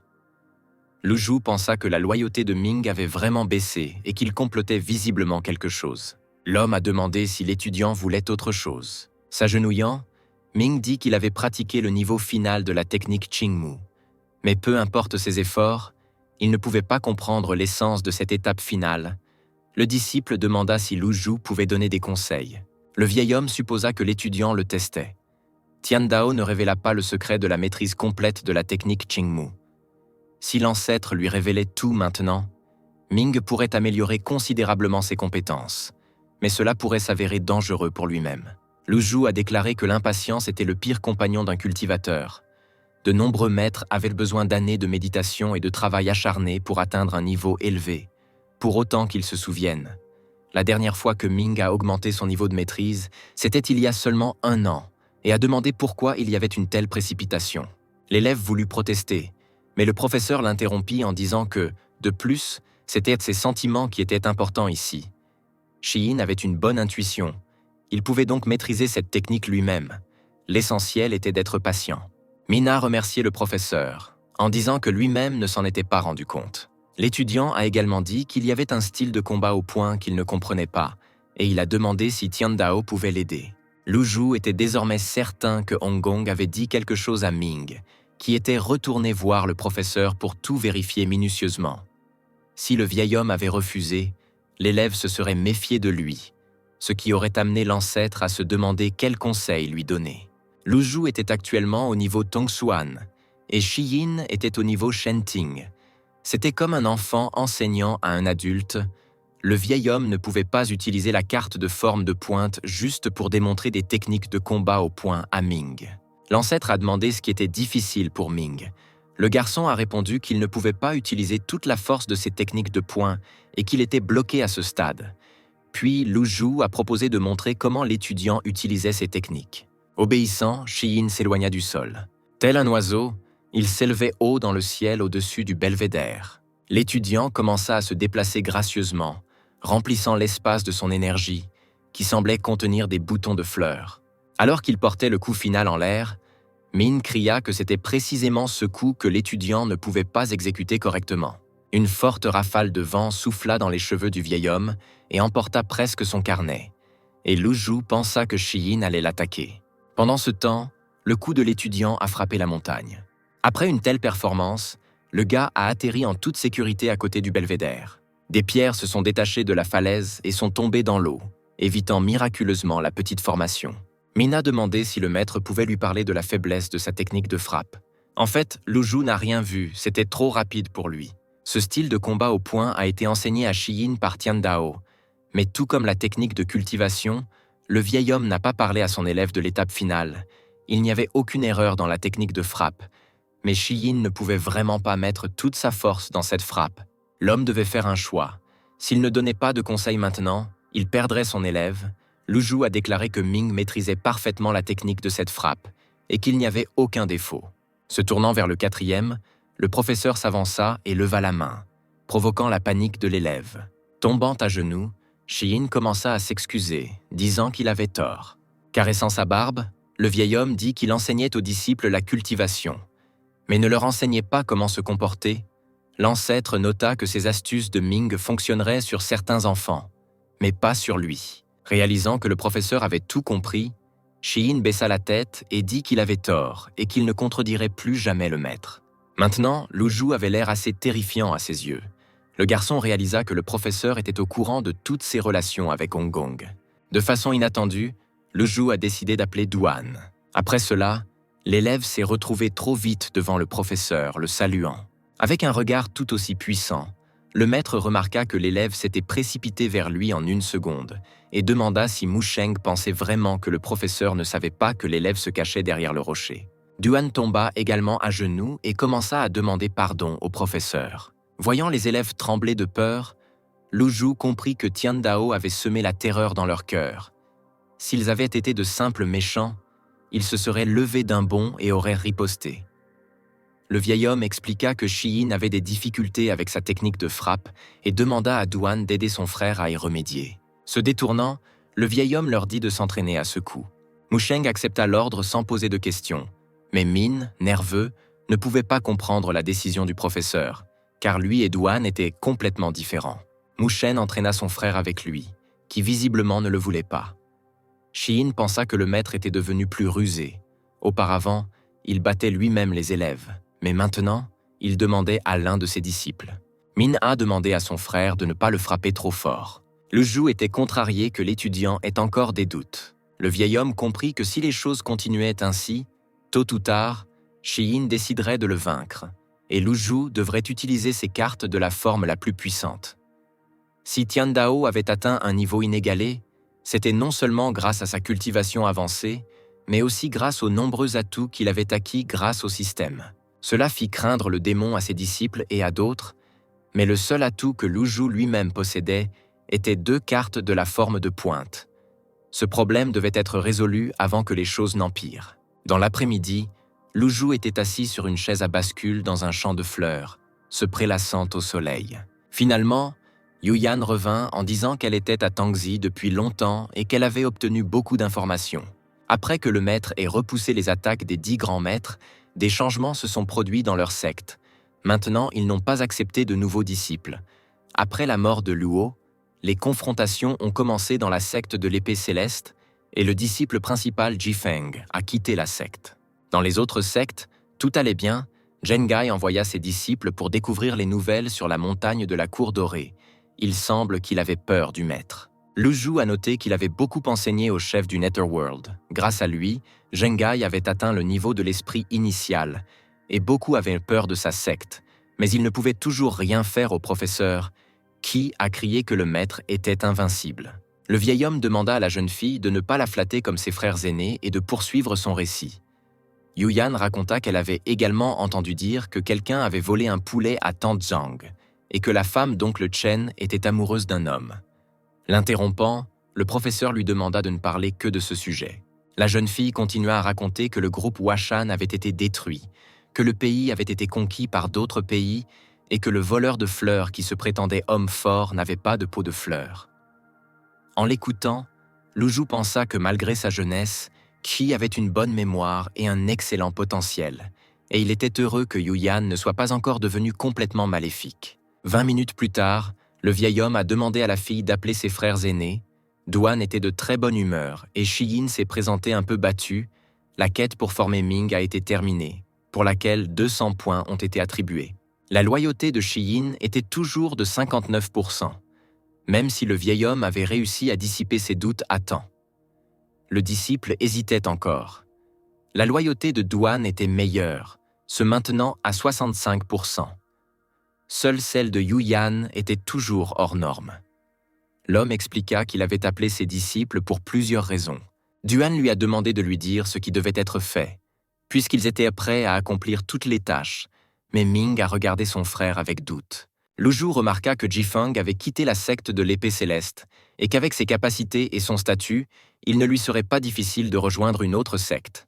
Lu Zhu pensa que la loyauté de Ming avait vraiment baissé et qu'il complotait visiblement quelque chose. L'homme a demandé si l'étudiant voulait autre chose. S'agenouillant, Ming dit qu'il avait pratiqué le niveau final de la technique Qingmu. Mais peu importe ses efforts, il ne pouvait pas comprendre l'essence de cette étape finale. Le disciple demanda si Lu Zhu pouvait donner des conseils. Le vieil homme supposa que l'étudiant le testait. Tian Dao ne révéla pas le secret de la maîtrise complète de la technique Qingmu. Si l'ancêtre lui révélait tout maintenant, Ming pourrait améliorer considérablement ses compétences, mais cela pourrait s'avérer dangereux pour lui-même. Lu Zhu a déclaré que l'impatience était le pire compagnon d'un cultivateur. De nombreux maîtres avaient besoin d'années de méditation et de travail acharné pour atteindre un niveau élevé, pour autant qu'ils se souviennent. La dernière fois que Ming a augmenté son niveau de maîtrise, c'était il y a seulement 1 an, et a demandé pourquoi il y avait une telle précipitation. L'élève voulut protester, mais le professeur l'interrompit en disant que, de plus, c'était ses sentiments qui étaient importants ici. Shiyin avait une bonne intuition. Il pouvait donc maîtriser cette technique lui-même. L'essentiel était d'être patient. Min a remercié le professeur, en disant que lui-même ne s'en était pas rendu compte. L'étudiant a également dit qu'il y avait un style de combat au poing qu'il ne comprenait pas, et il a demandé si Tian Dao pouvait l'aider. Lu Zhu était désormais certain que Hong Gong avait dit quelque chose à Ming, qui était retourné voir le professeur pour tout vérifier minutieusement. Si le vieil homme avait refusé, l'élève se serait méfié de lui, ce qui aurait amené l'ancêtre à se demander quel conseil lui donner. Lu Zhu était actuellement au niveau Tongxuan, et Shiyin était au niveau Shenting. C'était comme un enfant enseignant à un adulte. Le vieil homme ne pouvait pas utiliser la carte de forme de pointe juste pour démontrer des techniques de combat au poing à Ming. L'ancêtre a demandé ce qui était difficile pour Ming. Le garçon a répondu qu'il ne pouvait pas utiliser toute la force de ses techniques de poing et qu'il était bloqué à ce stade. Puis Lu Zhu a proposé de montrer comment l'étudiant utilisait ces techniques. Obéissant, Shiyin s'éloigna du sol. Tel un oiseau, Il s'élevait haut dans le ciel au-dessus du belvédère. L'étudiant commença à se déplacer gracieusement, remplissant l'espace de son énergie, qui semblait contenir des boutons de fleurs. Alors qu'il portait le coup final en l'air, Min cria que c'était précisément ce coup que l'étudiant ne pouvait pas exécuter correctement. Une forte rafale de vent souffla dans les cheveux du vieil homme et emporta presque son carnet. Et Lu Zhu pensa que Shi-Yin allait l'attaquer. Pendant ce temps, le coup de l'étudiant a frappé la montagne. Après une telle performance, le gars a atterri en toute sécurité à côté du belvédère. Des pierres se sont détachées de la falaise et sont tombées dans l'eau, évitant miraculeusement la petite formation. Min a demandé si le maître pouvait lui parler de la faiblesse de sa technique de frappe. En fait, Lu Zhu n'a rien vu, c'était trop rapide pour lui. Ce style de combat au poing a été enseigné à Shi-Yin par Tian Dao, mais tout comme la technique de cultivation, le vieil homme n'a pas parlé à son élève de l'étape finale. Il n'y avait aucune erreur dans la technique de frappe, mais Shi-Yin ne pouvait vraiment pas mettre toute sa force dans cette frappe. L'homme devait faire un choix. S'il ne donnait pas de conseils maintenant, il perdrait son élève. Lu Zhu a déclaré que Ming maîtrisait parfaitement la technique de cette frappe et qu'il n'y avait aucun défaut. Se tournant vers le quatrième, le professeur s'avança et leva la main, provoquant la panique de l'élève. Tombant à genoux, Shi-Yin commença à s'excuser, disant qu'il avait tort. Caressant sa barbe, le vieil homme dit qu'il enseignait aux disciples la cultivation, mais ne leur enseignait pas comment se comporter. L'ancêtre nota que ces astuces de Ming fonctionneraient sur certains enfants, mais pas sur lui. Réalisant que le professeur avait tout compris, Shi-Yin baissa la tête et dit qu'il avait tort et qu'il ne contredirait plus jamais le maître. Maintenant, Lu Zhu avait l'air assez terrifiant à ses yeux. Le garçon réalisa que le professeur était au courant de toutes ses relations avec Hong Gong. De façon inattendue, Lu Zhu a décidé d'appeler Duan. Après cela, l'élève s'est retrouvé trop vite devant le professeur, le saluant. Avec un regard tout aussi puissant, le maître remarqua que l'élève s'était précipité vers lui en 1 seconde et demanda si Mu Sheng pensait vraiment que le professeur ne savait pas que l'élève se cachait derrière le rocher. Duan tomba également à genoux et commença à demander pardon au professeur. Voyant les élèves trembler de peur, Lu Zhu comprit que Tian Dao avait semé la terreur dans leur cœur. S'ils avaient été de simples méchants, ils se seraient levés d'un bond et auraient riposté. Le vieil homme expliqua que Shi-Yin avait des difficultés avec sa technique de frappe et demanda à Duan d'aider son frère à y remédier. Se détournant, le vieil homme leur dit de s'entraîner à ce coup. Mu Sheng accepta l'ordre sans poser de questions, mais Min, nerveux, ne pouvait pas comprendre la décision du professeur, car lui et Duan étaient complètement différents. Mu Sheng entraîna son frère avec lui, qui visiblement ne le voulait pas. Shi-Yin pensa que le maître était devenu plus rusé. Auparavant, il battait lui-même les élèves, mais maintenant, il demandait à l'un de ses disciples. Min a demandé à son frère de ne pas le frapper trop fort. Lu Zhu était contrarié que l'étudiant ait encore des doutes. Le vieil homme comprit que si les choses continuaient ainsi, tôt ou tard, Shi-Yin déciderait de le vaincre, et Lu Zhu devrait utiliser ses cartes de la forme la plus puissante. Si Tian Dao avait atteint un niveau inégalé, c'était non seulement grâce à sa cultivation avancée, mais aussi grâce aux nombreux atouts qu'il avait acquis grâce au système. Cela fit craindre le démon à ses disciples et à d'autres, mais le seul atout que Lu Zhu lui-même possédait était 2 cartes de la forme de pointe. Ce problème devait être résolu avant que les choses n'empirent. Dans l'après-midi, Lu Zhu était assis sur une chaise à bascule dans un champ de fleurs, se prélassant au soleil. Finalement, Yuyan revint en disant qu'elle était à Tangzi depuis longtemps et qu'elle avait obtenu beaucoup d'informations. Après que le maître ait repoussé les attaques des 10 grands maîtres, des changements se sont produits dans leur secte. Maintenant, ils n'ont pas accepté de nouveaux disciples. Après la mort de Luo, les confrontations ont commencé dans la secte de l'épée céleste et le disciple principal Jifeng a quitté la secte. Dans les autres sectes, tout allait bien. Zhengai envoya ses disciples pour découvrir les nouvelles sur la montagne de la Cour Dorée. Il semble qu'il avait peur du maître. Lu Zhu a noté qu'il avait beaucoup enseigné au chef du Netherworld. Grâce à lui, Zhengai avait atteint le niveau de l'esprit initial, et beaucoup avaient peur de sa secte, mais il ne pouvait toujours rien faire au professeur, qui a crié que le maître était invincible. Le vieil homme demanda à la jeune fille de ne pas la flatter comme ses frères aînés et de poursuivre son récit. Yuyan raconta qu'elle avait également entendu dire que quelqu'un avait volé un poulet à Tanzhang, et que la femme d'oncle Chen était amoureuse d'un homme. L'interrompant, le professeur lui demanda de ne parler que de ce sujet. La jeune fille continua à raconter que le groupe Washan avait été détruit, que le pays avait été conquis par d'autres pays et que le voleur de fleurs qui se prétendait homme fort n'avait pas de peau de fleurs. En l'écoutant, Lu Zhu pensa que malgré sa jeunesse, Qi avait une bonne mémoire et un excellent potentiel, et il était heureux que Yu Yan ne soit pas encore devenu complètement maléfique. 20 minutes plus tard, le vieil homme a demandé à la fille d'appeler ses frères aînés. Duan était de très bonne humeur et Shiyin s'est présenté un peu battu. La quête pour former Ming a été terminée, pour laquelle 200 points ont été attribués. La loyauté de Shiyin était toujours de 59%, même si le vieil homme avait réussi à dissiper ses doutes à temps. Le disciple hésitait encore. La loyauté de Duan était meilleure, se maintenant à 65%. Seule celle de Yu Yan était toujours hors norme. L'homme expliqua qu'il avait appelé ses disciples pour plusieurs raisons. Duan lui a demandé de lui dire ce qui devait être fait, puisqu'ils étaient prêts à accomplir toutes les tâches, mais Ming a regardé son frère avec doute. Lu Zhu remarqua que Jifeng avait quitté la secte de l'épée céleste et qu'avec ses capacités et son statut, il ne lui serait pas difficile de rejoindre une autre secte.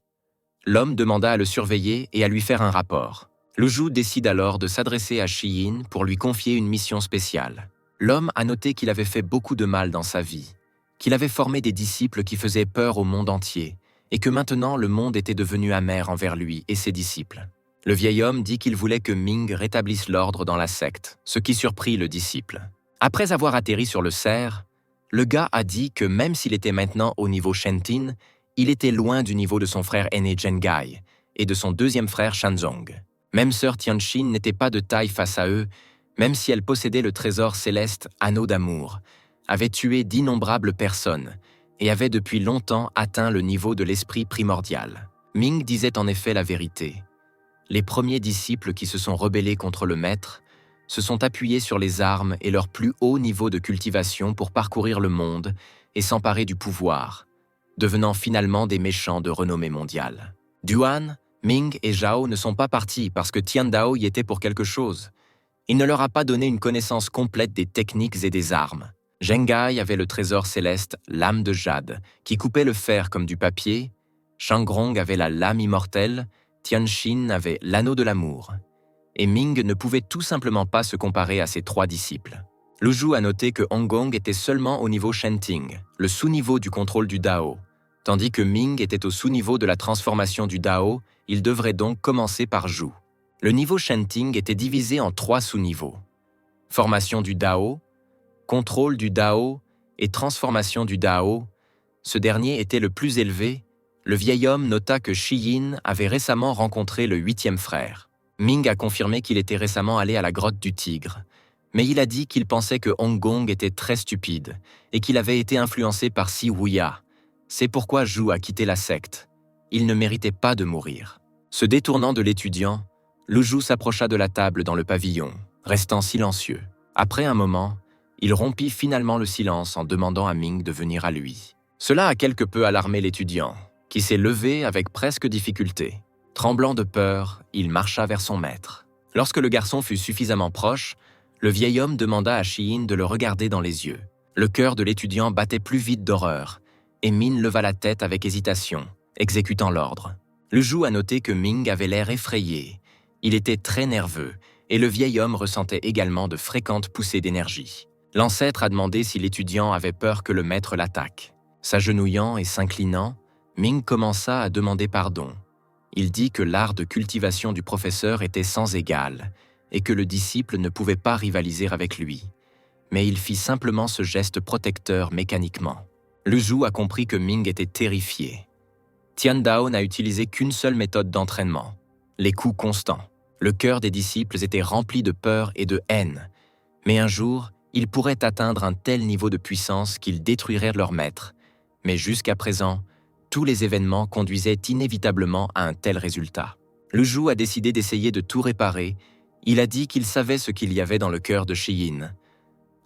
L'homme demanda à le surveiller et à lui faire un rapport. Lu Zhu décide alors de s'adresser à Shiyin pour lui confier une mission spéciale. L'homme a noté qu'il avait fait beaucoup de mal dans sa vie, qu'il avait formé des disciples qui faisaient peur au monde entier, et que maintenant le monde était devenu amer envers lui et ses disciples. Le vieil homme dit qu'il voulait que Ming rétablisse l'ordre dans la secte, ce qui surprit le disciple. Après avoir atterri sur le cerf, le gars a dit que même s'il était maintenant au niveau Shentin, il était loin du niveau de son frère aîné Zhengai et de son deuxième frère Shanzong. Même sœur Tianxin n'était pas de taille face à eux, même si elle possédait le trésor céleste Anneau d'amour, avait tué d'innombrables personnes et avait depuis longtemps atteint le niveau de l'esprit primordial. Ming disait en effet la vérité. Les premiers disciples qui se sont rebellés contre le maître se sont appuyés sur les armes et leur plus haut niveau de cultivation pour parcourir le monde et s'emparer du pouvoir, devenant finalement des méchants de renommée mondiale. Duan, Ming et Zhao ne sont pas partis parce que Tian Dao y était pour quelque chose. Il ne leur a pas donné une connaissance complète des techniques et des armes. Zhengai avait le trésor céleste, l'âme de jade, qui coupait le fer comme du papier. Shangrong avait la lame immortelle. Tianxin avait l'anneau de l'amour. Et Ming ne pouvait tout simplement pas se comparer à ses trois disciples. Lu Zhu a noté que Hong Gong était seulement au niveau Shenting, le sous-niveau du contrôle du Dao. Tandis que Ming était au sous-niveau de la transformation du Dao, il devrait donc commencer par Zhu. Le niveau Shenting était divisé en 3 sous-niveaux. Formation du Dao, contrôle du Dao et transformation du Dao. Ce dernier était le plus élevé. Le vieil homme nota que Shiyin avait récemment rencontré le 8e frère. Ming a confirmé qu'il était récemment allé à la grotte du tigre, mais il a dit qu'il pensait que Hong Gong était très stupide et qu'il avait été influencé par Si Wuya. C'est pourquoi Zhu a quitté la secte. Il ne méritait pas de mourir. Se détournant de l'étudiant, Lu Zhu s'approcha de la table dans le pavillon, restant silencieux. Après un moment, il rompit finalement le silence en demandant à Ming de venir à lui. Cela a quelque peu alarmé l'étudiant, qui s'est levé avec presque difficulté. Tremblant de peur, il marcha vers son maître. Lorsque le garçon fut suffisamment proche, le vieil homme demanda à Shiyin de le regarder dans les yeux. Le cœur de l'étudiant battait plus vite d'horreur, et Min leva la tête avec hésitation, exécutant l'ordre. Lu Zhu a noté que Ming avait l'air effrayé. Il était très nerveux, et le vieil homme ressentait également de fréquentes poussées d'énergie. L'ancêtre a demandé si l'étudiant avait peur que le maître l'attaque. S'agenouillant et s'inclinant, Ming commença à demander pardon. Il dit que l'art de cultivation du professeur était sans égal et que le disciple ne pouvait pas rivaliser avec lui. Mais il fit simplement ce geste protecteur mécaniquement. Lu Zhu a compris que Ming était terrifié. Tian Dao n'a utilisé qu'une seule méthode d'entraînement, les coups constants. Le cœur des disciples était rempli de peur et de haine. Mais un jour, ils pourraient atteindre un tel niveau de puissance qu'ils détruiraient leur maître. Mais jusqu'à présent, tous les événements conduisaient inévitablement à un tel résultat. Lu Zhu a décidé d'essayer de tout réparer. Il a dit qu'il savait ce qu'il y avait dans le cœur de Shiyin.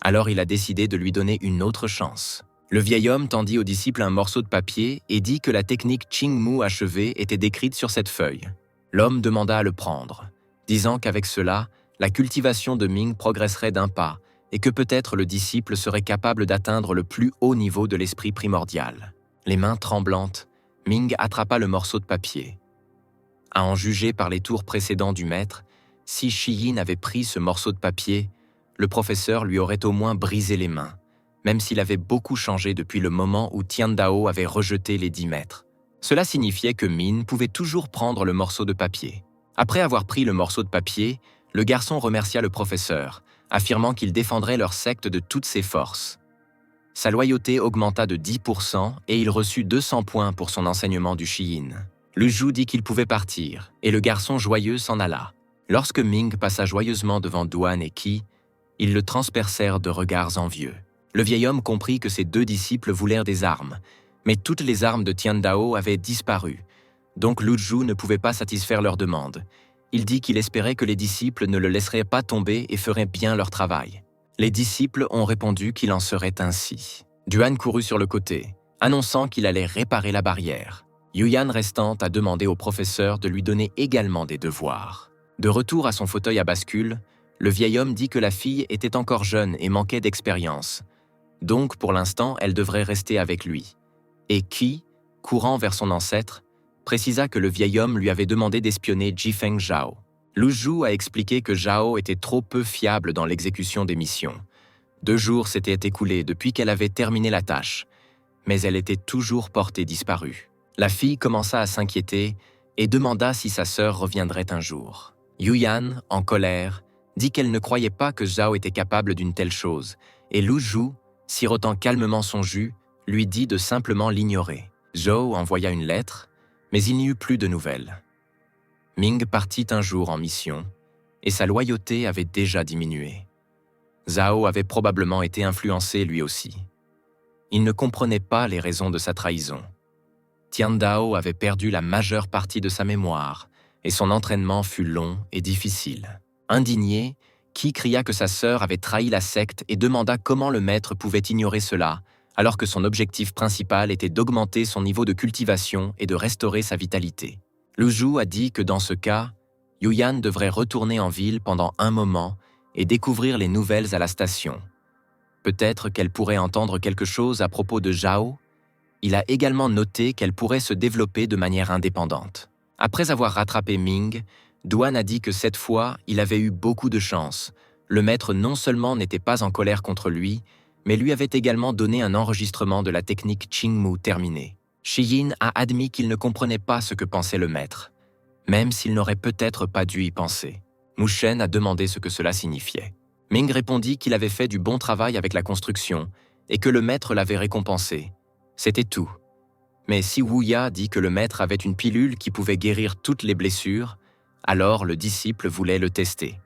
Alors il a décidé de lui donner une autre chance. Le vieil homme tendit au disciple un morceau de papier et dit que la technique Qingmu achevée était décrite sur cette feuille. L'homme demanda à le prendre, disant qu'avec cela, la cultivation de Ming progresserait d'un pas et que peut-être le disciple serait capable d'atteindre le plus haut niveau de l'esprit primordial. Les mains tremblantes, Ming attrapa le morceau de papier. À en juger par les tours précédents du maître, si Shiyin avait pris ce morceau de papier, le professeur lui aurait au moins brisé les mains, même s'il avait beaucoup changé depuis le moment où Tiandao avait rejeté les 10 mètres. Cela signifiait que Min pouvait toujours prendre le morceau de papier. Après avoir pris le morceau de papier, le garçon remercia le professeur, affirmant qu'il défendrait leur secte de toutes ses forces. Sa loyauté augmenta de 10% et il reçut 200 points pour son enseignement du Shiyin. Lu Zhu dit qu'il pouvait partir, et le garçon joyeux s'en alla. Lorsque Ming passa joyeusement devant Duan et Qi, ils le transpercèrent de regards envieux. Le vieil homme comprit que ses 2 disciples voulèrent des armes, mais toutes les armes de Tiandao avaient disparu, donc Lu Zhu ne pouvait pas satisfaire leur demande. Il dit qu'il espérait que les disciples ne le laisseraient pas tomber et feraient bien leur travail. Les disciples ont répondu qu'il en serait ainsi. Duan courut sur le côté, annonçant qu'il allait réparer la barrière. Yuyan restant a demandé au professeur de lui donner également des devoirs. De retour à son fauteuil à bascule, le vieil homme dit que la fille était encore jeune et manquait d'expérience. Donc, pour l'instant, elle devrait rester avec lui. Et Qi, courant vers son ancêtre, précisa que le vieil homme lui avait demandé d'espionner Jifeng Zhao. Lu Zhu a expliqué que Zhao était trop peu fiable dans l'exécution des missions. 2 jours s'étaient écoulés depuis qu'elle avait terminé la tâche, mais elle était toujours portée disparue. La fille commença à s'inquiéter et demanda si sa sœur reviendrait un jour. Yuyan, en colère, dit qu'elle ne croyait pas que Zhao était capable d'une telle chose, et Lu Zhu, sirotant calmement son jus, lui dit de simplement l'ignorer. Zhao envoya une lettre, mais il n'y eut plus de nouvelles. Ming partit un jour en mission, et sa loyauté avait déjà diminué. Zhao avait probablement été influencé lui aussi. Il ne comprenait pas les raisons de sa trahison. Tiandao avait perdu la majeure partie de sa mémoire, et son entraînement fut long et difficile. Indigné, Qi cria que sa sœur avait trahi la secte et demanda comment le maître pouvait ignorer cela, alors que son objectif principal était d'augmenter son niveau de cultivation et de restaurer sa vitalité. Lu Zhu a dit que dans ce cas, Yuyan devrait retourner en ville pendant un moment et découvrir les nouvelles à la station. Peut-être qu'elle pourrait entendre quelque chose à propos de Zhao. Il a également noté qu'elle pourrait se développer de manière indépendante. Après avoir rattrapé Ming, Duan a dit que cette fois, il avait eu beaucoup de chance. Le maître non seulement n'était pas en colère contre lui, mais lui avait également donné un enregistrement de la technique Qingmu terminée. Shiyin a admis qu'il ne comprenait pas ce que pensait le maître, même s'il n'aurait peut-être pas dû y penser. Mu Shen a demandé ce que cela signifiait. Ming répondit qu'il avait fait du bon travail avec la construction et que le maître l'avait récompensé. C'était tout. Mais si Wu Ya dit que le maître avait une pilule qui pouvait guérir toutes les blessures, alors le disciple voulait le tester.